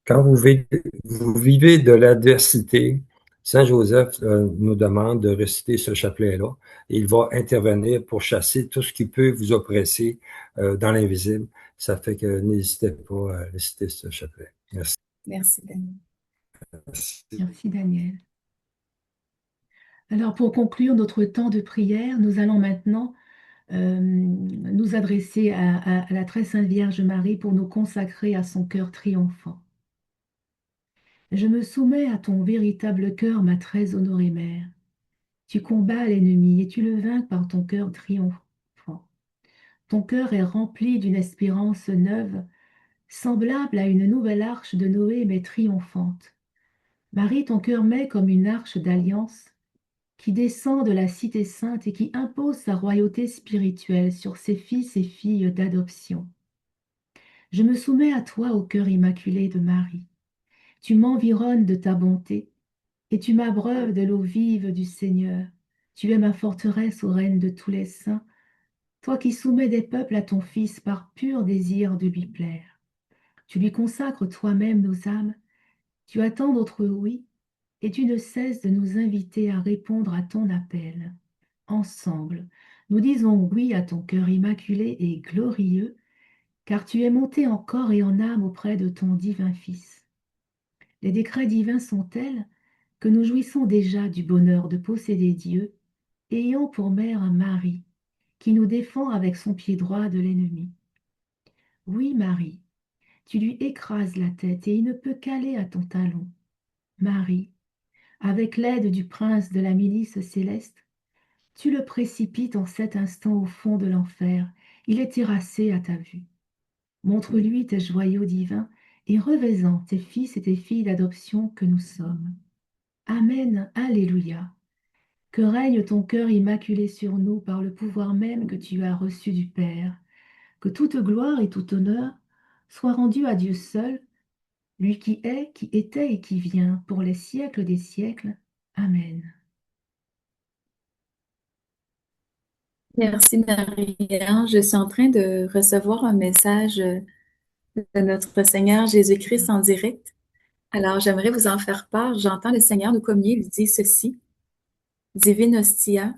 S7: Quand vous vivez de l'adversité, Saint Joseph nous demande de réciter ce chapelet-là et il va intervenir pour chasser tout ce qui peut vous oppresser dans l'invisible. Ça fait que n'hésitez pas à réciter ce chapelet. Merci.
S2: Merci, Daniel.
S1: Merci, Daniel. Alors, pour conclure notre temps de prière, nous allons maintenant nous adresser à la très sainte Vierge Marie pour nous consacrer à son cœur triomphant. Je me soumets à ton véritable cœur, ma très honorée mère. Tu combats l'ennemi et tu le vaincs par ton cœur triomphant. Ton cœur est rempli d'une espérance neuve, semblable à une nouvelle arche de Noé, mais triomphante. Marie, ton cœur met comme une arche d'alliance qui descend de la cité sainte et qui impose sa royauté spirituelle sur ses fils et filles d'adoption. Je me soumets à toi, au cœur immaculé de Marie. Tu m'environnes de ta bonté et tu m'abreuves de l'eau vive du Seigneur. Tu es ma forteresse, ô reine de tous les saints, toi qui soumets des peuples à ton Fils par pur désir de lui plaire. Tu lui consacres toi-même nos âmes, tu attends notre oui, et tu ne cesses de nous inviter à répondre à ton appel. Ensemble, nous disons oui à ton cœur immaculé et glorieux, car tu es monté en corps et en âme auprès de ton divin Fils. Les décrets divins sont tels que nous jouissons déjà du bonheur de posséder Dieu, ayant pour mère Marie, qui nous défend avec son pied droit de l'ennemi. Oui, Marie, tu lui écrases la tête et il ne peut qu'aller à ton talon. Marie, avec l'aide du prince de la milice céleste, tu le précipites en cet instant au fond de l'enfer. Il est terrassé à ta vue. Montre-lui tes joyaux divins et revais-en tes fils et tes filles d'adoption que nous sommes. Amen, Alléluia. Que règne ton cœur immaculé sur nous par le pouvoir même que tu as reçu du Père. Que toute gloire et tout honneur soient rendus à Dieu seul, lui qui est, qui était et qui vient, pour les siècles des siècles. Amen.
S2: Merci, Marie-Anne. Je suis en train de recevoir un message de notre Seigneur Jésus-Christ en direct. Alors, j'aimerais vous en faire part. J'entends le Seigneur nous communier, il dit ceci. Divine Hostia,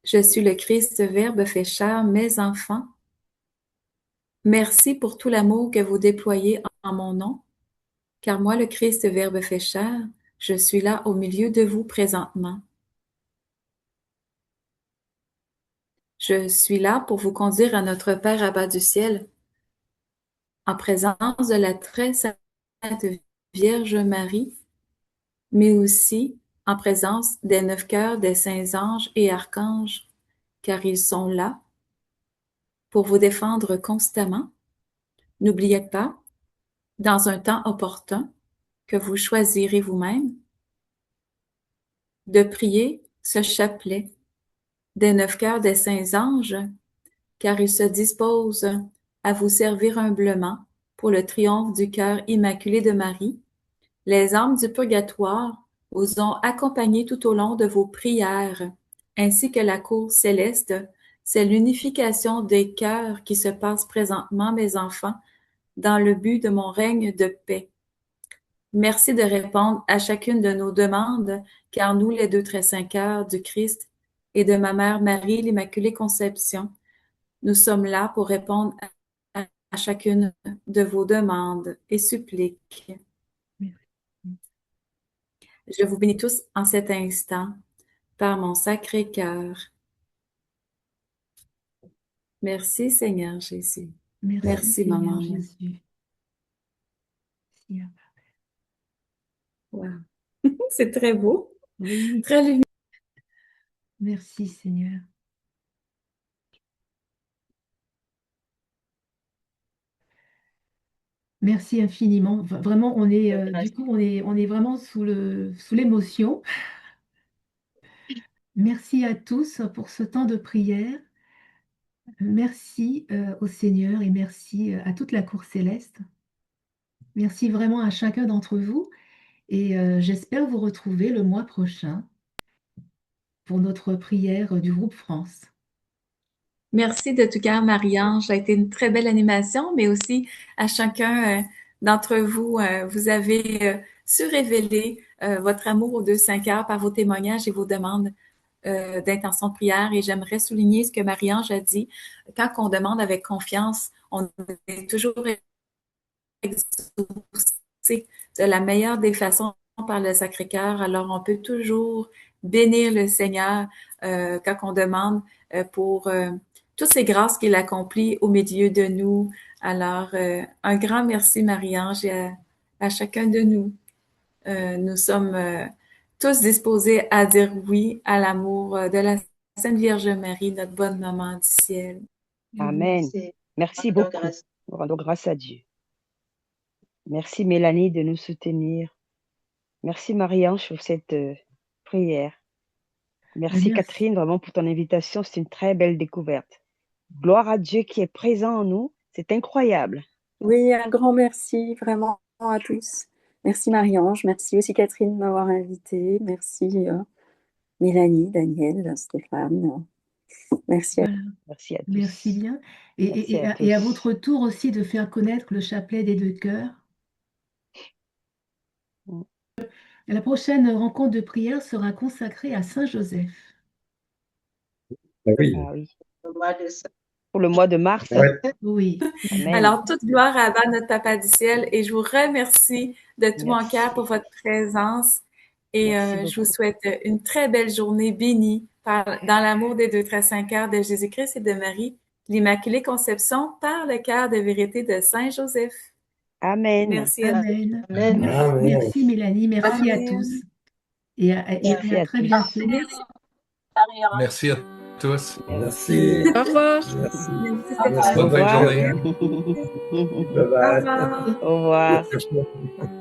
S2: je suis le Christ Verbe fait chair, mes enfants. Merci pour tout l'amour que vous déployez en mon nom, car moi, le Christ Verbe fait chair, je suis là au milieu de vous présentement. Je suis là pour vous conduire à notre Père Abba du ciel, en présence de la très sainte Vierge Marie, mais aussi en présence des 9 cœurs des saints anges et archanges, car ils sont là pour vous défendre constamment. N'oubliez pas, dans un temps opportun que vous choisirez vous-même, de prier ce chapelet des 9 cœurs des saints anges, car ils se disposent à vous servir humblement pour le triomphe du cœur immaculé de Marie. Les âmes du purgatoire vous ont accompagné tout au long de vos prières, ainsi que la cour céleste. C'est l'unification des cœurs qui se passe présentement, mes enfants, dans le but de mon règne de paix. Merci de répondre à chacune de nos demandes, car nous, les 2 très saints cœurs du Christ et de ma mère Marie, l'Immaculée Conception, nous sommes là pour répondre à chacune de vos demandes et suppliques. Je vous bénis tous en cet instant par mon sacré cœur. Merci Seigneur Jésus. Merci
S1: Seigneur
S2: Maman.
S1: Jésus.
S2: Wow. C'est très beau.
S1: Oui.
S2: Très lumineux.
S1: Merci Seigneur. Merci infiniment. Vraiment, on est du coup, on est vraiment sous l'émotion. Merci à tous pour ce temps de prière. Merci au Seigneur et merci à toute la cour céleste. Merci vraiment à chacun d'entre vous et j'espère vous retrouver le mois prochain pour notre prière du groupe France.
S2: Merci de tout cœur, Marie-Ange. Ça a été une très belle animation, mais aussi à chacun d'entre vous, vous avez su révéler votre amour aux 2-5 heures par vos témoignages et vos demandes d'intention de prière. Et j'aimerais souligner ce que Marie-Ange a dit. Quand on demande avec confiance, on est toujours exaucé de la meilleure des façons par le Sacré-Cœur. Alors, on peut toujours bénir le Seigneur quand on demande pour toutes ces grâces qu'il accomplit au milieu de nous. Alors, un grand merci, Marie-Ange, à chacun de nous. Nous sommes tous disposés à dire oui à l'amour de la Sainte Vierge Marie, notre bonne maman du ciel.
S8: Amen. Merci beaucoup. Nous rendons grâce à Dieu. Merci Mélanie de nous soutenir. Merci Marie-Ange pour cette prière. Merci Catherine vraiment pour ton invitation. C'est une très belle découverte. Gloire à Dieu qui est présent en nous. C'est incroyable.
S9: Oui, un grand merci vraiment à tous. Merci Marie-Ange, merci aussi Catherine de m'avoir invitée. Merci Mélanie, Daniel, Stéphane. Merci à
S1: Voilà.
S8: Merci à tous.
S1: Merci bien.
S8: Merci à
S1: Et à
S8: tous.
S1: votre tour aussi de faire connaître le chapelet des 2 cœurs. La prochaine rencontre de prière sera consacrée à Saint Joseph.
S7: Oui.
S8: Ah oui.
S3: Le mois de ça.
S8: Pour le mois de mars.
S7: Ouais.
S1: Oui.
S8: Amen.
S2: Alors, toute gloire à Abba, notre Papa du ciel, et je vous remercie de tout mon
S8: Merci.
S2: cœur pour votre présence. Et
S8: Merci
S2: je vous
S8: beaucoup.
S2: souhaite une très belle journée bénie dans l'amour des 2-5 heures de Jésus-Christ et de Marie, l'Immaculée Conception, par le cœur de vérité de Saint Joseph.
S8: Amen.
S2: Merci à tous.
S1: Amen.
S3: Amen.
S7: Amen.
S1: Merci Mélanie, merci à
S2: Amen.
S1: tous. Et
S8: Merci
S1: à
S8: à
S1: très
S8: tous.
S1: bientôt.
S12: Merci, Marie-Ange.
S10: Merci à tous.
S7: Merci.
S9: Au revoir.
S7: Merci.
S2: Merci,
S10: Merci,
S8: Au
S10: bonne fin de
S8: revoir.
S10: journée.
S7: Bye
S2: Au
S7: bye.
S2: revoir.
S8: Au revoir.
S7: À la prochaine.